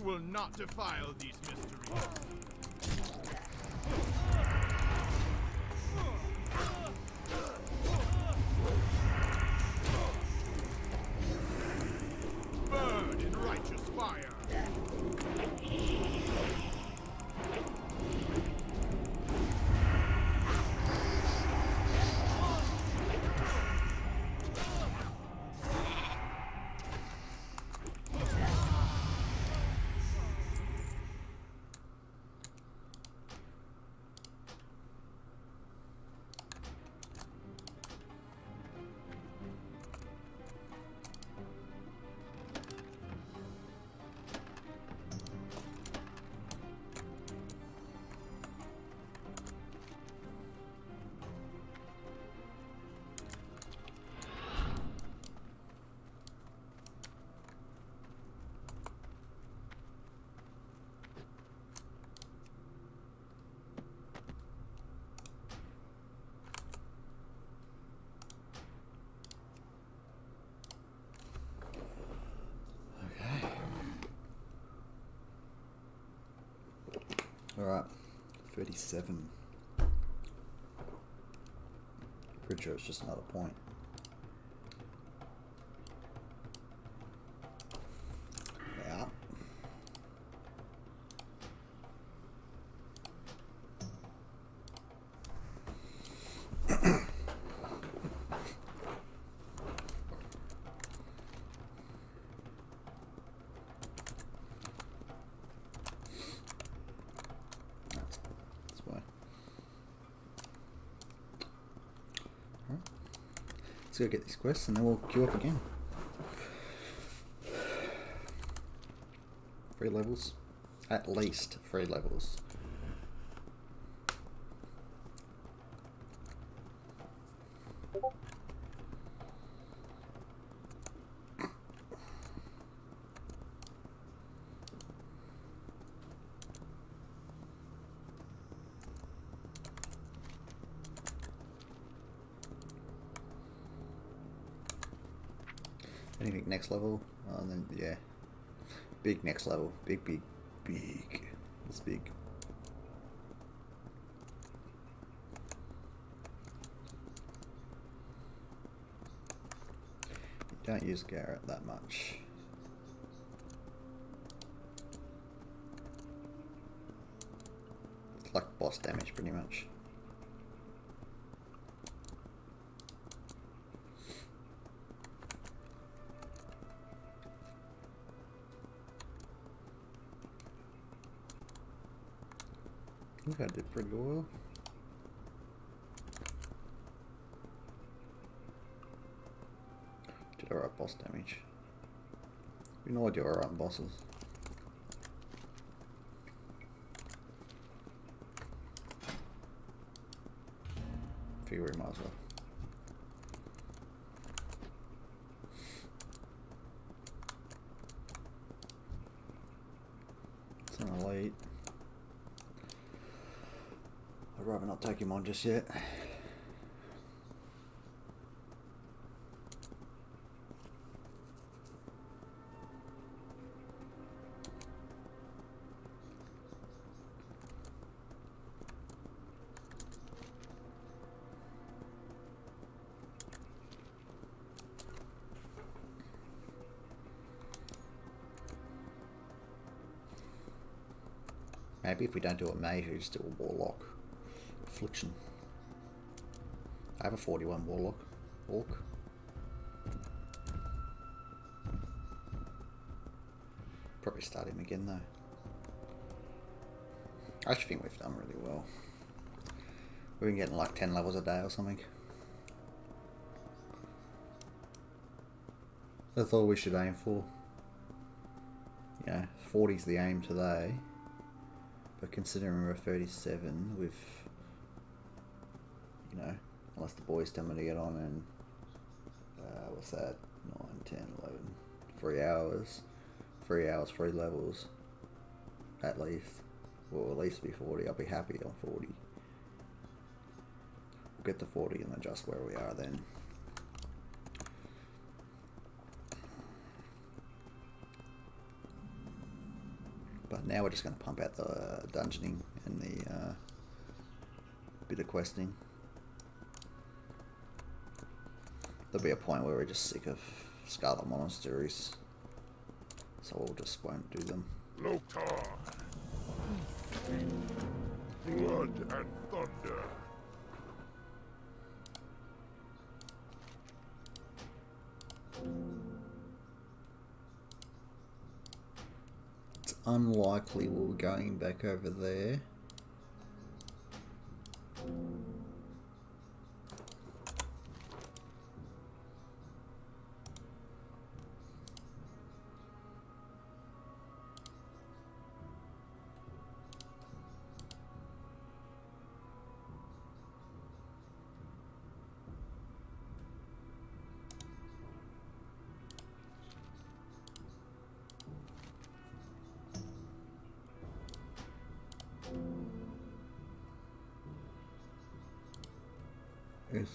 You will not defile these mysteries. Burn in righteous fire. Alright, 37. Pretty sure it's just another point. Yeah. That's why. Alright. Let's go get these quests and then we'll queue up again. 3 levels. At least 3 levels. Anything next level, and then yeah, big next level, big. It's big. You don't use Garrett that much. It's like boss damage, pretty much. I think I did pretty well. Did alright boss damage. You know I do alright bosses. Figure we might as well. It's an elite. I'd rather not take him on just yet. Maybe if we don't do a mage, we just do a warlock. Affliction. I have a 41 Warlock. Probably start him again though. I actually think we've done really well. We've been getting like 10 levels a day or something. That's all we should aim for. Yeah, 40's the aim today. But considering we're 37 with, you know, unless the boys tell me to get on in, what's that, 9, 10, 11, 3 hours, 3 hours, 3 levels, at least, will at least be 40, I'll be happy on 40. We'll get to 40 and adjust where we are then. now we're just going to pump out the dungeoning and the bit of questing. There'll be a point where we're just sick of Scarlet Monasteries, so we'll just won't do them. Loktar. Blood and thunder. It's unlikely we're going back over there.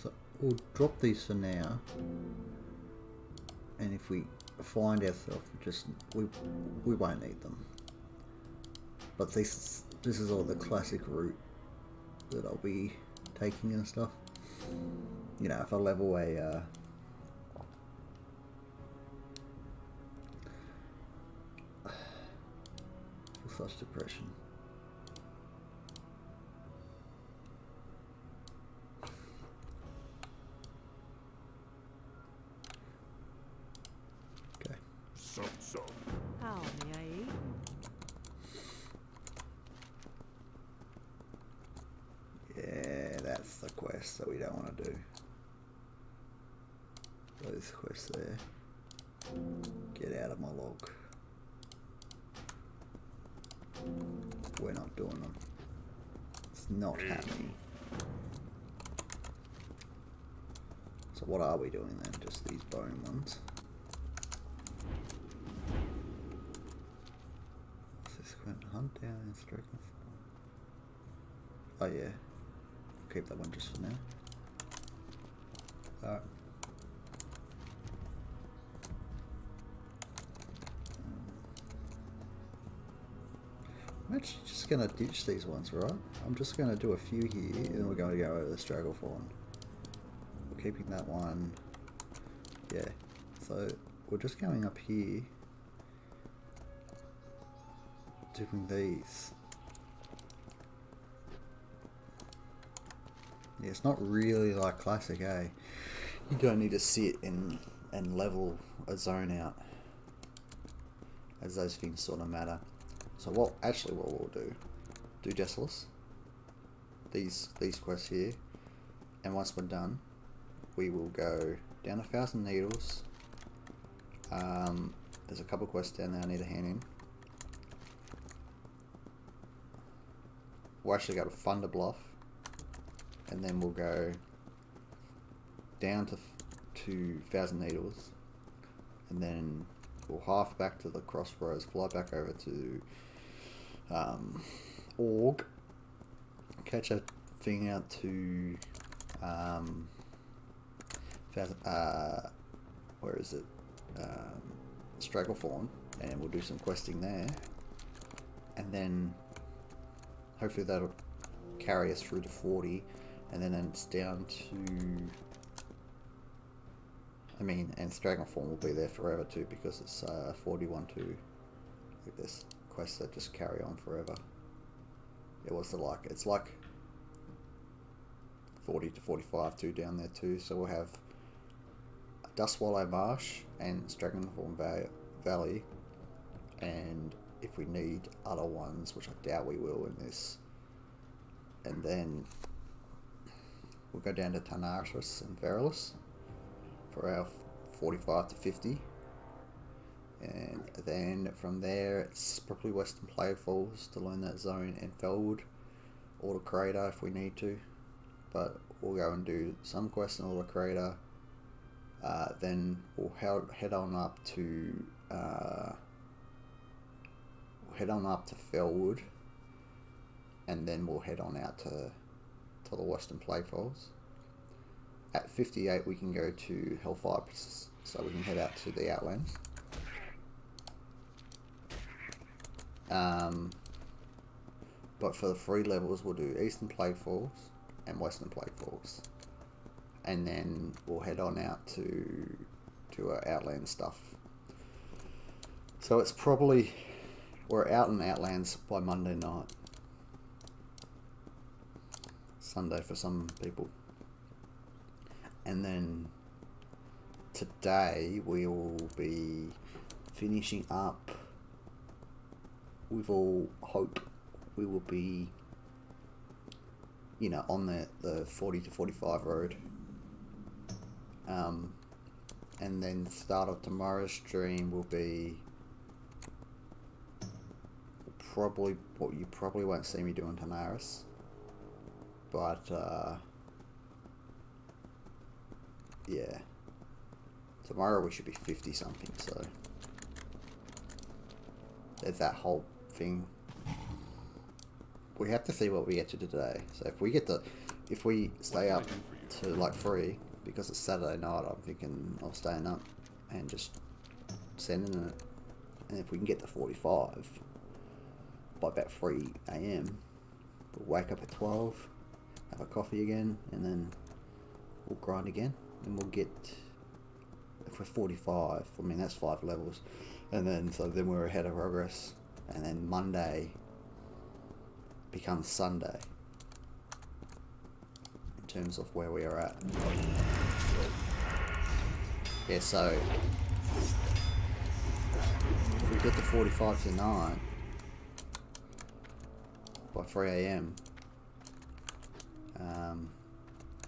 So we'll drop these for now, and if we find ourselves, we won't need them. But this is all the classic route that I'll be taking and stuff. You know, if I level a such depression. So. How may I eat? Yeah, that's the quest that we don't want to do. Those quests there. Get out of my log. We're not doing them. It's not happening. So what are we doing then? Just these bone ones. Hunt down and strike them. Oh yeah, keep that one just for now. Alright. I'm actually just gonna ditch these ones, right? I'm just gonna do a few here, and then we're going to go over the Stranglefawn. We're keeping that one. Yeah. So we're just going up here. Doing these. Yeah, it's not really like classic, eh? You don't need to sit and level a zone out, as those things sort of matter. So what we'll do Desolus, these quests here, and once we're done, we will go down 1,000 needles. There's a couple quests down there I need to hand in. We'll actually go to Thunder Bluff, and then we'll go down to 1,000 needles, and then we'll half back to the crossroads, fly back over to Org, catch a thing out to where is it? Stranglefawn, and we'll do some questing there, and then hopefully that'll carry us through to 40, and then it's down to, and Stranglefawn will be there forever too, because it's 41 to, like this, quests that just carry on forever. Yeah, what's it like? It's like 40 to 45 too down there too, so we'll have Dustswallow Marsh and Stranglefawn Valley, and if we need other ones, which I doubt we will in this, and then we'll go down to Tarnaris and Verilis for our 45 to 50, and then from there it's probably Western Playfalls to learn that zone, and Felwood or the Crater if we need to, but we'll go and do some quests in all the Crater, then we'll head on up to Felwood, and then we'll head on out to the Western Playfalls. At 58 we can go to Hellfire, so we can head out to the Outlands. But for the free levels, we'll do Eastern Plaguefalls and Western Plaguefalls, and then we'll head on out to our Outland stuff. So it's probably, we're out in Outlands by Monday night, Sunday for some people, and then today we will be finishing up. With all hope, we will be, on the 40 to 45 road. And then the start of tomorrow's stream will be probably what you probably won't see me doing Tamaris, but yeah, tomorrow we should be 50 something. So there's that whole thing. We have to see what we get to today. So if we stay up to like 3, because it's Saturday night, I'm thinking of staying up and just sending it. And if we can get to 45 by about 3 a.m, we'll wake up at 12, have a coffee again, and then we'll grind again. And we'll get, if we're 45, I mean that's 5 levels. And then we're ahead of progress. And then Monday becomes Sunday in terms of where we are at. Yeah, so if we get to 45 to 9 by 3 a.m,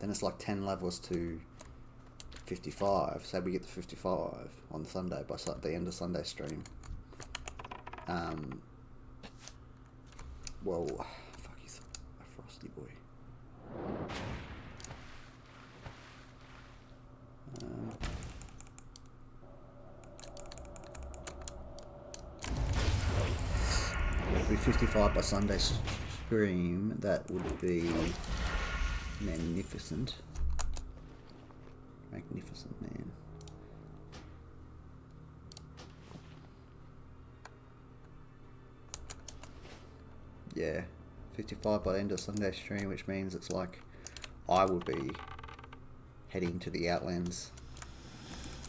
then it's like 10 levels to 55. So we get to 55 on Sunday by the end of Sunday stream. Well, fuck, he's a frosty boy. It'll be 55 by Sunday stream. That would be magnificent. Magnificent, man. Yeah, 55 by the end of Sunday stream, which means it's like I will be heading to the Outlands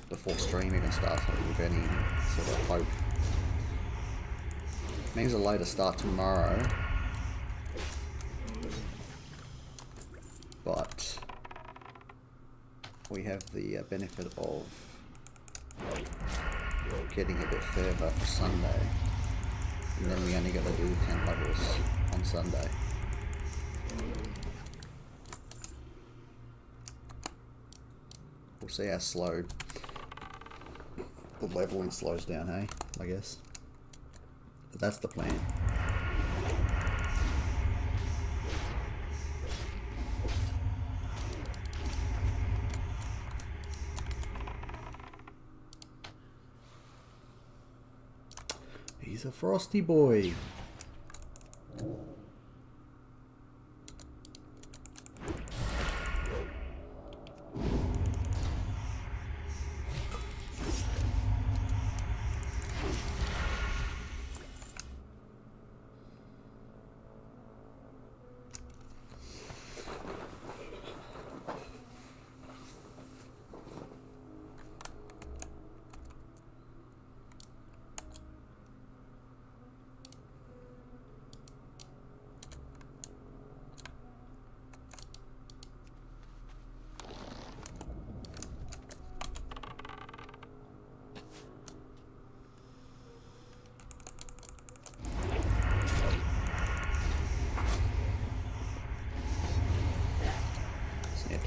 before stream even starts with any sort of hope. Means a later start tomorrow, but we have the benefit of getting a bit further for Sunday. And then we only got to do 10 levels on Sunday. We'll see how slow the leveling slows down, hey? I guess. But that's the plan. He's a frosty boy.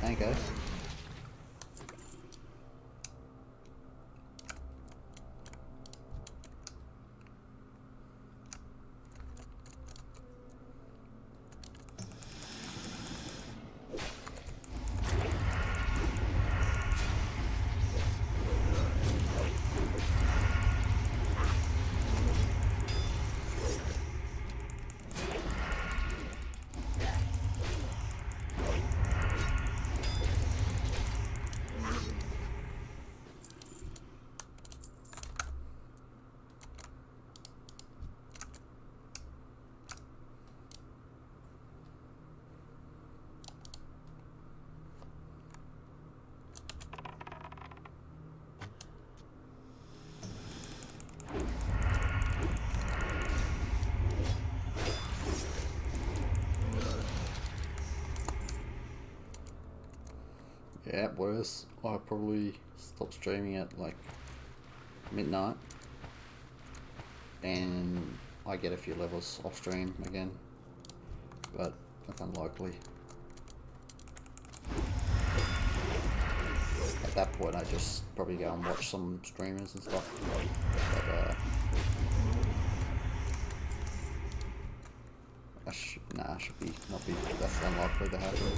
Tango. Yeah, worse. I probably stop streaming at like midnight, and I get a few levels off stream again, but that's unlikely. At that point, I just probably go and watch some streamers and stuff. But should be not be. That's unlikely to happen.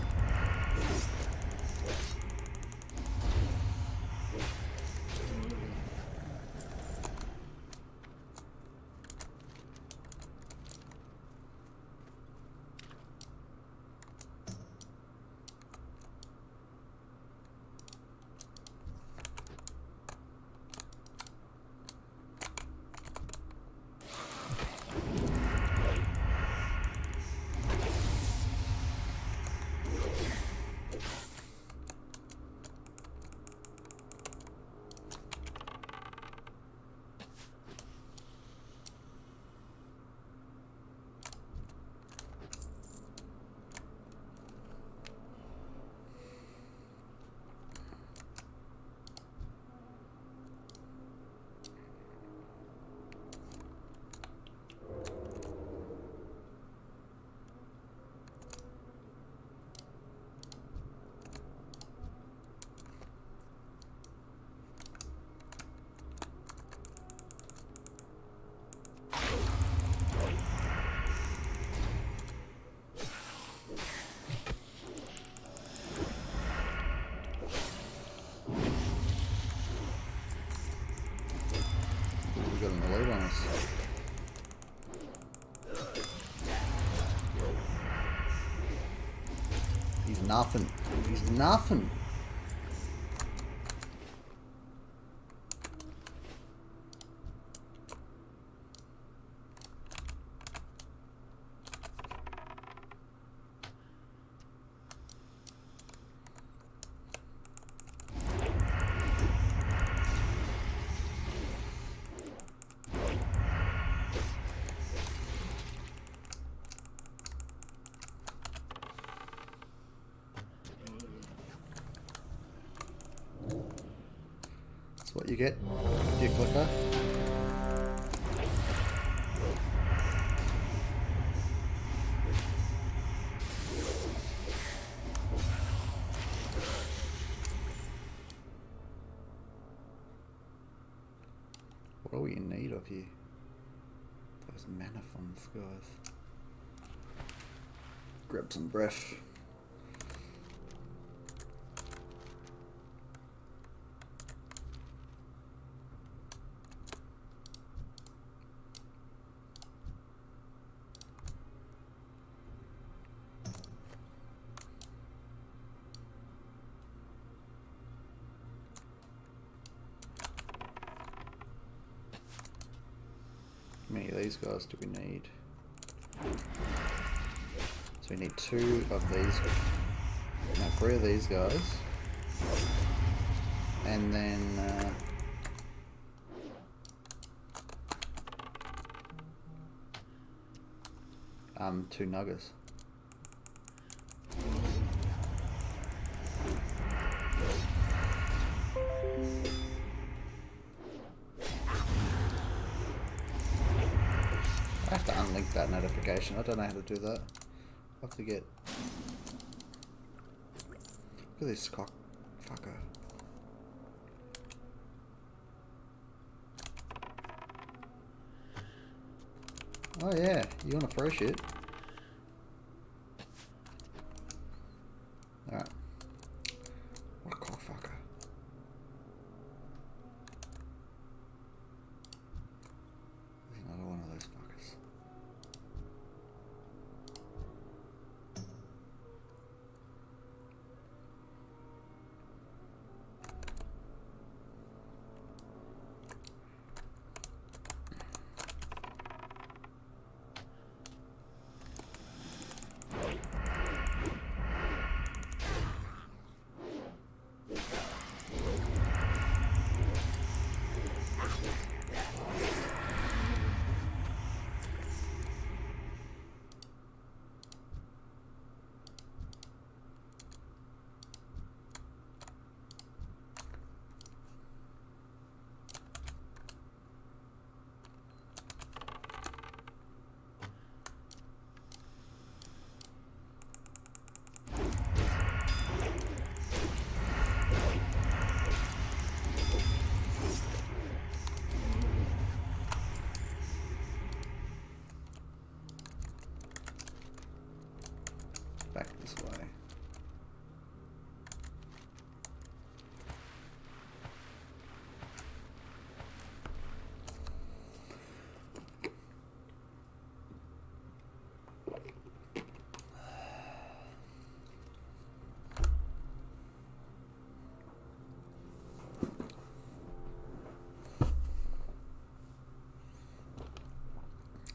We got an elite on us. He's nothing. He's nothing. That's what you get, you clicker. What are we in need of here? Those mana funds, guys. Grab some breath. How many of these guys do we need? So we need 2 of these, no, 3 of these guys, and then 2 nuggers. I have to unlink that notification. I don't know how to do that. I have to get. Look at this cock fucker. Oh yeah, you wanna throw shit? Alright. What a cock fucker. There's another one of those fuckers.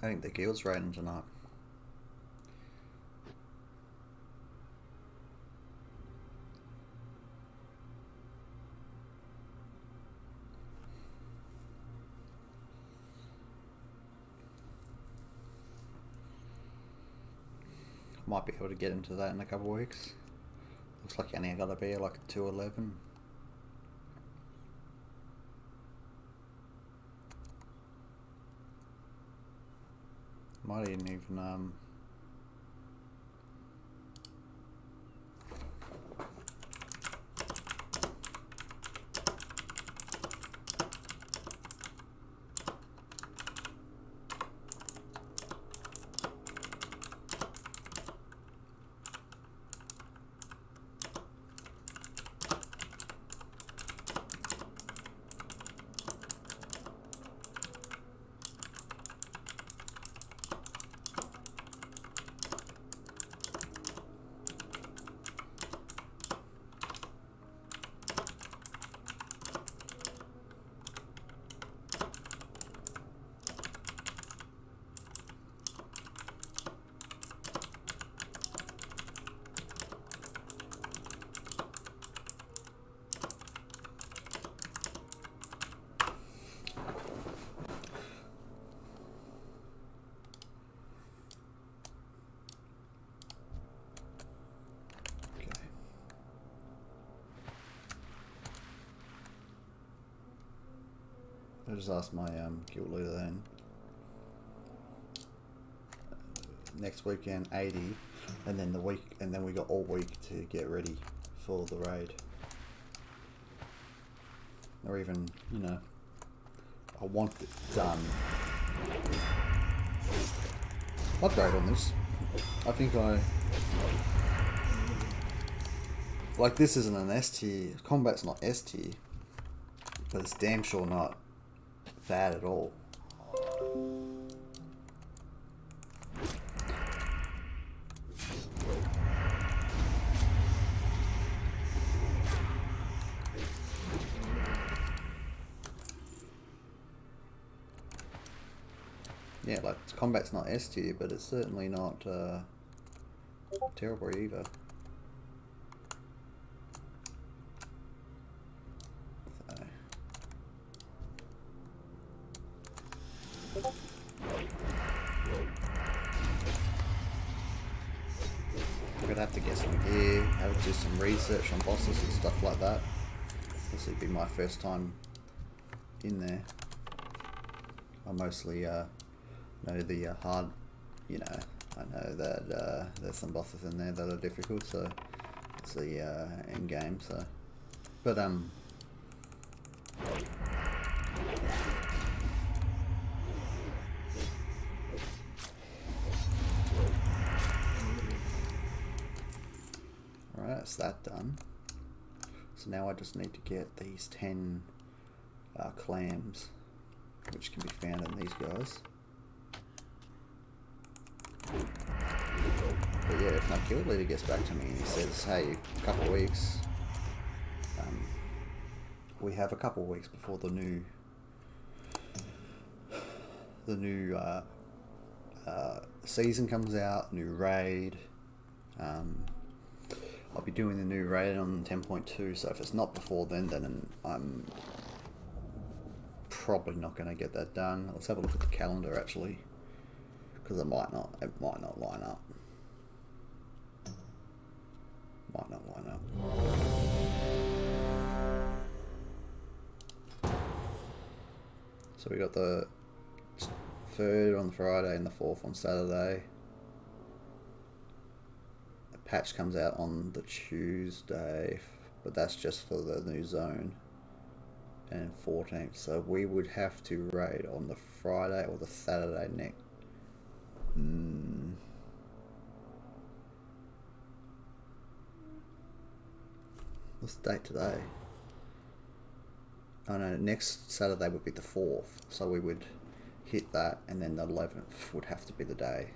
I think the guild's raiding tonight. Might be able to get into that in a couple of weeks. Looks like only got to be like a 211. Might even I just asked my guild leader then. Next weekend 80, and then we got all week to get ready for the raid. Or even, you know, I want it done. Upgrade on this. I think like this isn't an S tier. Combat's not S tier, but it's damn sure not bad at all. Yeah, like combat's not S tier, but it's certainly not terrible either. We're gonna have to get some gear, have to do some research on bosses and stuff like that. This would be my first time in there. I mostly know the hard, you know, I know that there's some bosses in there that are difficult, so it's the end game, so. But alright, that's that done. So now I just need to get these 10 clams, which can be found in these guys. But yeah, if my guild leader gets back to me and he says, hey, a couple of weeks, we have a couple of weeks before the new season comes out, new raid. I'll be doing the new raid on 10.2, so if it's not before then I'm probably not going to get that done. Let's have a look at the calendar actually, because it might not line up. Might not line up. So we got the 3rd on Friday and the 4th on Saturday. The patch comes out on the Tuesday, but that's just for the new zone. And 14th, so we would have to raid on the Friday or the Saturday next. What's the date today? Oh no, next Saturday would be the 4th, so we would hit that, and then the 11th would have to be the day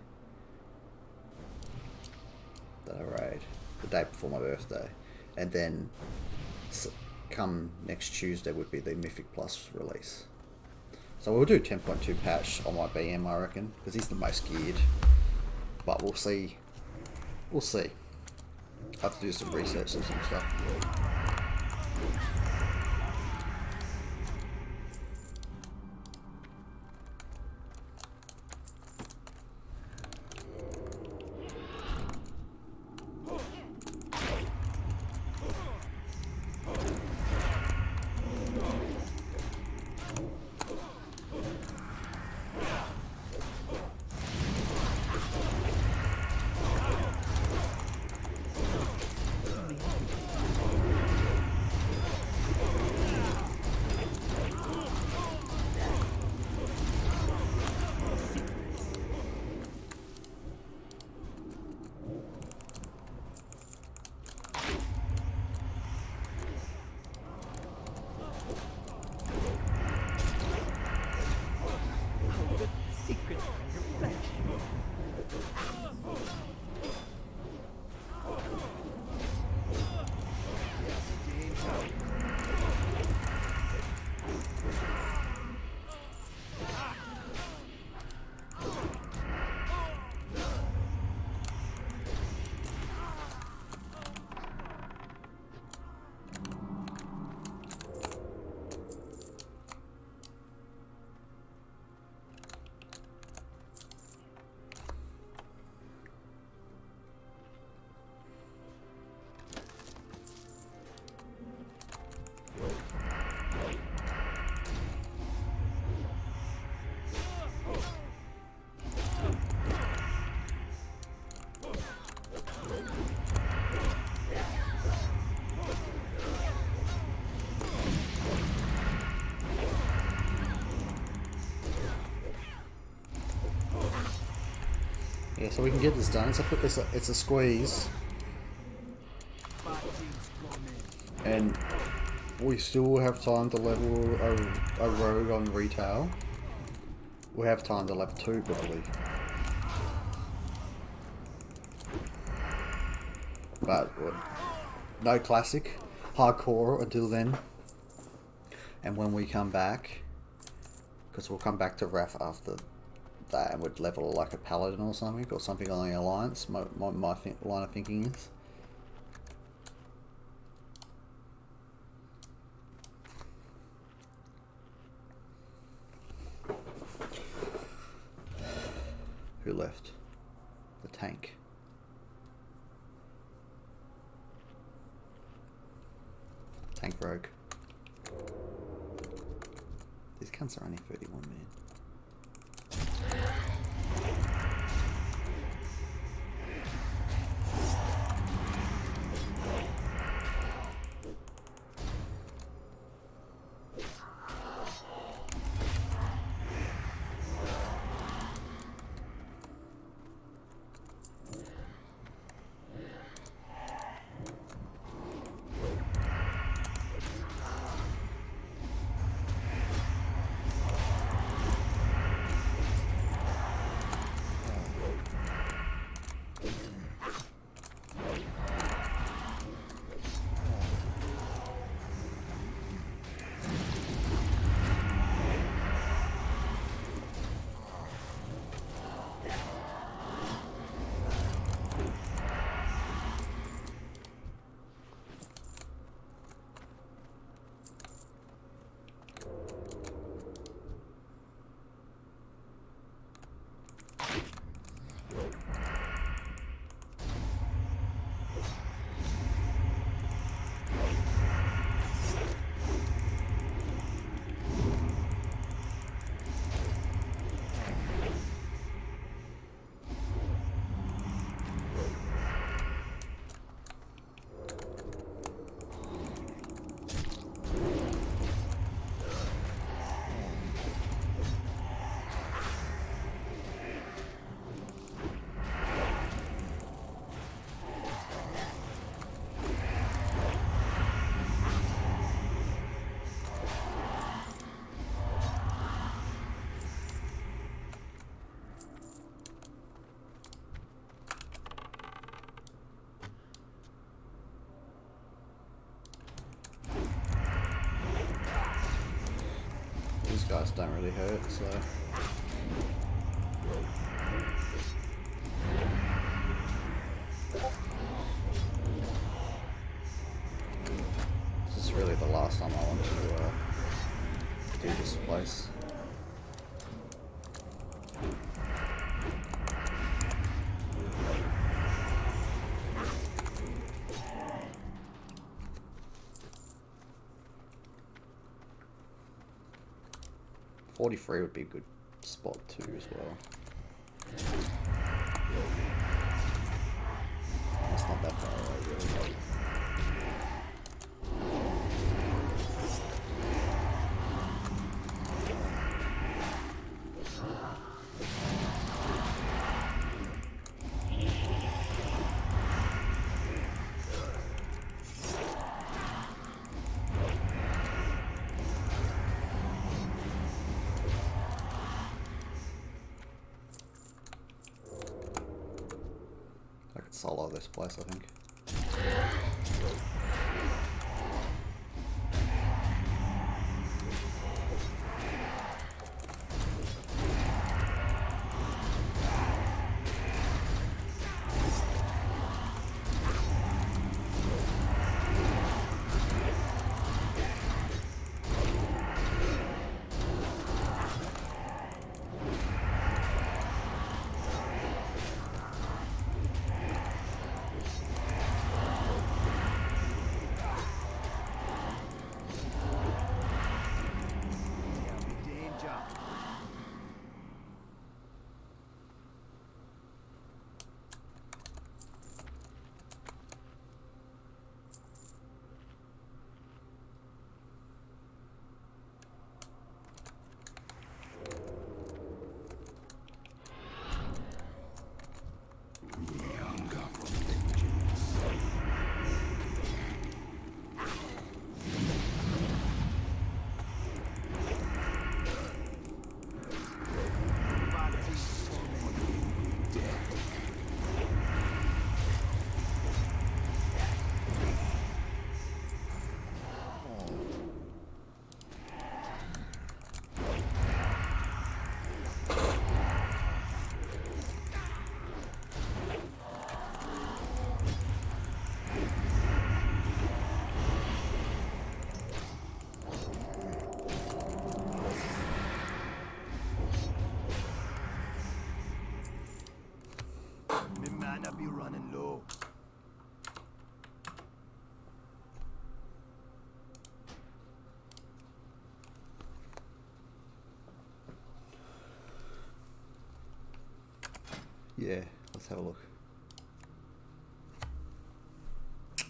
that I raid, the day before my birthday, and then come next Tuesday would be the Mythic Plus release. So we'll do 10.2 patch on my BM, I reckon, because he's the most geared. But we'll see. We'll see. I have to do some research and some stuff. Yeah, so we can get this done. It's a squeeze. And we still have time to level a rogue on retail. We have time to level 2 probably. But no classic. Hardcore until then. And when we come back, because we'll come back to Wrath after that and would level like a paladin or something on the alliance. My line of thinking is. Who left? The tank. Tank rogue. These cunts are only 31 men. these guys don't really hurt, so. This is really the last time I want to do this place. .43 would be a good spot too as well. It's not that far away really. 'I could solo this place, I think. Be running low. Yeah, let's have a look.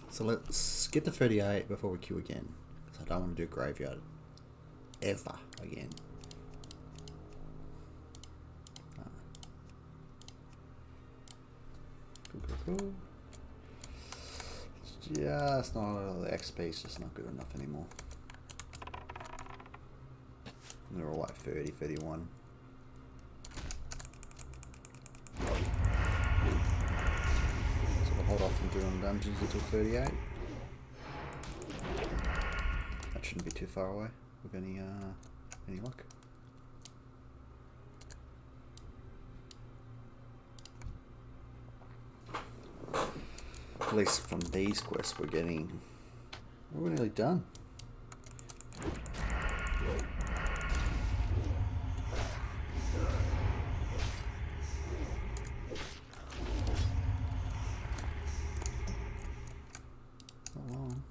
So let's get to 38 before we queue again, because I don't want to do graveyard ever again. Cool. It's just not, the XP is just not good enough anymore. And they're all like 30, 31. So we'll hold off from doing dungeons until 38. That shouldn't be too far away with any luck. At least from these quests we're nearly done. Not long.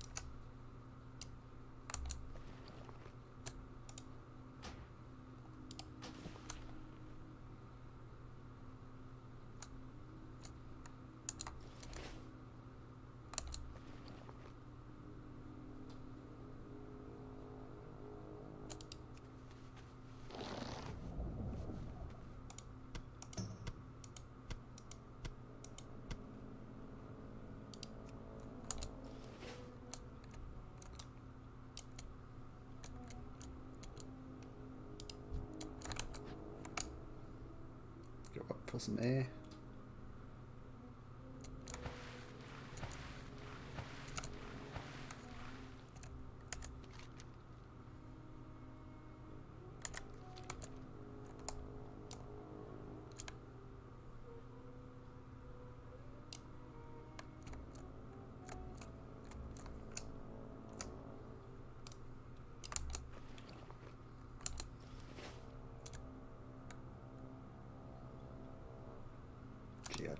Go up for some air.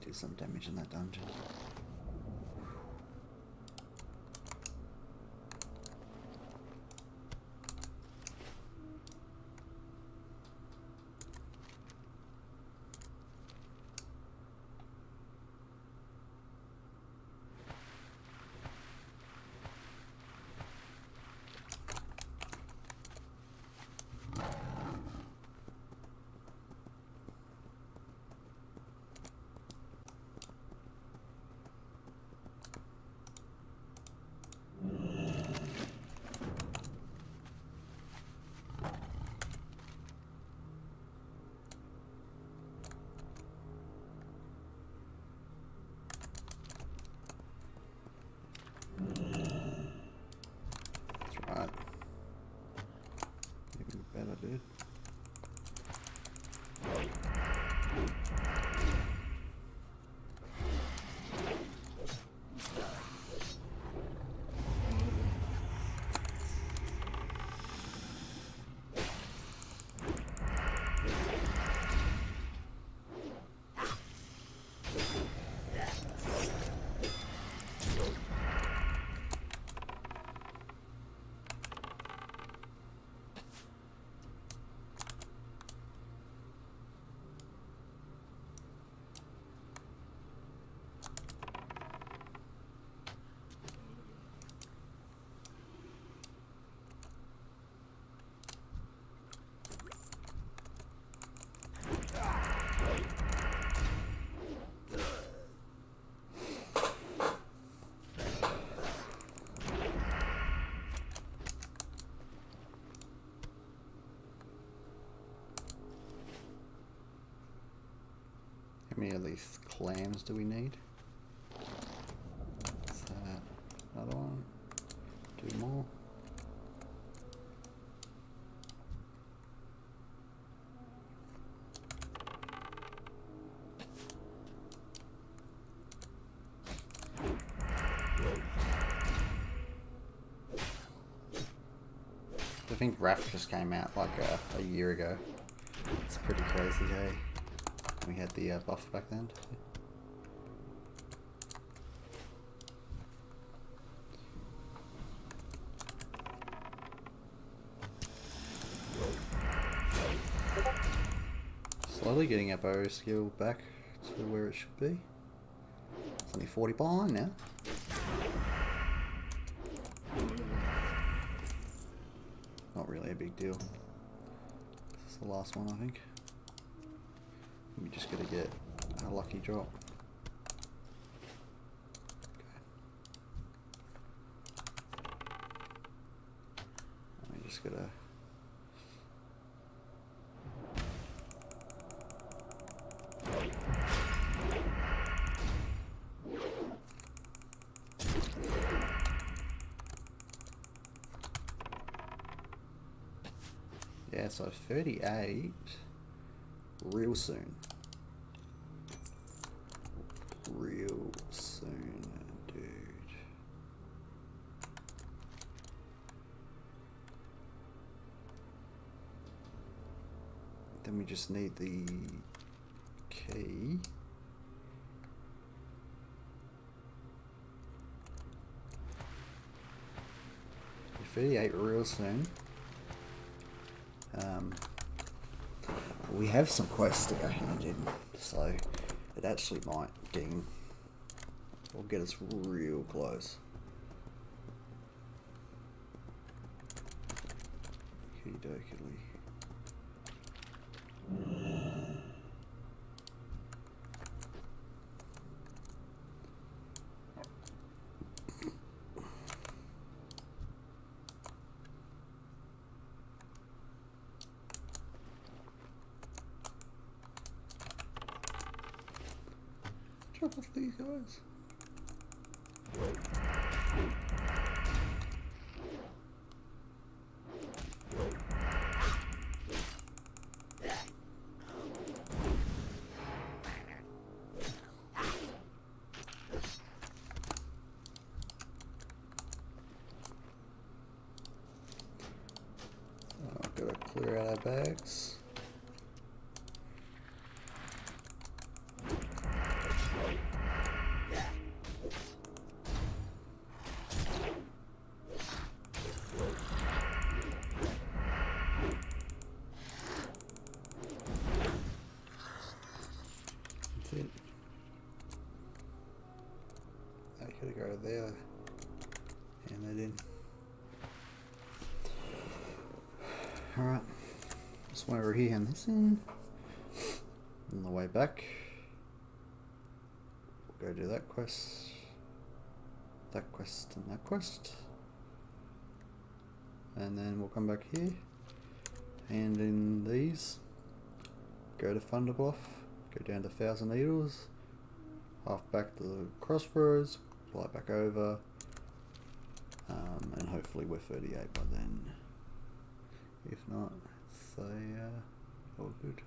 do some damage in that dungeon. Right. Even better, dude. How many of these clams do we need? What's that? Another one? 2 more? I think Raph just came out like a year ago. It's pretty crazy, hey? We had the buff back then. Slowly getting our bow skill back to where it should be. It's only 40 behind now. Not really a big deal. This is the last one, I think. We just gotta get a lucky drop. Okay. We just gotta. Yeah, so 38 real soon. Real soon, dude. Then we just need the key. We're 38 real soon. We have some quests to go hand in, so it actually might ding or get us real close. Okie dokie. Drop off these guys. Gotta clear out our bags. there. Hand that in. Alright. This one over here, hand this in. On the way back, we'll go do that quest, and that quest. And then we'll come back here, hand in these, go to Thunderbluff, go down to 1,000 Needles, half back to the Crossroads, fly back over, and hopefully we're 38 by then. If not, it's all good.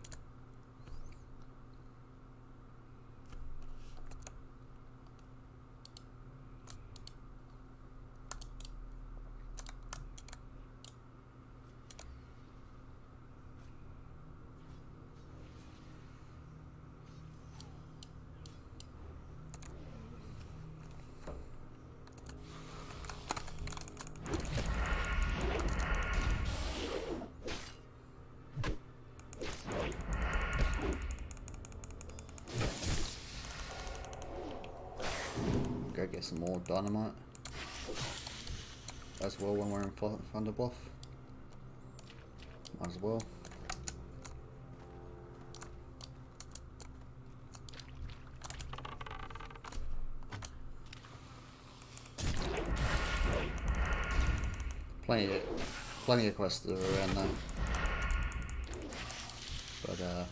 Go get some more dynamite as well when we're in Thunderbluff. Might as well. Plenty of quests that are around there. But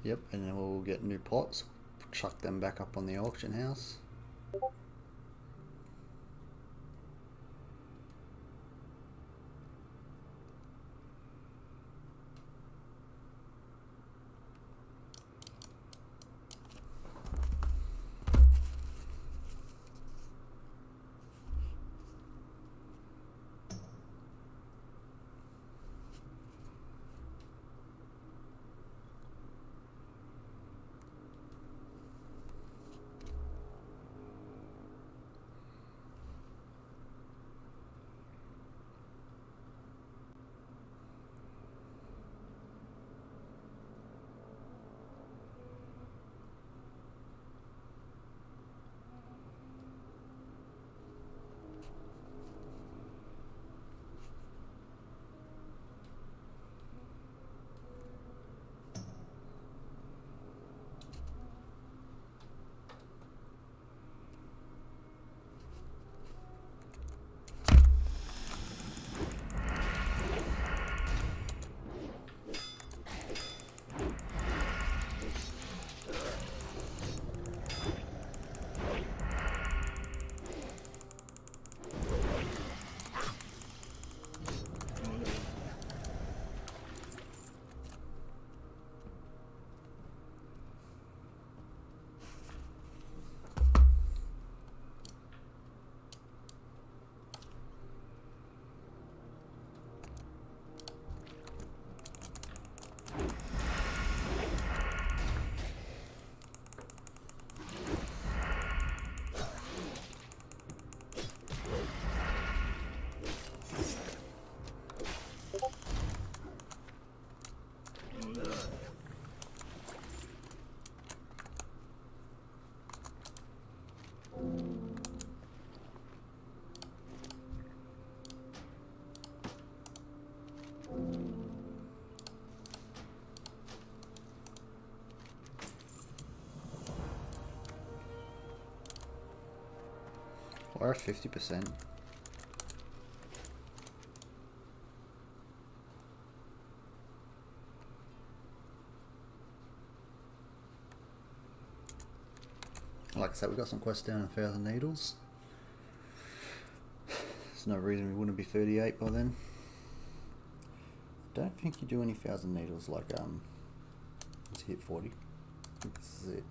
yep, and then we'll get new pots, chuck them back up on the auction house. Or 50%. Like I said, we got some quests down in 1,000 Needles. There's no reason we wouldn't be 38 by then. Don't think you do any 1,000 Needles like let's hit 40. I think this is it.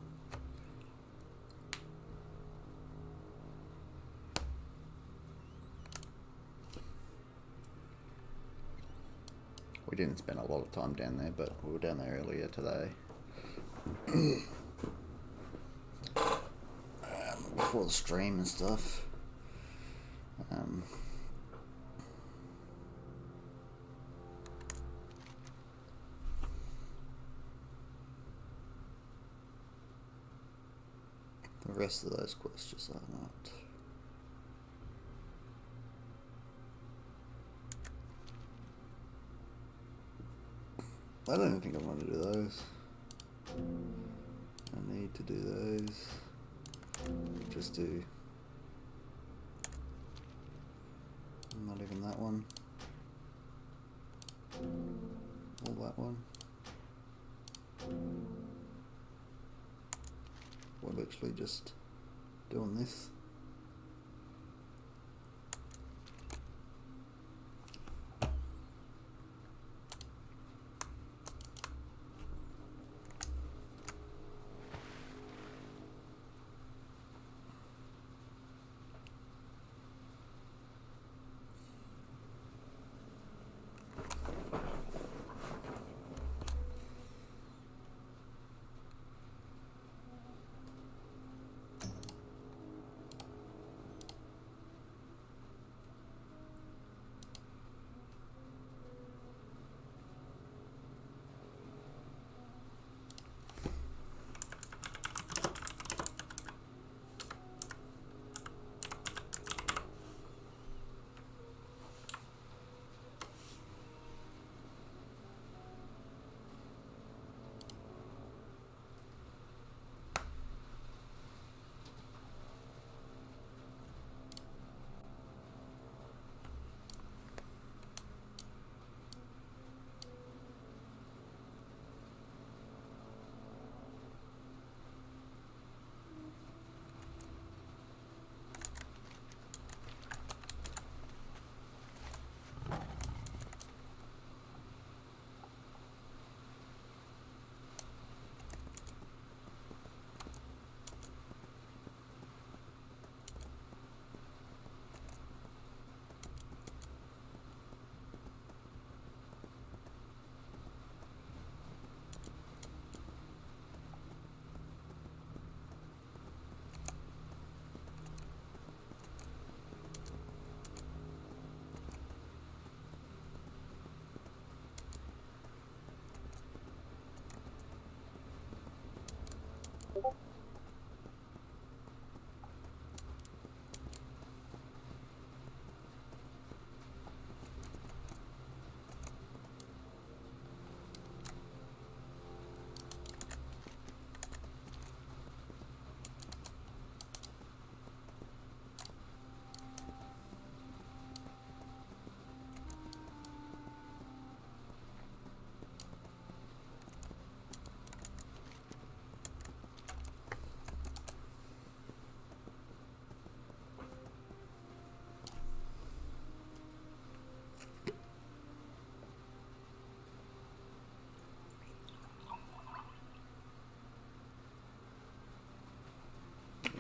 We didn't spend a lot of time down there, but we were down there earlier today. Before the stream and stuff. The The rest of those quests just are not. I don't even think I want to do those. I need to do those. Just do. Not even that one. Or that one. We're literally just doing this.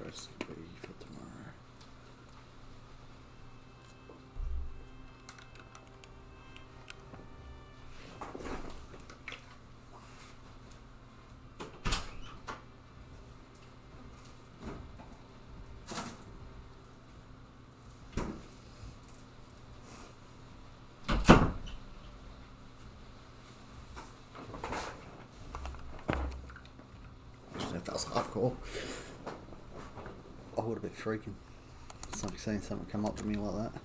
Recipe for tomorrow. If that was hardcore, I would have been freaking. Somebody saying something come up to me like that.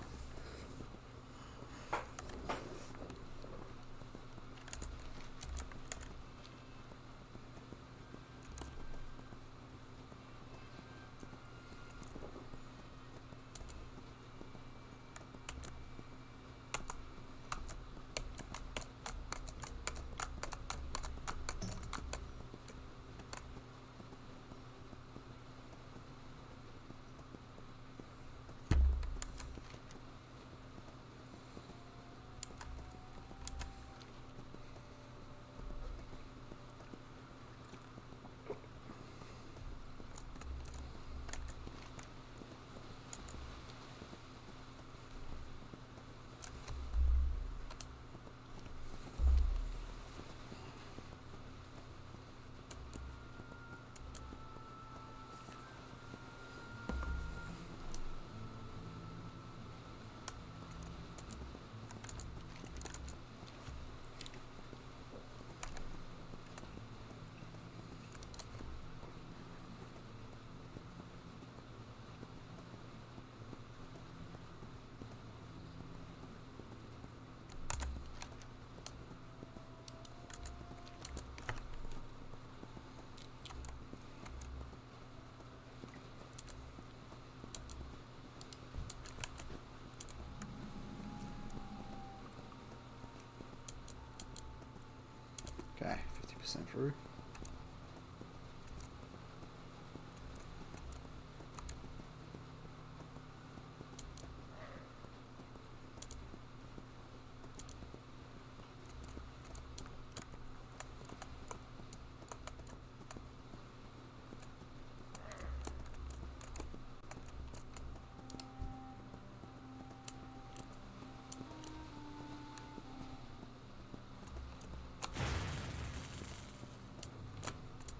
90% through.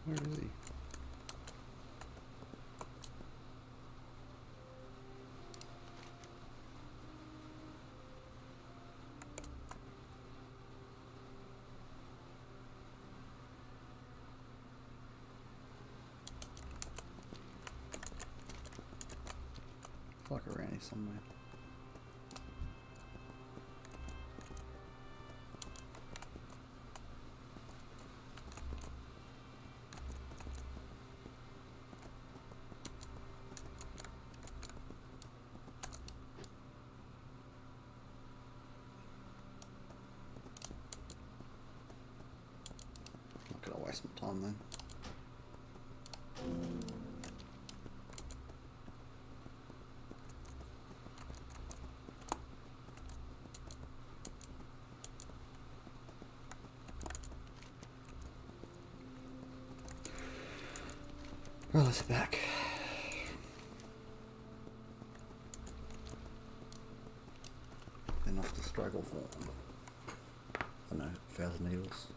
Where is he? It's like around here somewhere. Not gonna waste my time then. Brothers are back. Enough to struggle for them. I know, 1,000 needles.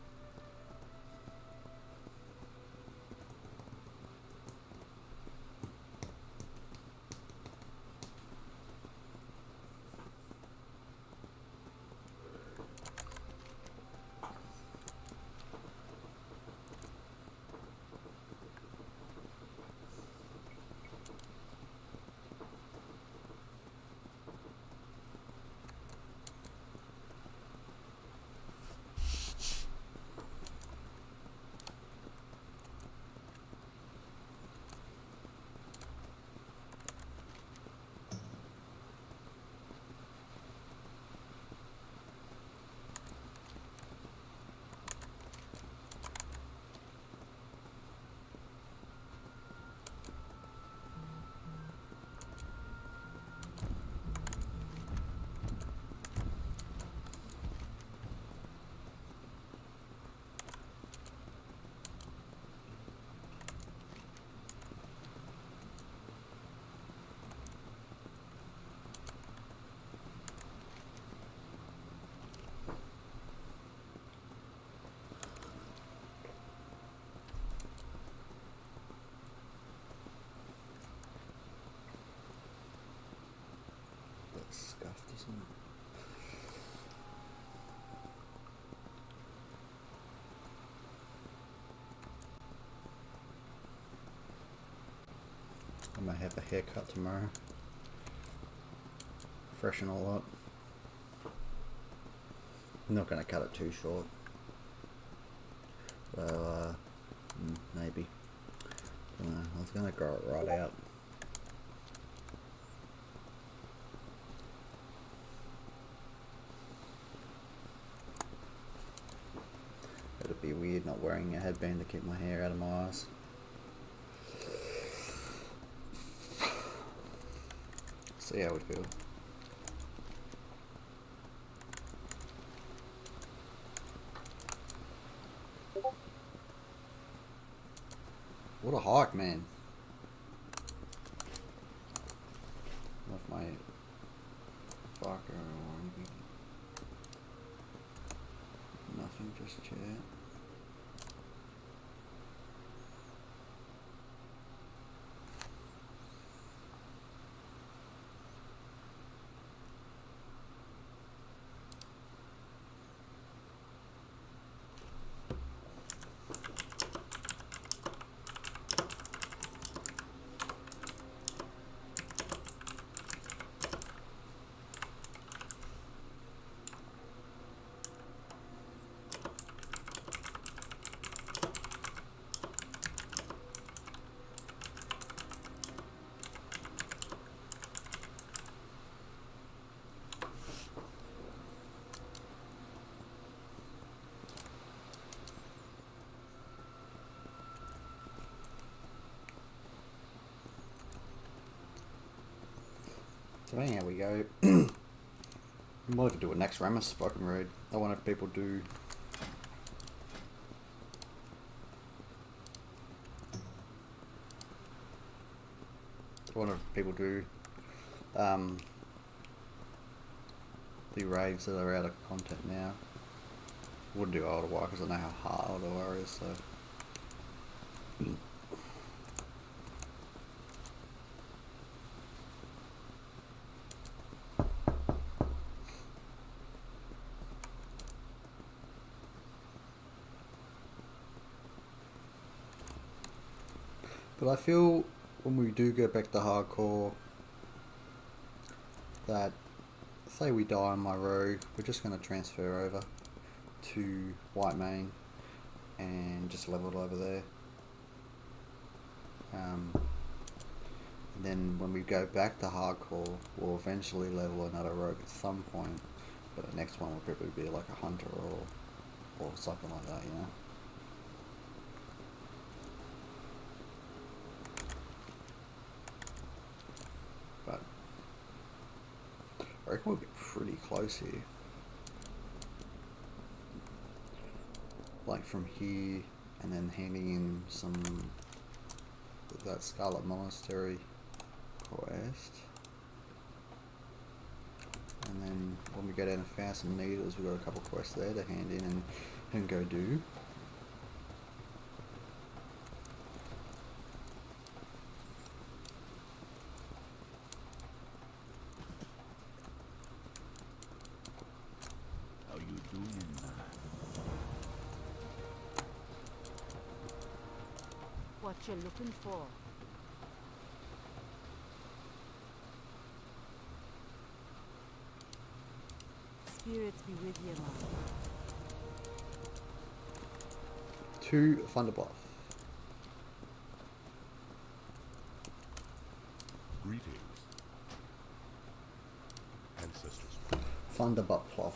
Scuffed, isn't it? I might have a haircut tomorrow. Freshen all up. I'm not going to cut it too short. So, maybe. I was going to grow it right out. It'd be weird not wearing a headband to keep my hair out of my eyes. See how we feel. What a hike, man. Left my fucker or anything. Nothing, just chat. So anyhow we go. What if we do a next Ramus fucking raid? I wonder if people do. I wonder if people do the raids that are out of content now. Wouldn't do Older War because I know how hard Older War is, so. But I feel when we do go back to hardcore that, say we die on my rogue, we're just going to transfer over to White Main and just level it over there. And then when we go back to hardcore, we'll eventually level another rogue at some point, but the next one will probably be like a hunter or something like that, you know. But I reckon we'll be pretty close here. Like from here, and then handing in some of that Scarlet Monastery quest. And then when we go down to 1,000 meters, we've got a couple quests there to hand in and go do. How you doing, man? What you looking for? Spirits be with you, man. To Thunderbluff. Greetings, ancestors. Thunderbluff.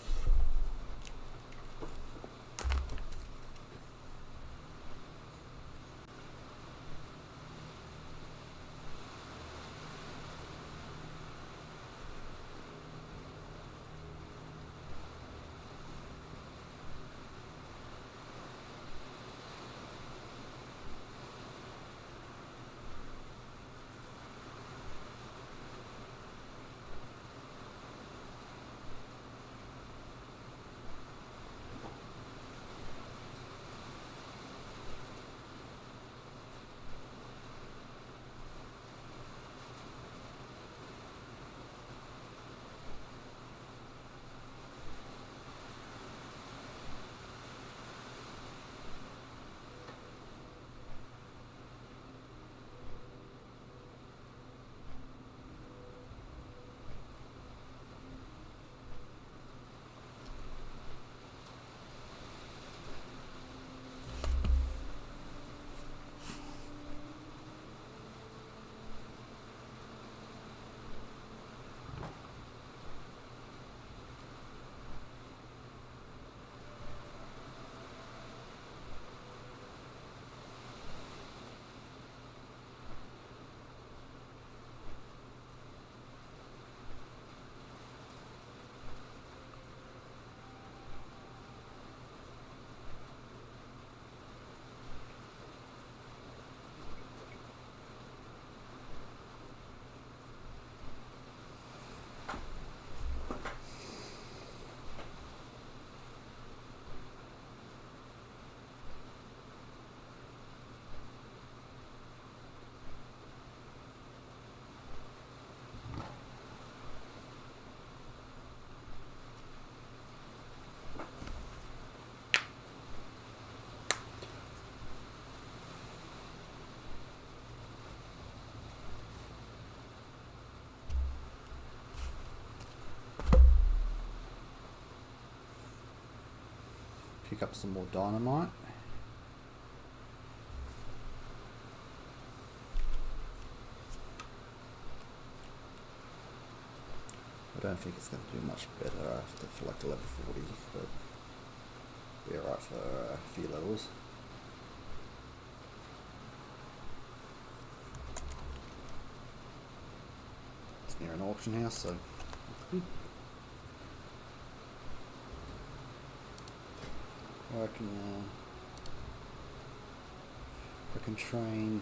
Pick up some more dynamite. I don't think it's going to do much better after for like level 40, but be alright for a few levels. It's near an auction house, so good. I can train.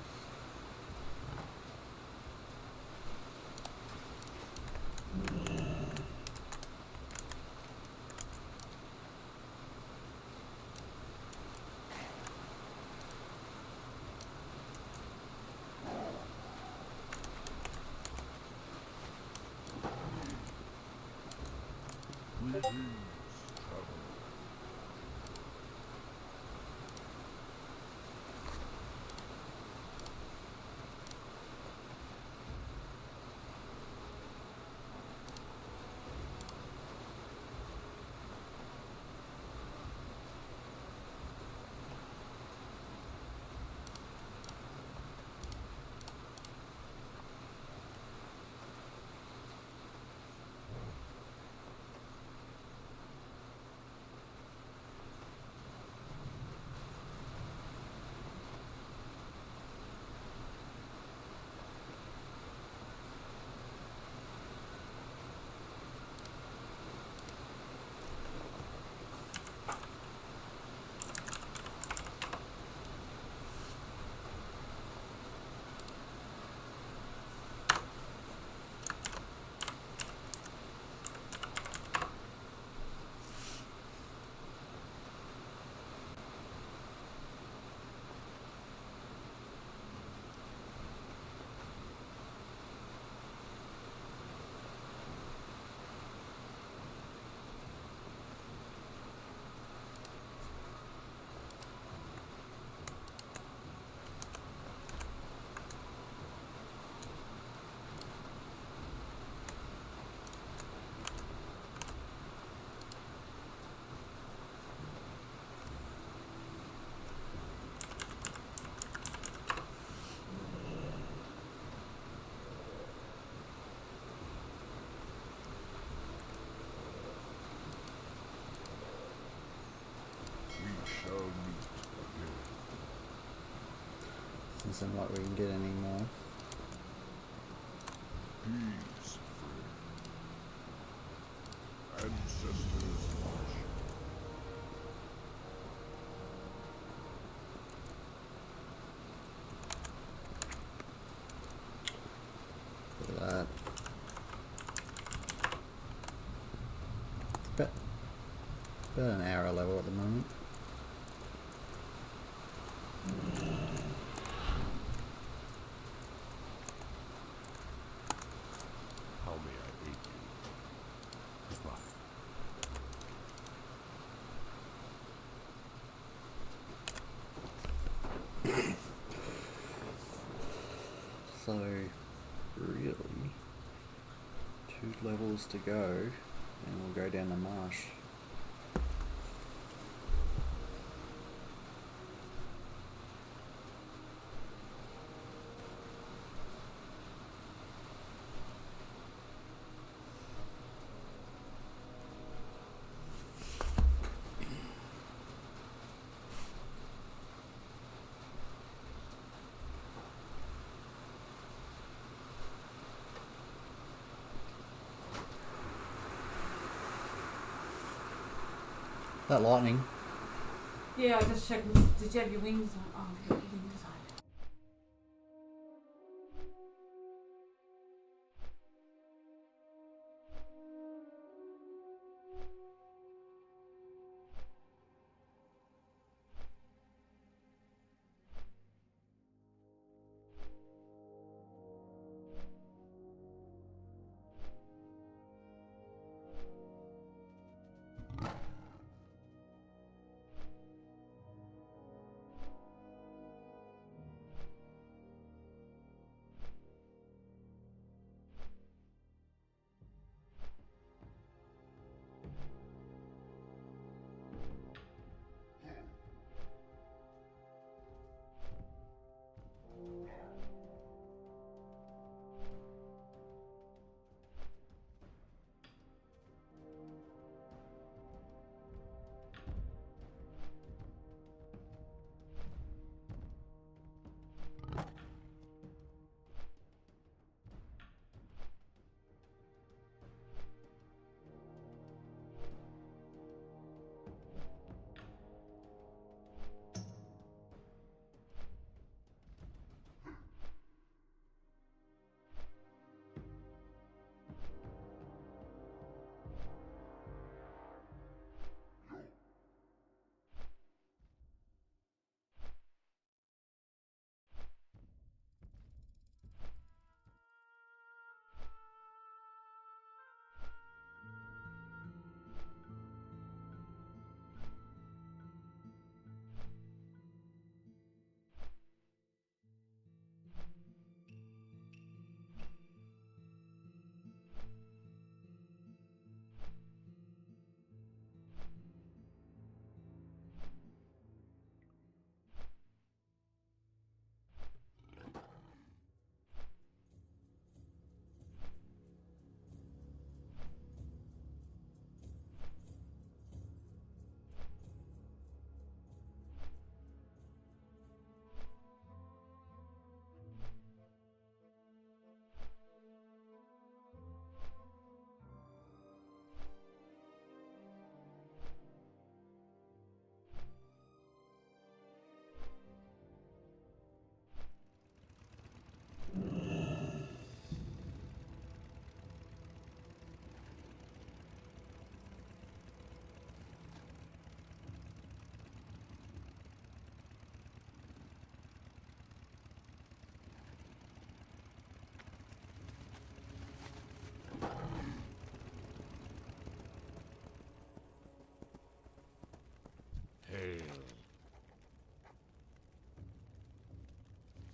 Doesn't seem like we can get any more. Peace, friend. Ancestors march. Look at that. About an hour level at the moment. How may I aid you? Goodbye. So, really, 2 levels to go, and we'll go down the marsh. That lightning. Yeah, I just checked. Did you have your wings on? Oh, you got your wings on.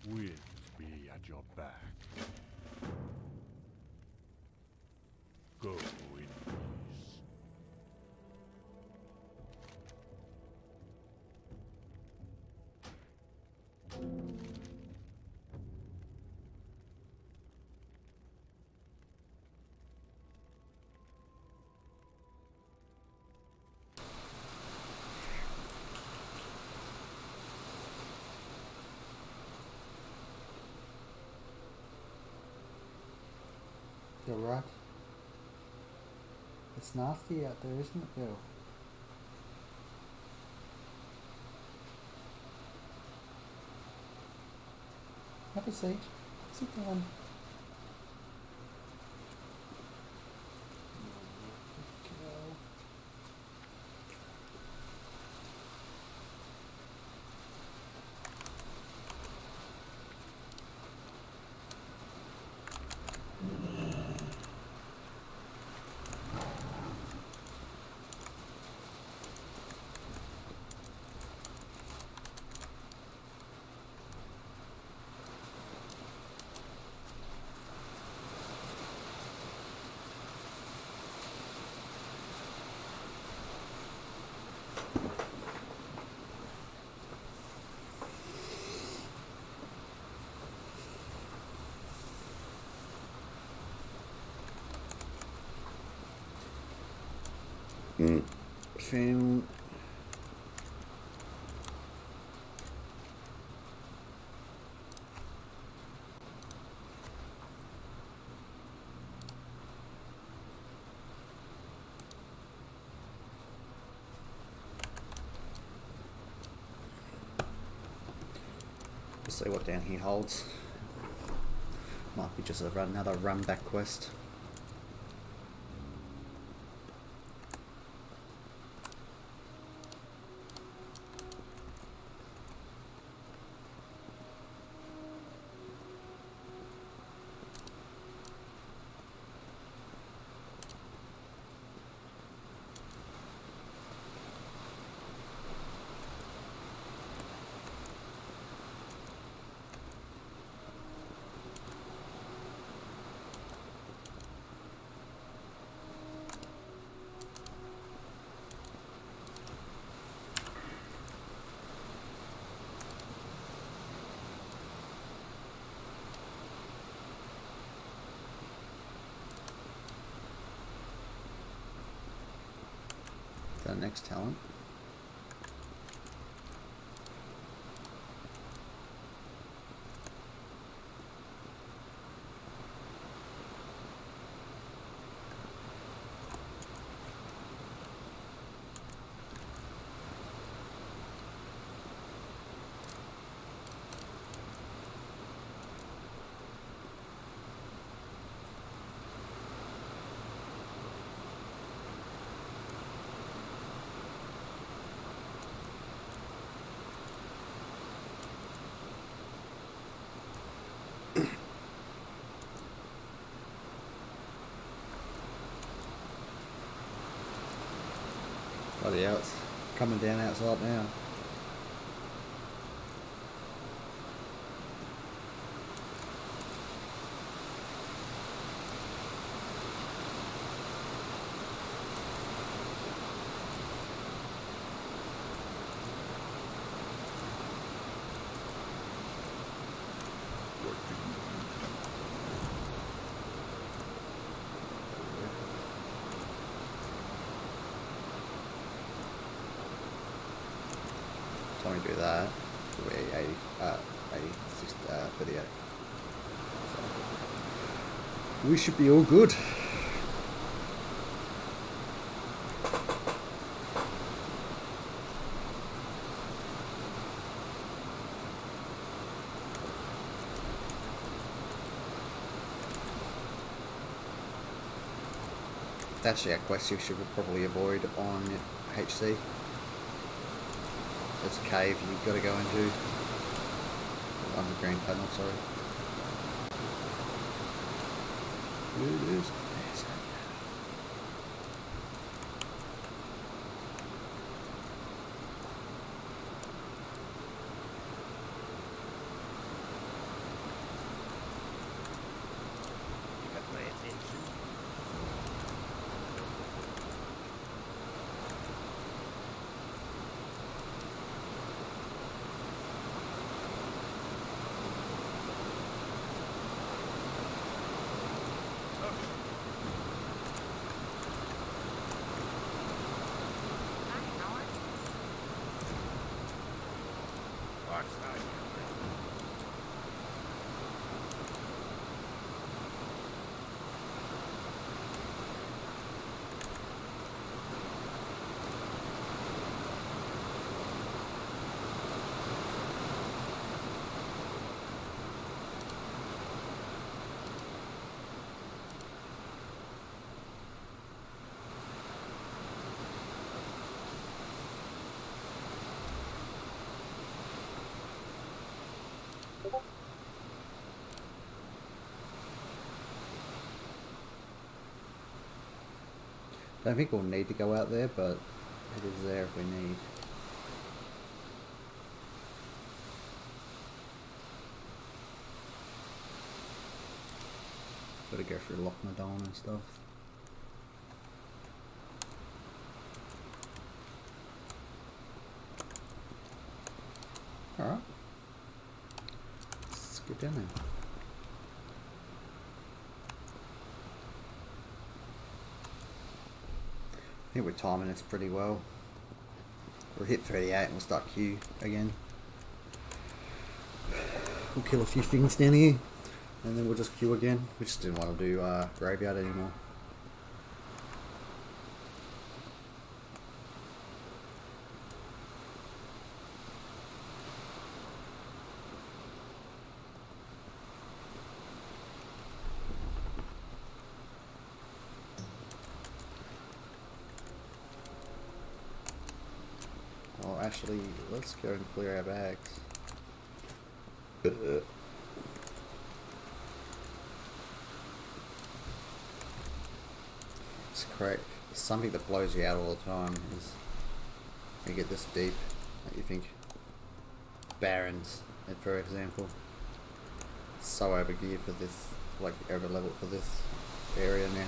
Winds be at your back. Go in peace. You're right. It's nasty out there, isn't it, Bill? Have a seat. Sit down. Film. We'll see what down here holds. Might be just another run back quest. Our next talent. Bloody hell, it's coming down outside now. Time we do that, it'll be 86, 38. So we should be all good. It's actually a quest you should probably avoid on HC. It's a cave you've got to go into. Underground tunnel, sorry. It is. dark side. Don't think we'll need to go out there, but it is there if we need. Gotta go through Lochmadon and stuff. Alright. Let's get down there. I think we're timing this pretty well. We'll hit 38 and we'll start Q again. We'll kill a few things down here and then we'll just Q again. We just didn't want to do graveyard anymore. Oh, actually, let's go and clear our bags. It's correct. Something that blows you out all the time is you get this deep that you think Barons, for example, so over gear for this, like over level for this area now.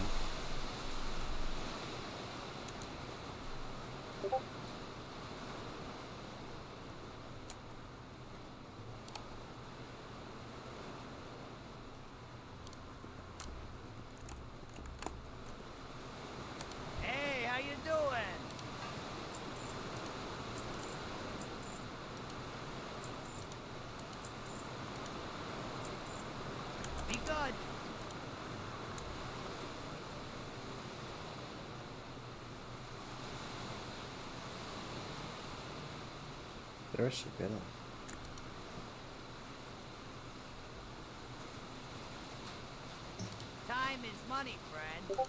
Hey, how you doing? Be good. The rest should be better. Time is money, friend.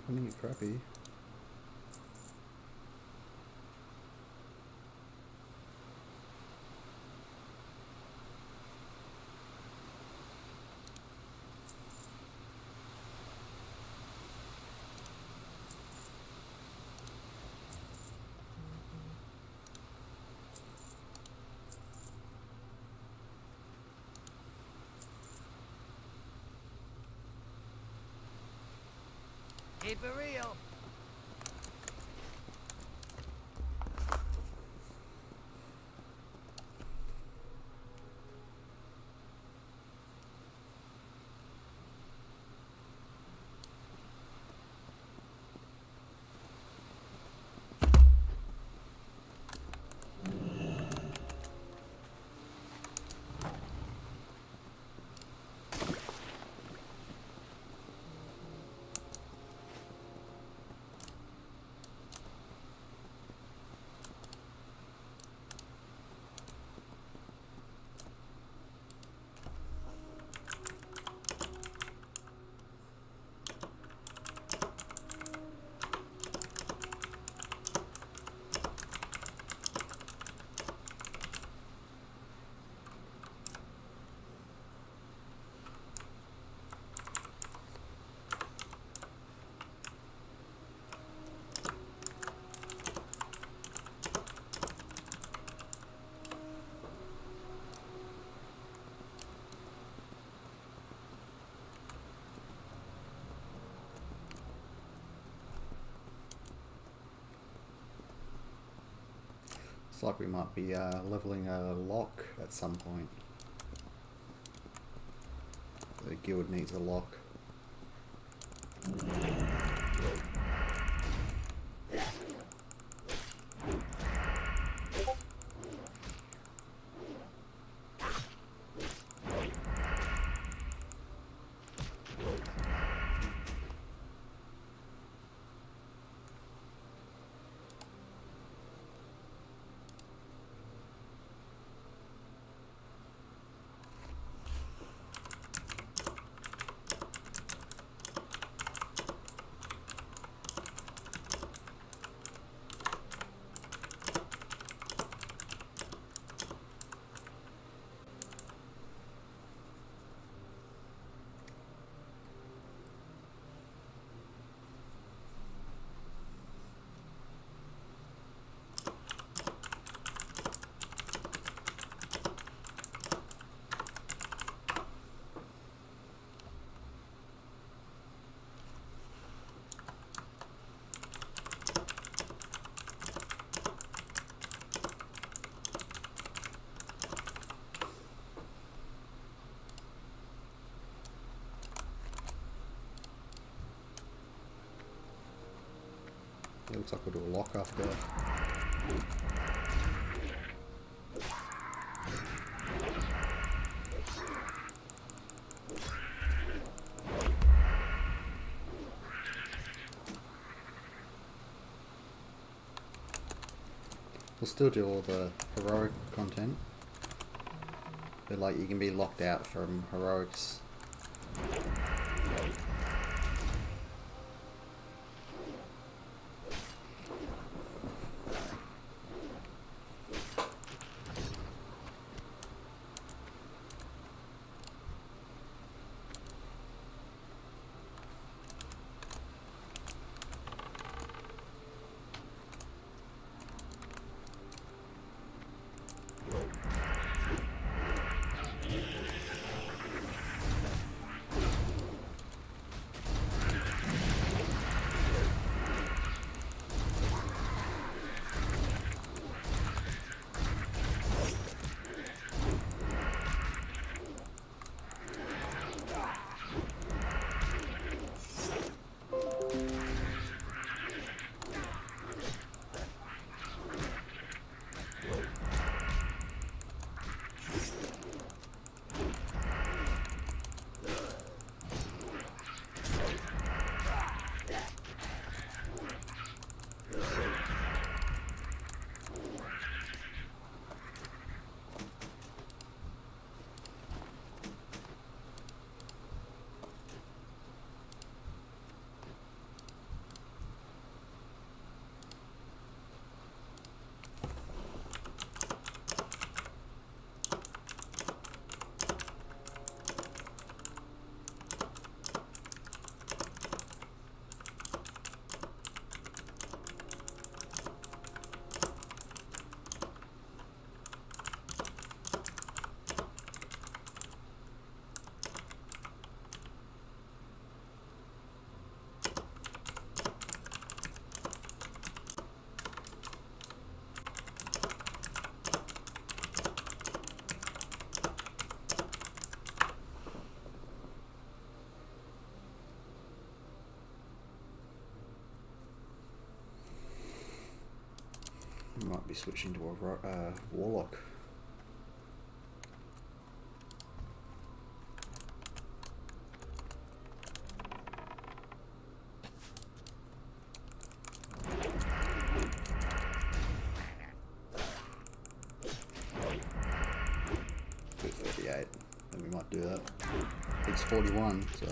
I mean, you're crappy. Keep it real. Looks like we might be leveling a lock at some point. The guild needs a lock. It looks like we'll do a lock after. We'll still do all the heroic content, but like you can be locked out from heroics. switching to a Warlock. Bit 38, then we might do that. It's 41, so.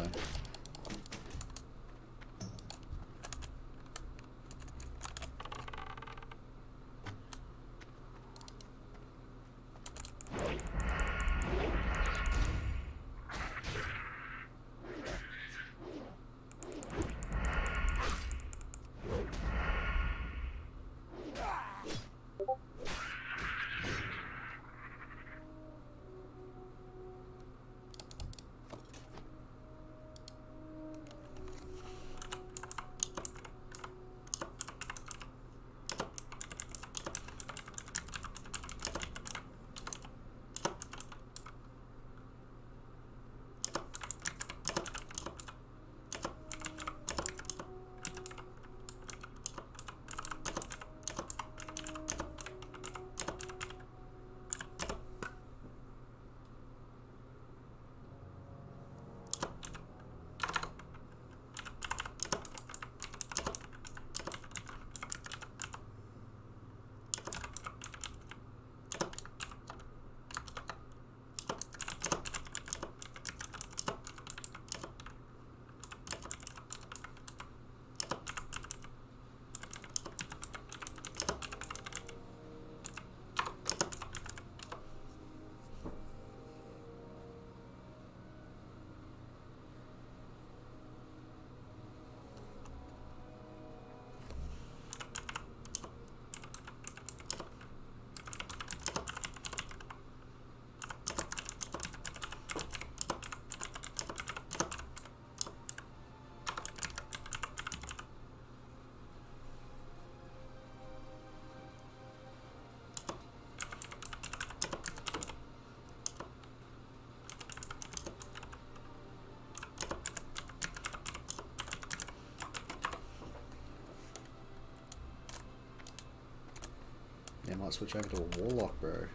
Yeah, I might switch over to a Warlock, bro.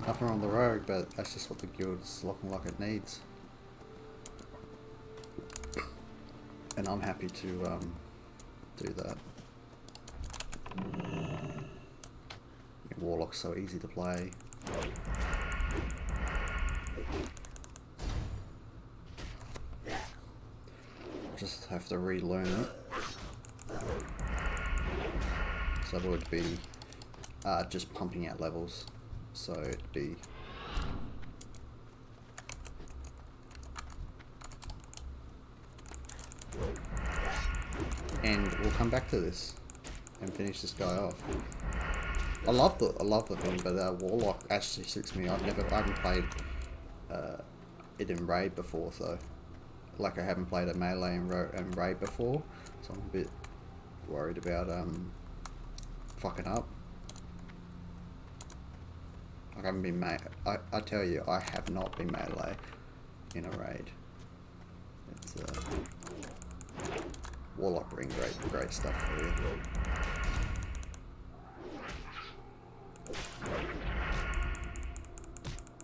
Nothing wrong with the Rogue, but that's just what the guild's looking like it needs. And I'm happy to do that. Warlock's so easy to play. Just have to relearn it. So it would be just pumping out levels. So it'd be and we'll come back to this and finish this guy off. I love the thing, but Warlock actually suits me. I haven't played it in raid before, so like I haven't played a melee and raid before, so I'm a bit worried about fucking up. Like I haven't been I tell you, I have not been melee in a raid. It's Warlock bring great stuff for you.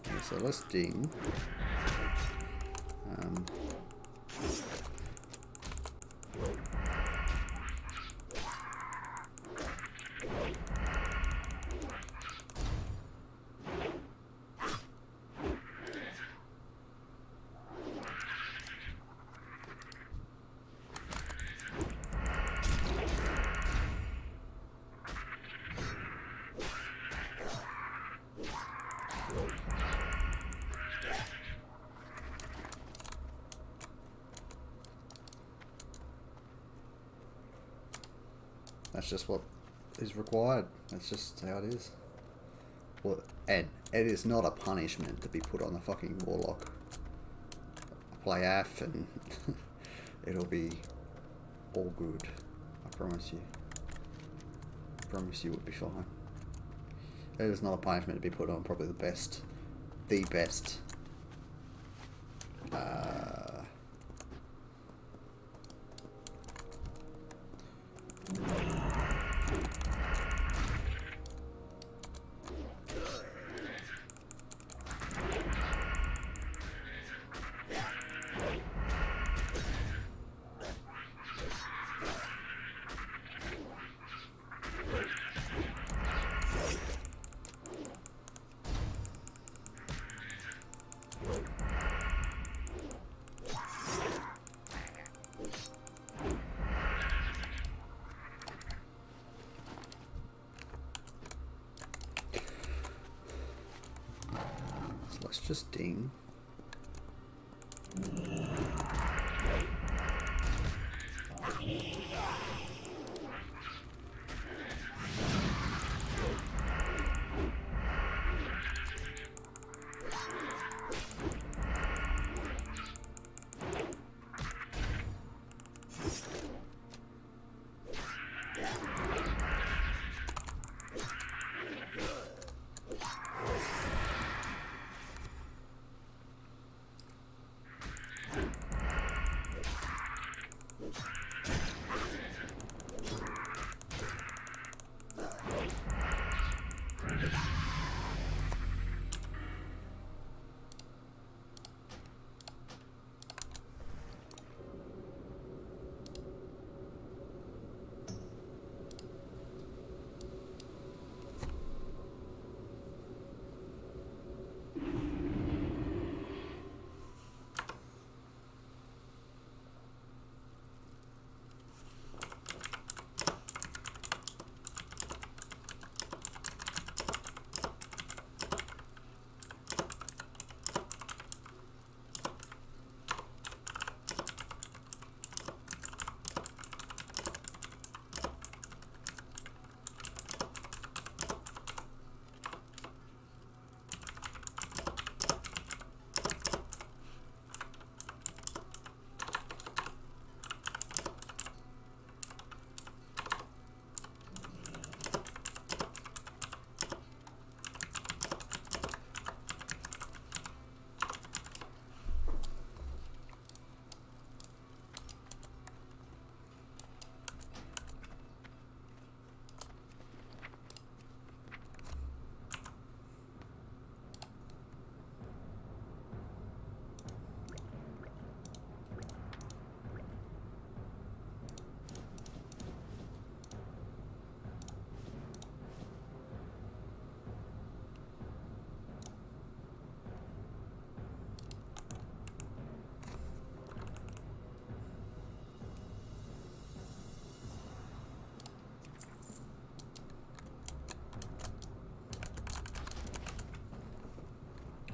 Okay, so let's ding. That's just what is required. That's just how it is. Well, and it is not a punishment to be put on the fucking Warlock. Play AF and it'll be all good. I promise you. I promise you it'll be fine. It is not a punishment to be put on probably the best. let's just ding.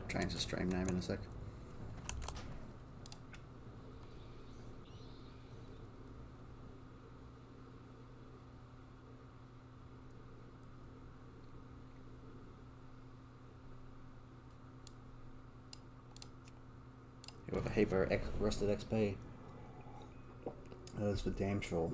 Change the stream name in a sec. You have a heap of rusted XP. That is for damn sure.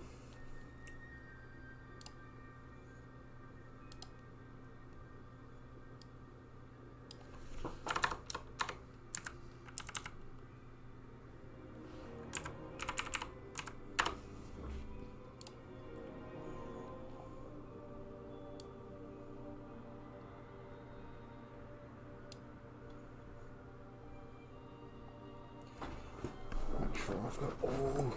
I've got all.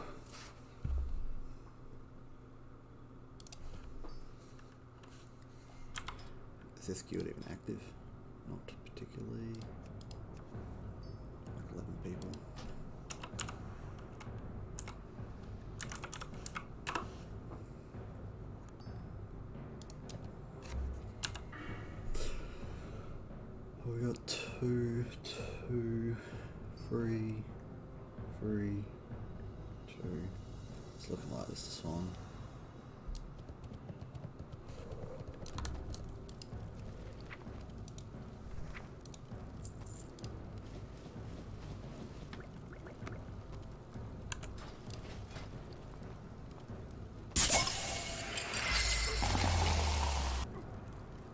Is this guild even active? Not particularly. Like 11 people. We got 2, 2, 3, 3, 2. It's looking like this is on.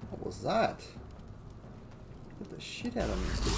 What was that? Get the shit out of me, dude.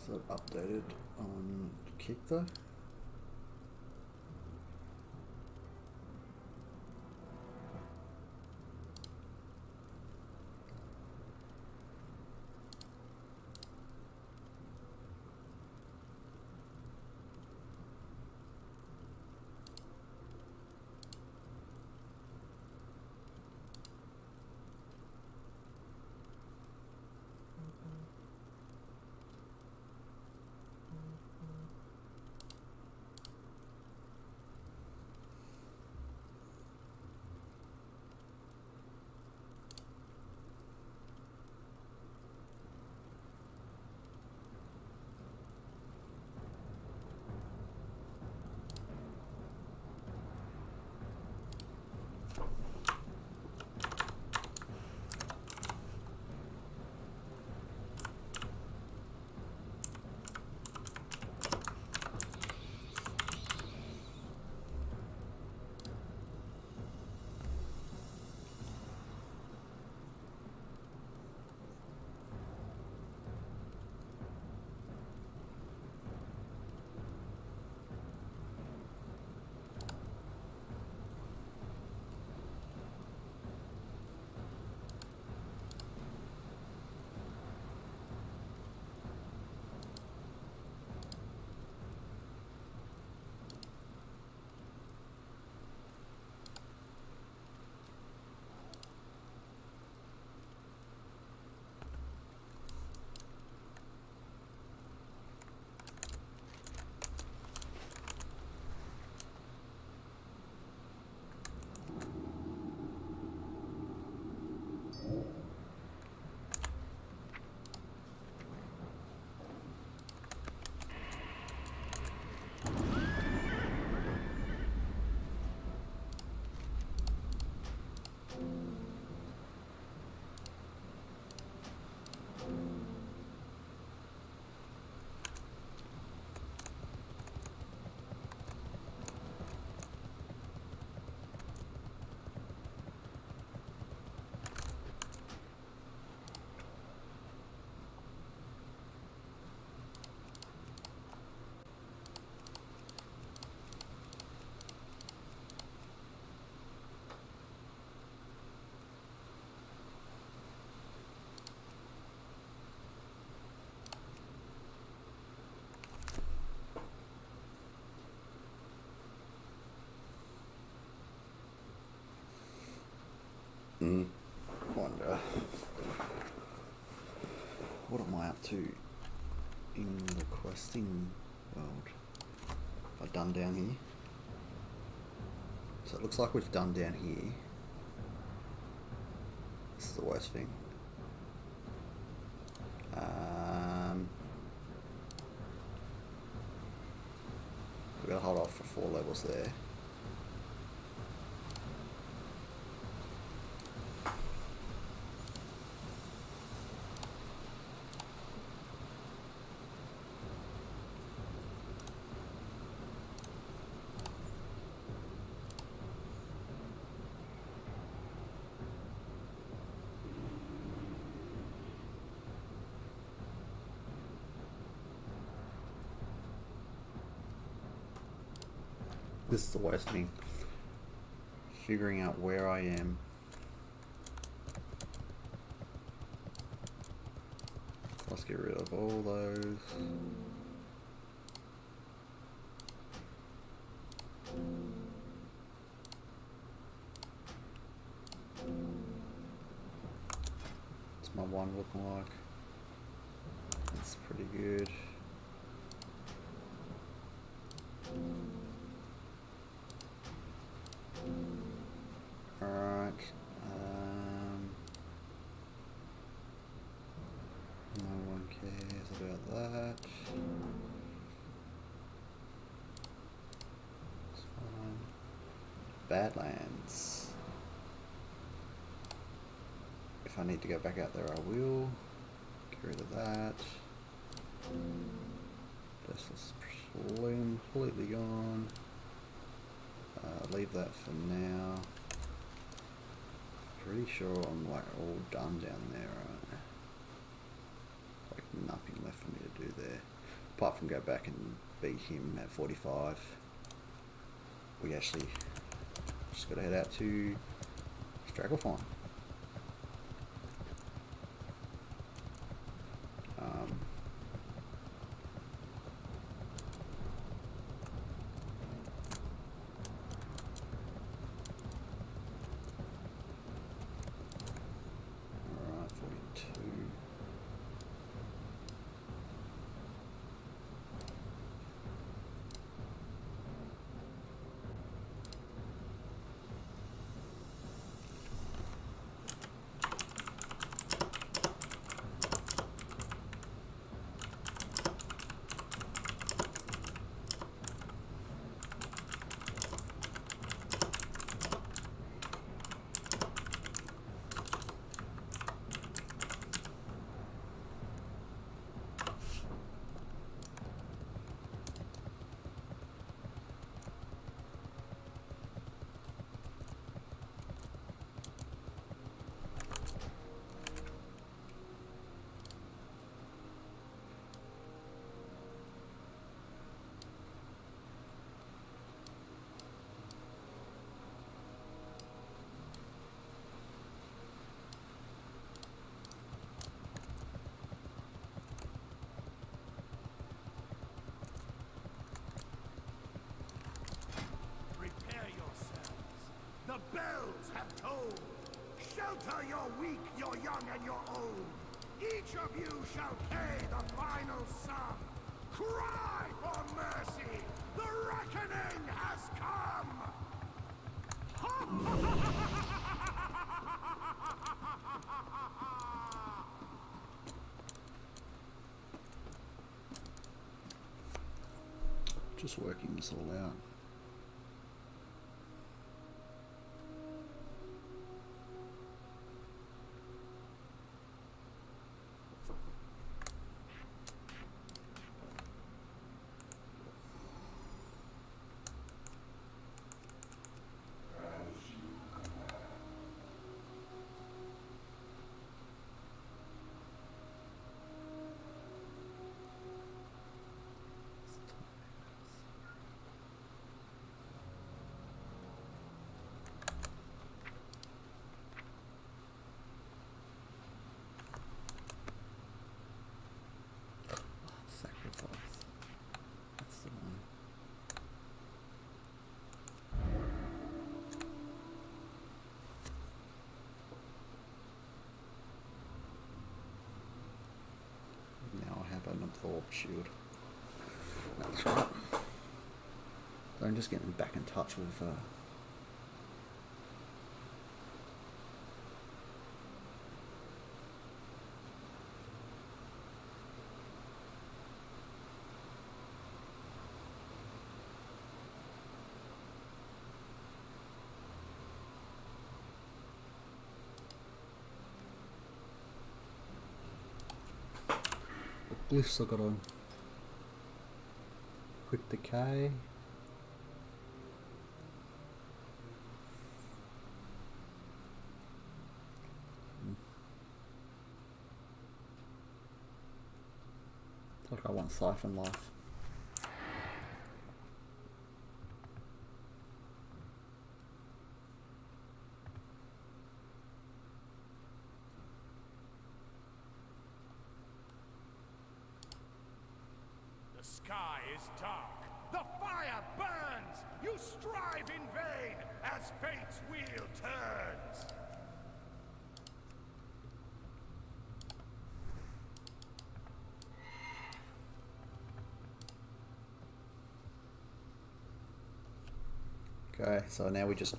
Is that updated on Kick though? Wonder what am I up to in the questing world? Have I done down here? So it looks like we've done down here. This is the worst thing. We've got to hold off for 4 levels there. This is the worst thing. Figuring out where I am. Let's get rid of all those. What's my one looking like? That's pretty good. Alright, no one cares about that. It's fine. Badlands. If I need to go back out there, I will. Get rid of that. This is completely gone. Leave that for now. Pretty sure I'm like all done down there, right? Like nothing left for me to do there. apart from go back and beat him at 45, we actually just got to head out to Stragglefine. Alright, 42. Prepare yourselves. The bells have tolled. Shelter your weak, your young, and your old. Each of you shall pay the final sum. Cry for mercy. The reckoning has come. Just working this all out. Sacrifice. That's the one. Now I have an absorb shield. That's right. So I'm just getting back in touch with glyphs I got on. Quick decay. It's like I want siphon life. The sky is dark. The fire burns. You strive in vain as fate's wheel turns. Okay, so now we just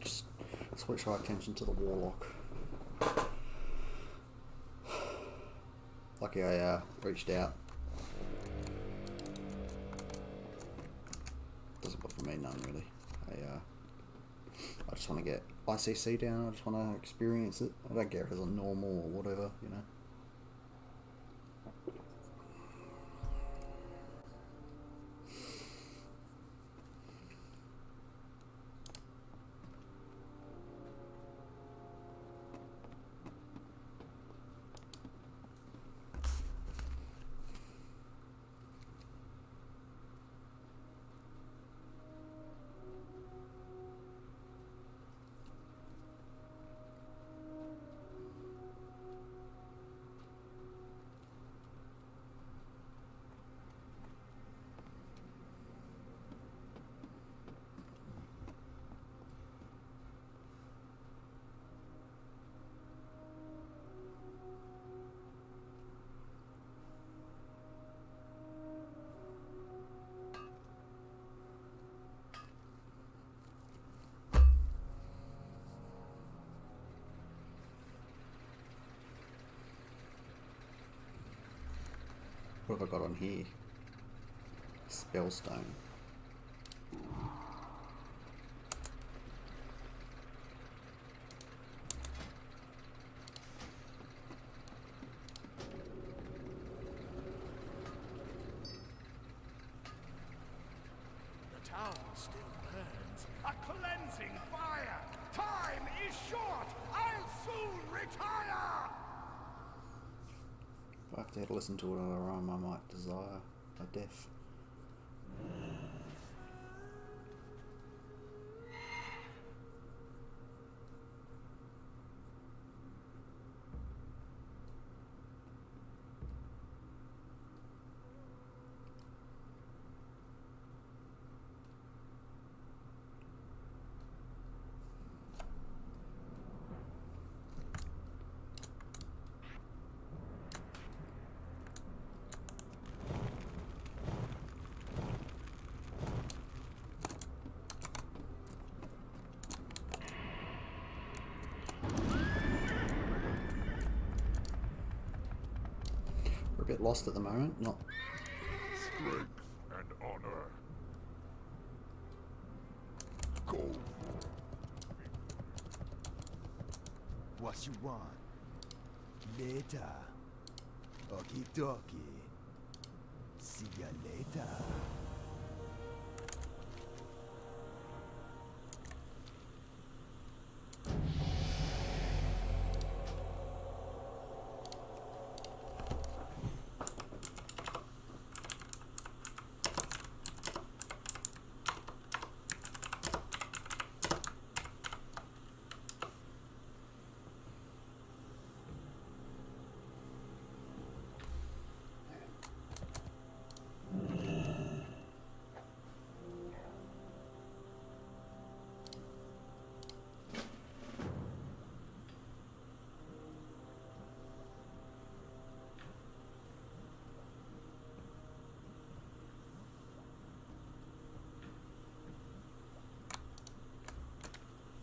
switch our attention to the Warlock. Lucky I reached out. Doesn't bother me none really. I just want to get ICC down. I just want to experience it. I don't care if it's a normal or whatever, you know. What have I got on here? Spellstone. The town still burns. A cleansing fire. Time is short. I'll soon retire. If I have to have to listen to it on our own, I might desire a death. We're a bit lost at the moment, not Strength and honor. Go. What you want? Later. Okie dokie. See ya later.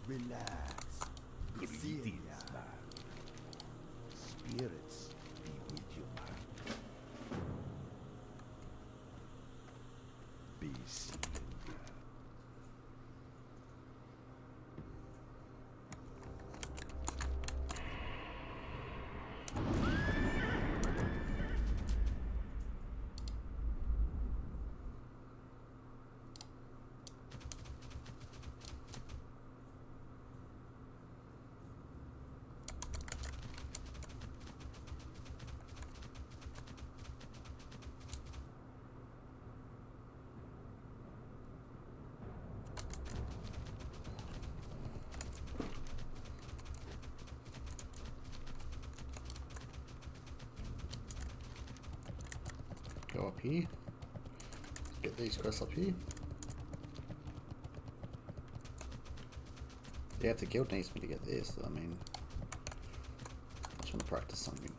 Relax. Greetings, man. Spirits be with you, man. Be seated. go up here. Get these quests up here. Yeah, if the guild needs me to get this, I mean, I just want to practice something.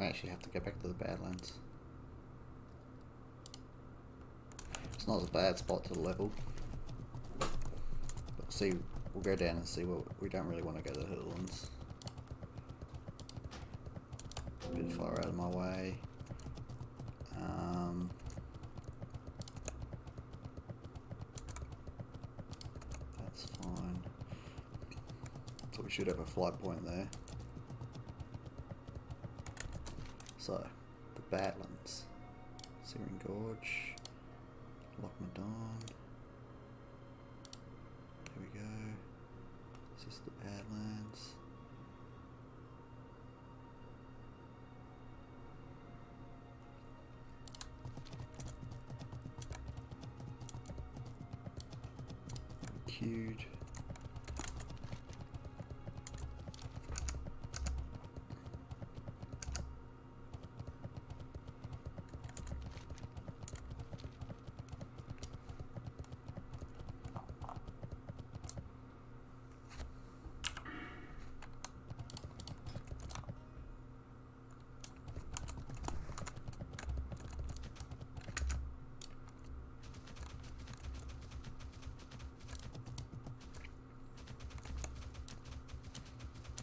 I actually have to go back to the Badlands. It's not a bad spot to level. But see, we'll go down and see what we don't really want to go to the Highlands. A bit far out of my way. That's fine. So we should have a flight point there. So, the Badlands, Searing Gorge, Loch Madon. There we go. This is the Badlands. Queued.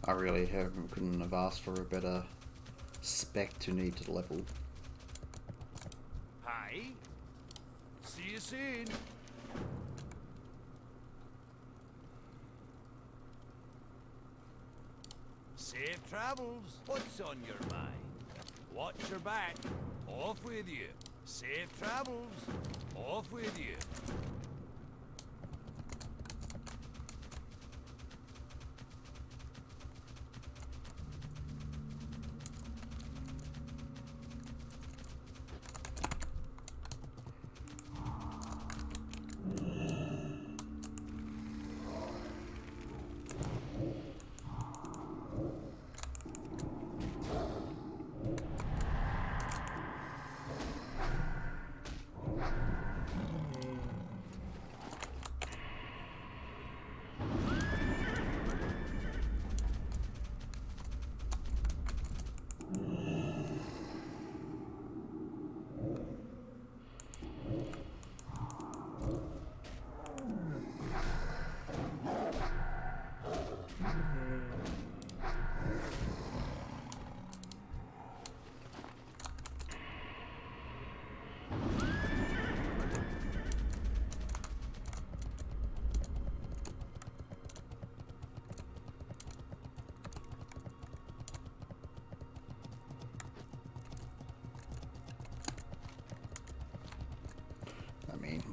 I really couldn't have asked for a better spec to need to level. Hi. See you soon. Safe travels. What's on your mind? Watch your back. Off with you. Safe travels. Off with you.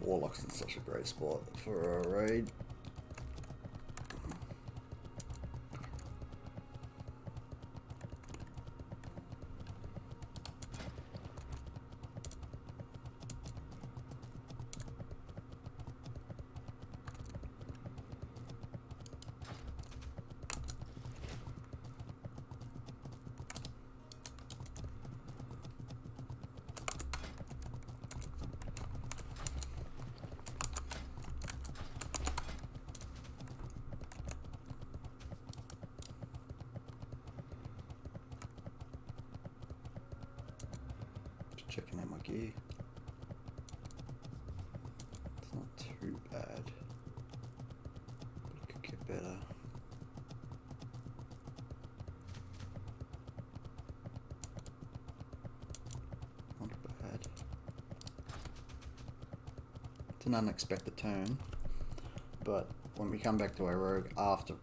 Warlock's in such a great spot for a raid. Checking out my gear. It's not too bad, but it could get better. Not bad. It's an unexpected turn, but when we come back to our rogue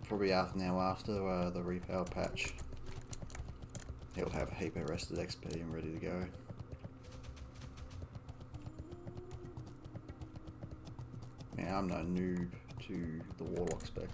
probably after the repower patch, he'll have a heap of rested XP and ready to go. Yeah, I'm no noob to the Warlock spec.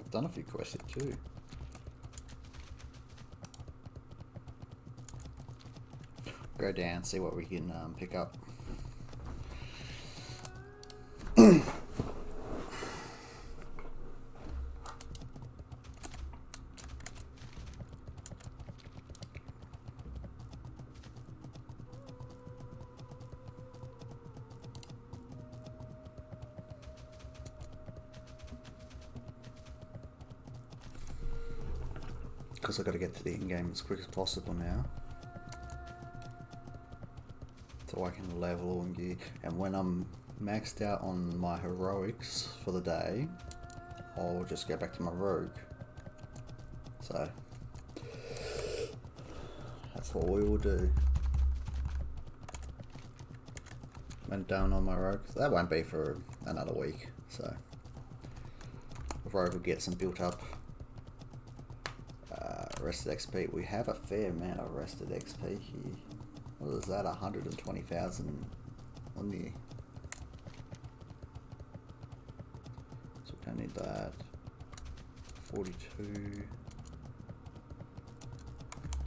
I've done a few quests here too. Go down, see what we can pick up. Because I've got to get to the end game as quick as possible now, so I can level and gear. And when I'm maxed out on my heroics for the day, I'll just go back to my rogue. So that's what we will do. When down on my rogue, so that won't be for another week. So the rogue will get some built up. Rested XP. We have a fair amount of rested XP here. What is that? 120,000 on the. So we don't need that. 42.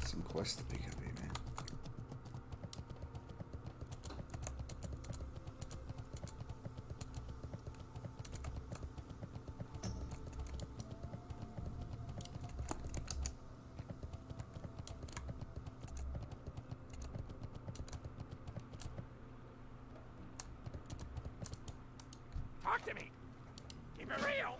Some quests to pick up here, man. Talk to me. Keep it real.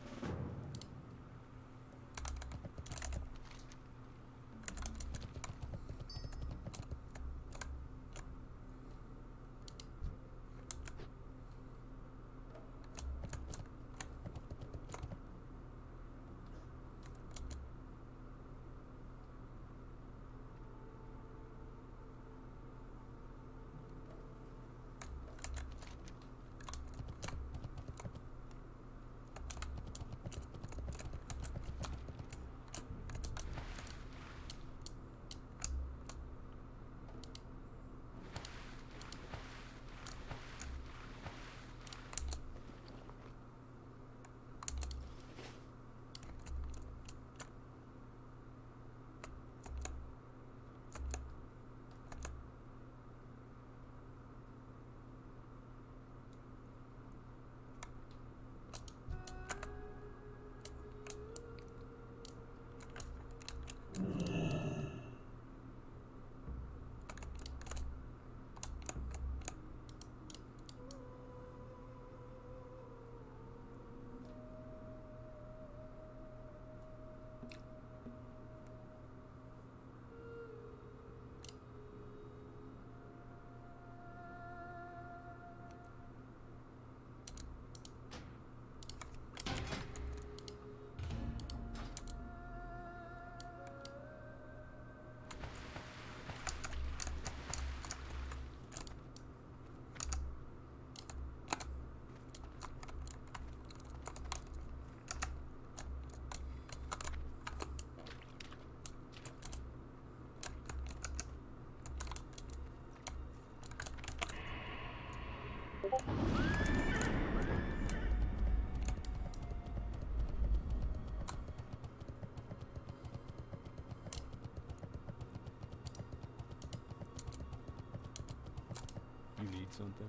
You need something?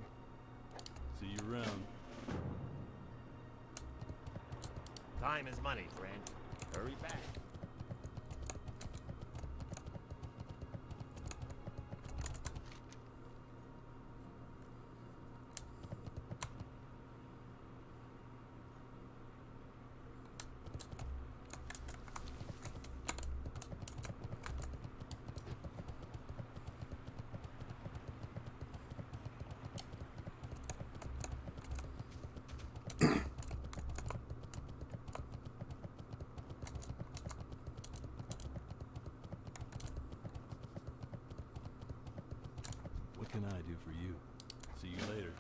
See you around. Time is money, friend. Hurry back. can I do for you? See you later.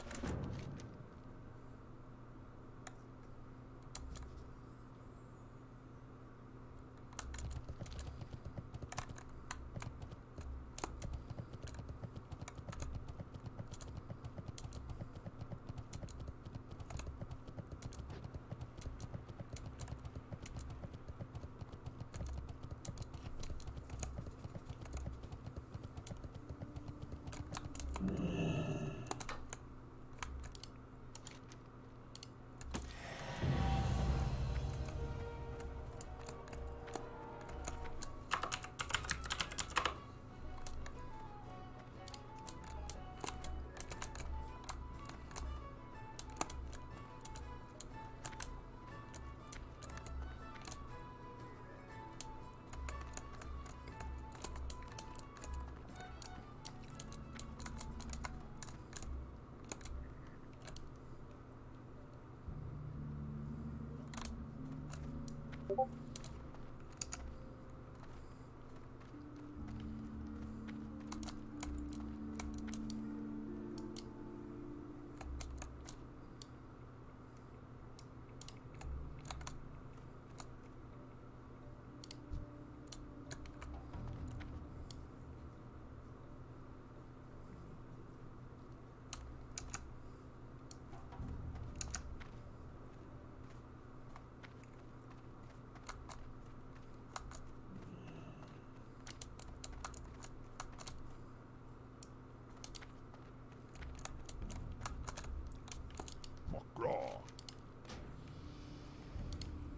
McGraw.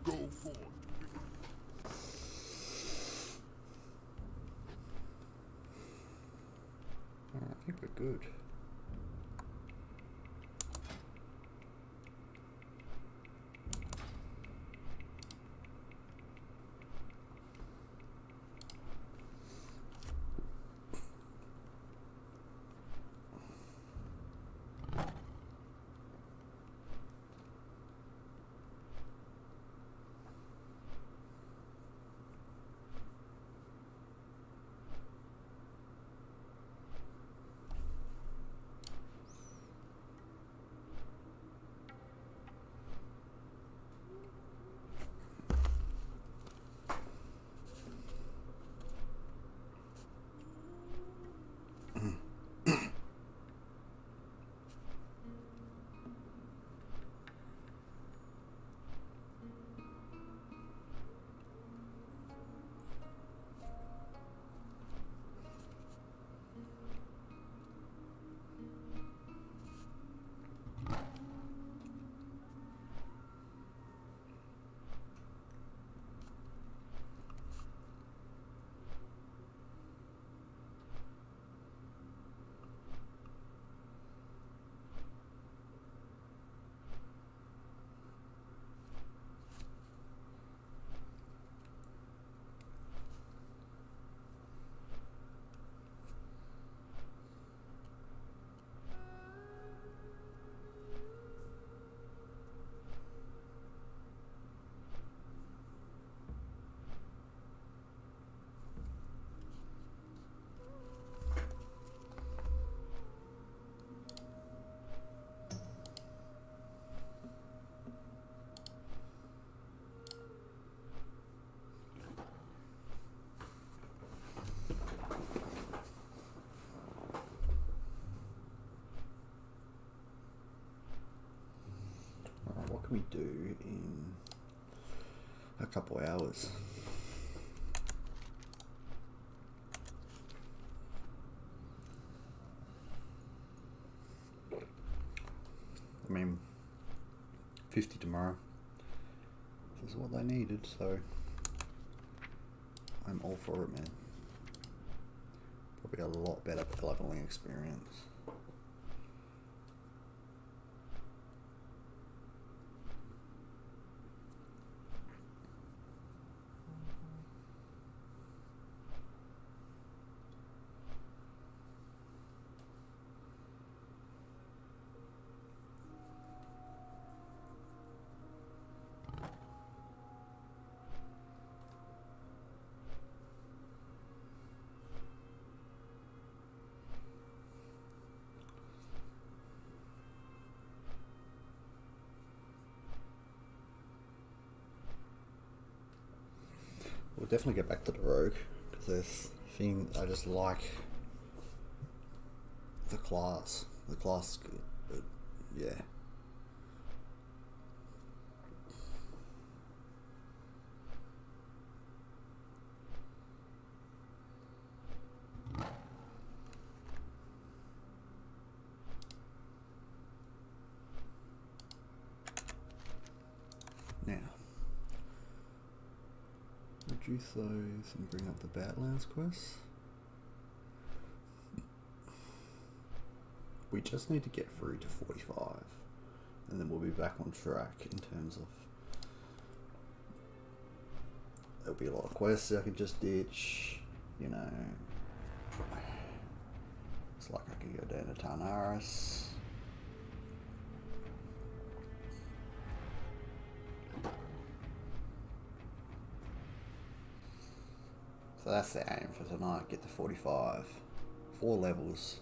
Go forth. I think we're good. What can we do in a couple hours? I mean, 50 tomorrow. This is what they needed, so I'm all for it, man. Probably a lot better leveling experience. we'll definitely get back to the rogue because there's thing I just like the class. The class is good, but yeah. Now, reduce those and bring up the Badlands quest. We just need to get through to 45 and then we'll be back on track in terms of there'll be a lot of quests I can just ditch, you know. It's like I could go down to Tarnaris. So that's the aim for tonight, get to 45. 4 levels.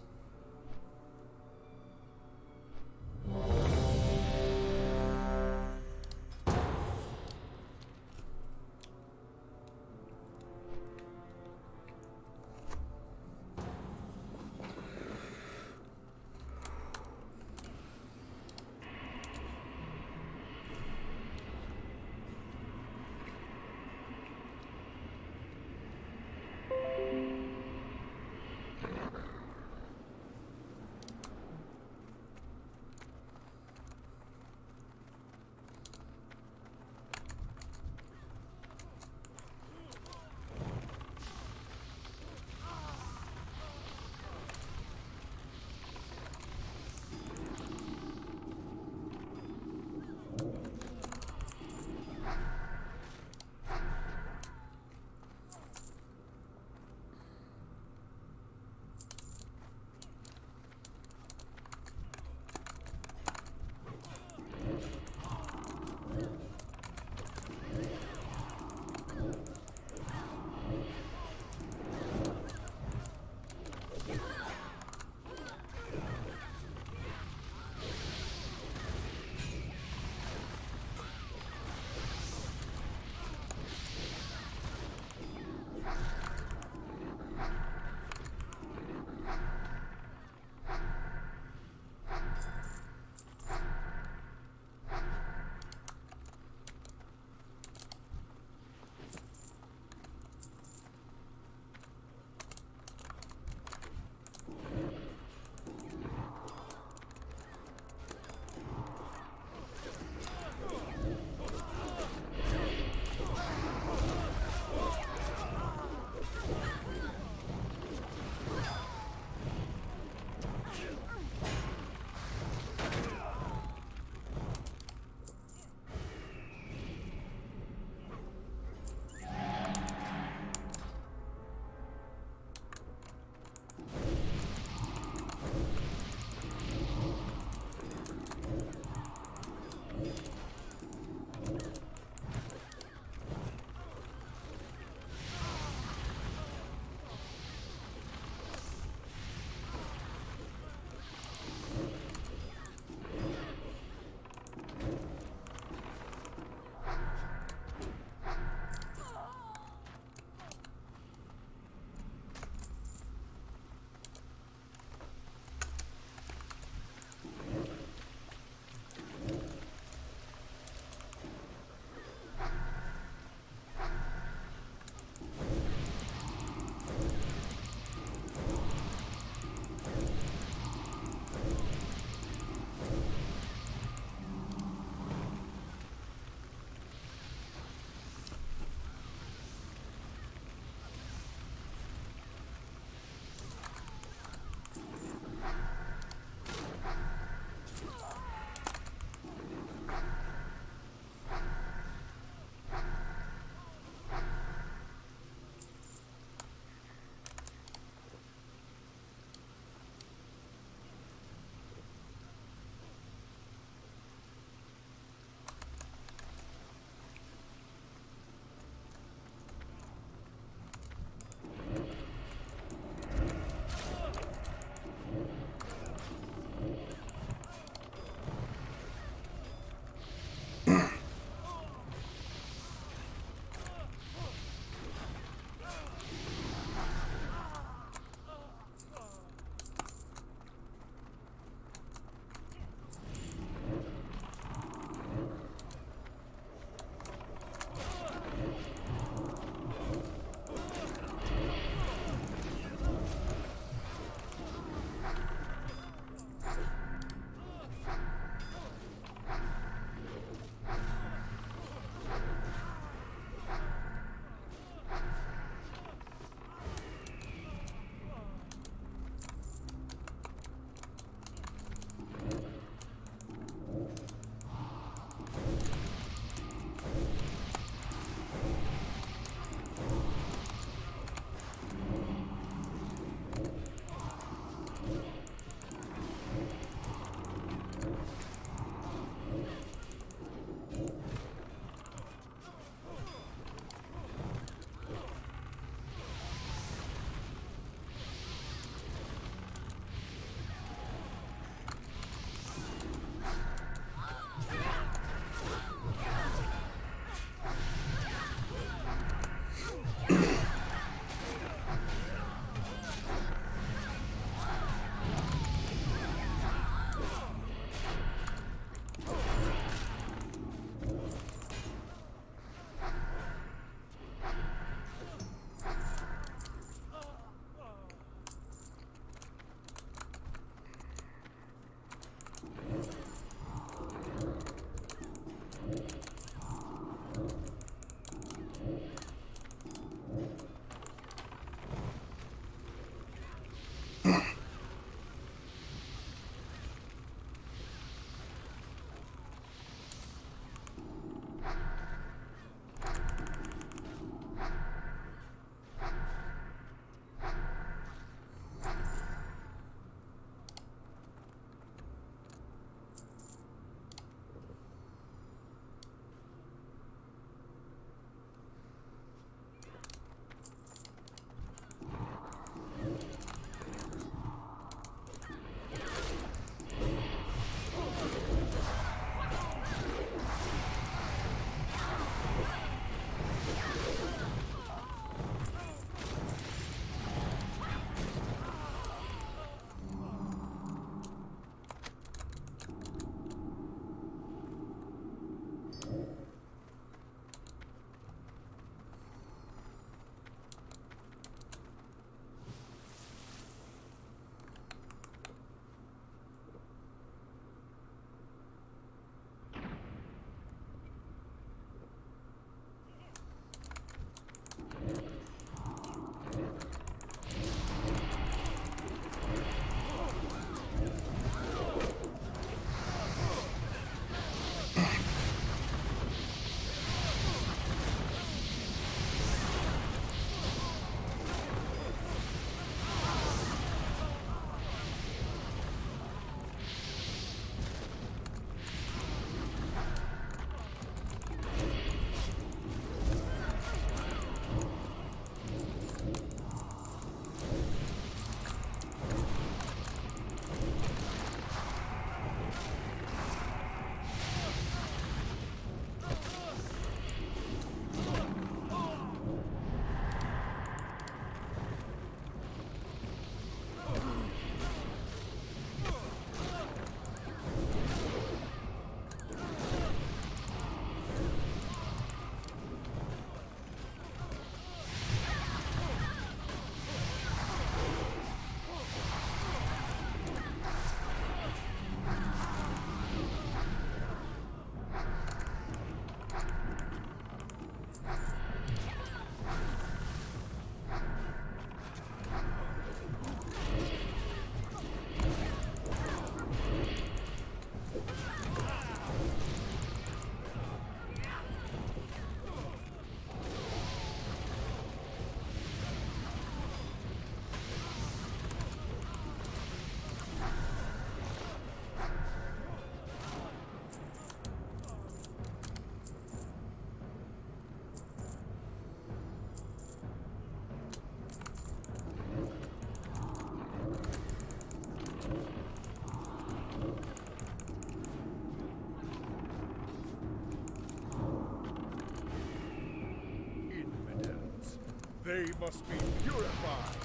They must be purified.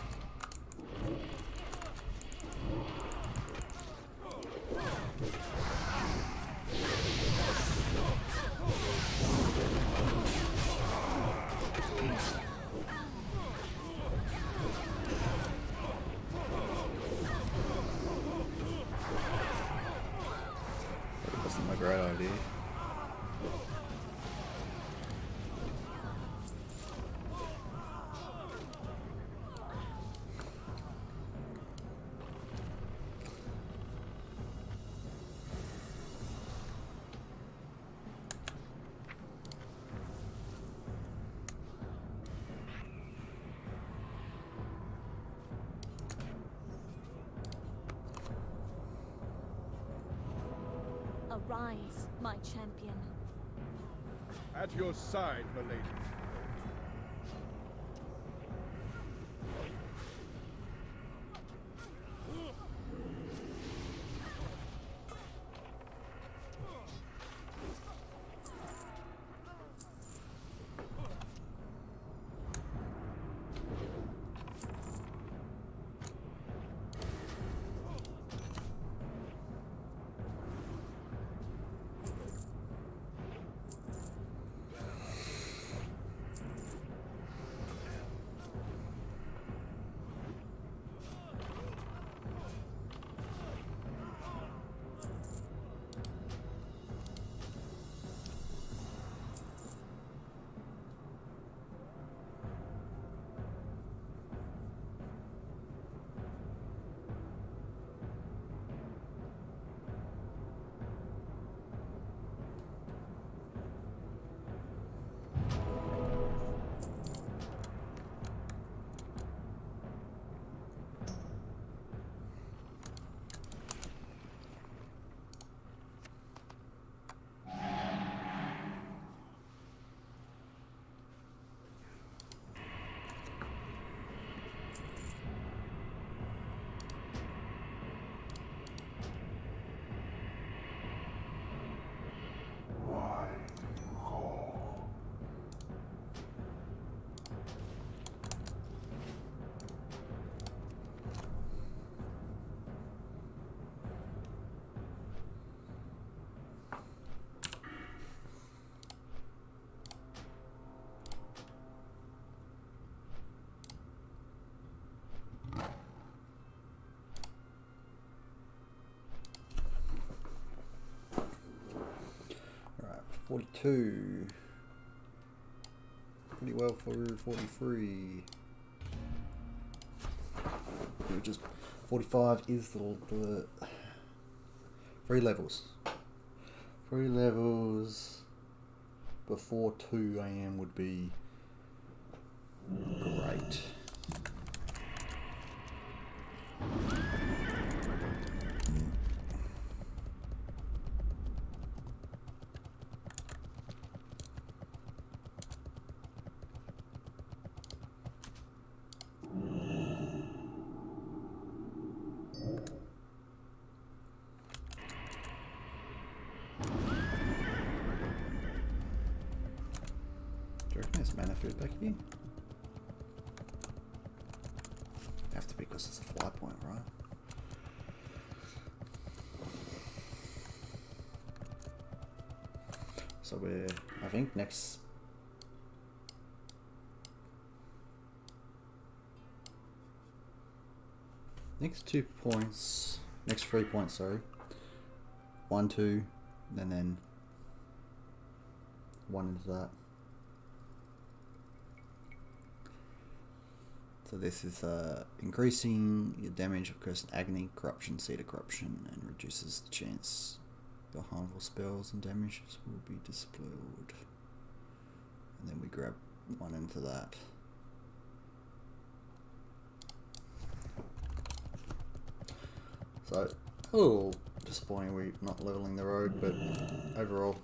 That wasn't a great idea. Arise, my champion. At your side, milady. Alright, 42. Pretty well for 43. Which is 45 is the 3 levels. 3 levels before 2 AM would be great. Mana food back here. Have to be because it's a fly point, right? So we're, I think next next 2 points, next 3 points, sorry. 1, 2, and then 1 into that. So this is increasing your damage of cursed agony, corruption, seed of corruption, and reduces the chance your harmful spells and damages will be dispelled. And then we grab 1 into that. So a little disappointing we're not leveling the rogue, but overall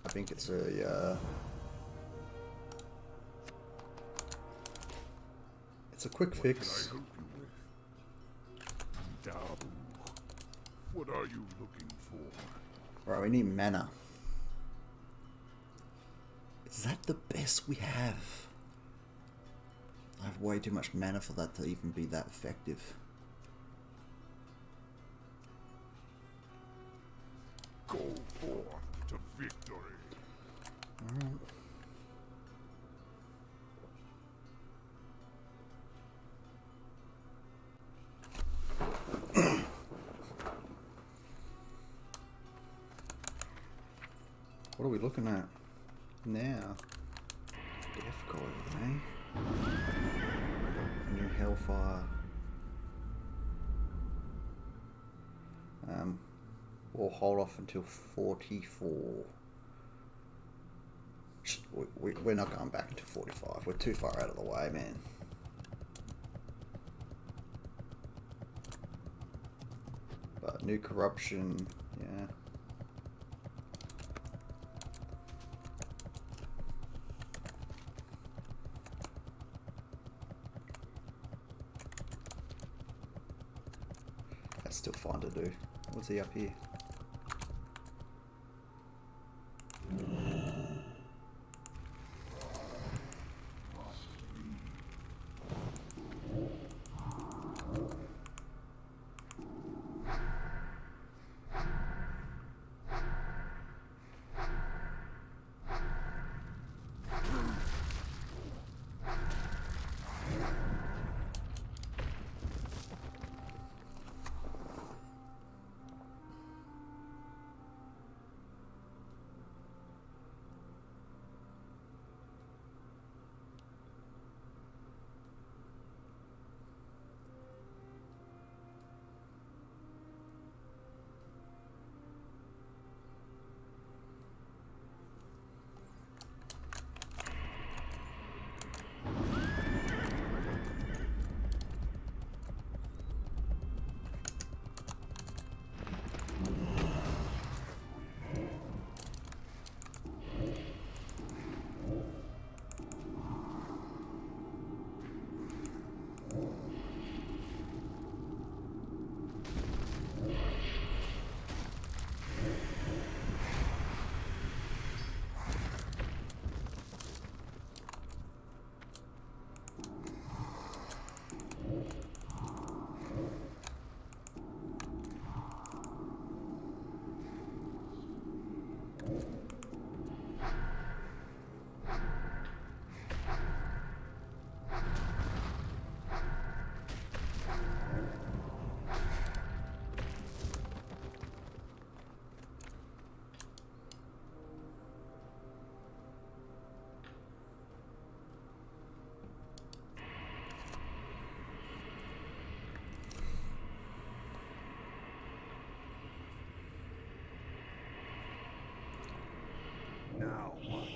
I think it's a it's a quick fix. What can I help you with? Dabu. What are you looking for? Right, we need mana. Is that the best we have? I have way too much mana for that to even be that effective. Go forth to victory. Alright. What are we looking at now? Death Coil, eh? New Hellfire. We'll hold off until 44. We're not going back until 45. We're too far out of the way, man. New corruption, yeah. That's still fun to do. What's he up here? Now what?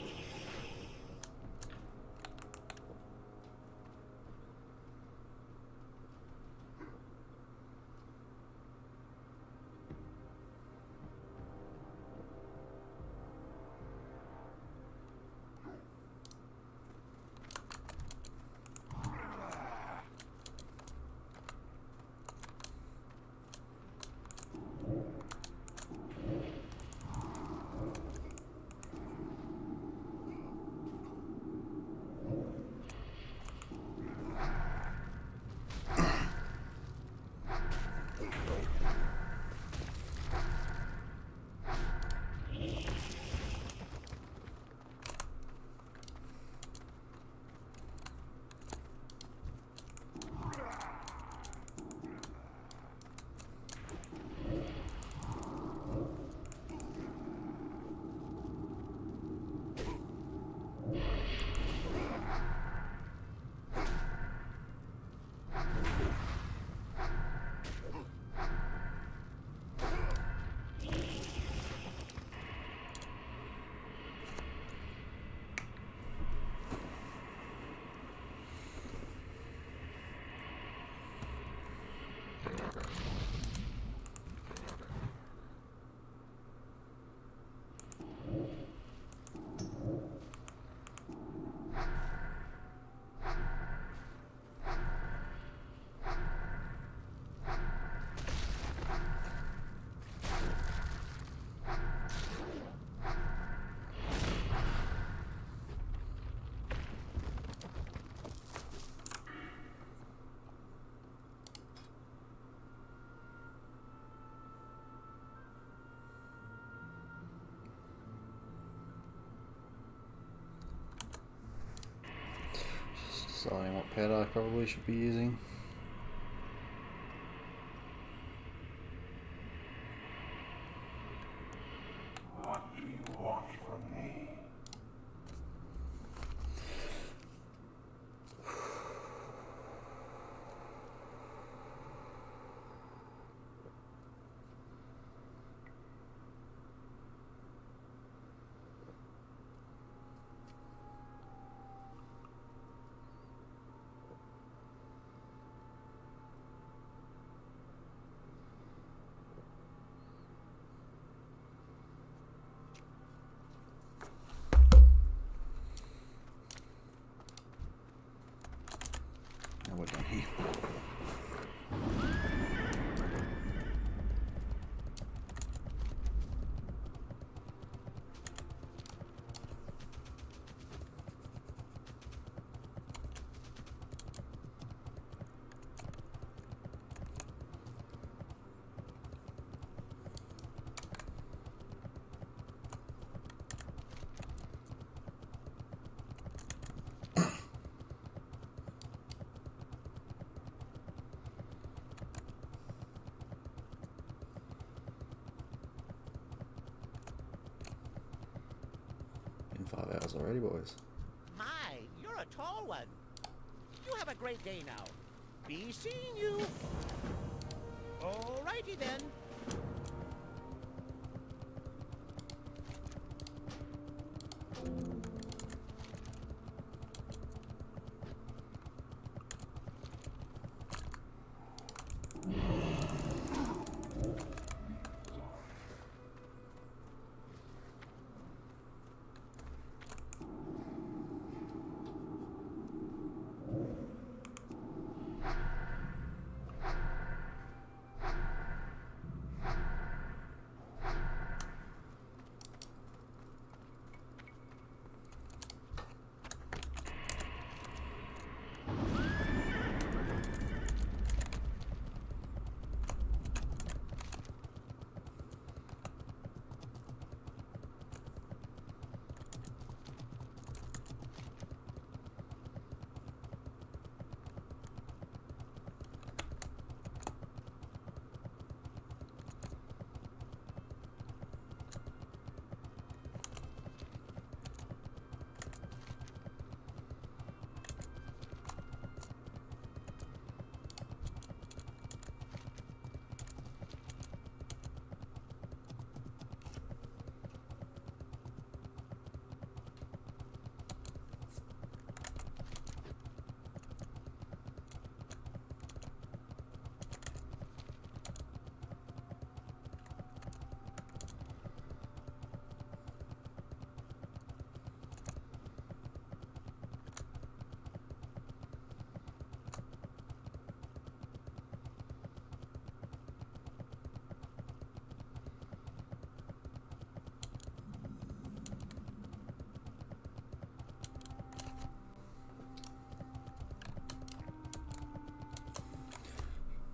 Deciding what pet I probably should be using. What do you want from me? 25 hours already, boys. My, you're a tall one. You have a great day now. Be seeing you. Alrighty then.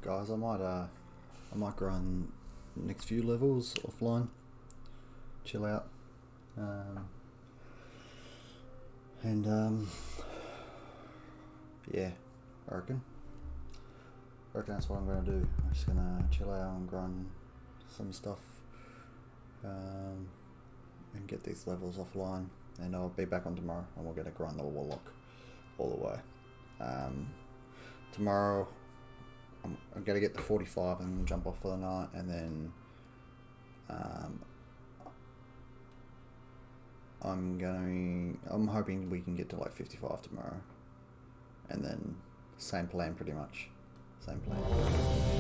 Guys, I might grind next few levels offline, chill out, and yeah, I reckon that's what I'm gonna do. I'm just gonna chill out and grind some stuff, and get these levels offline, and I'll be back on tomorrow, and we're gonna grind the Warlock all the way. Tomorrow I'm gonna get the 45 and jump off for the night, and then I'm hoping we can get to like 55 tomorrow, and then same plan pretty much. Same plan.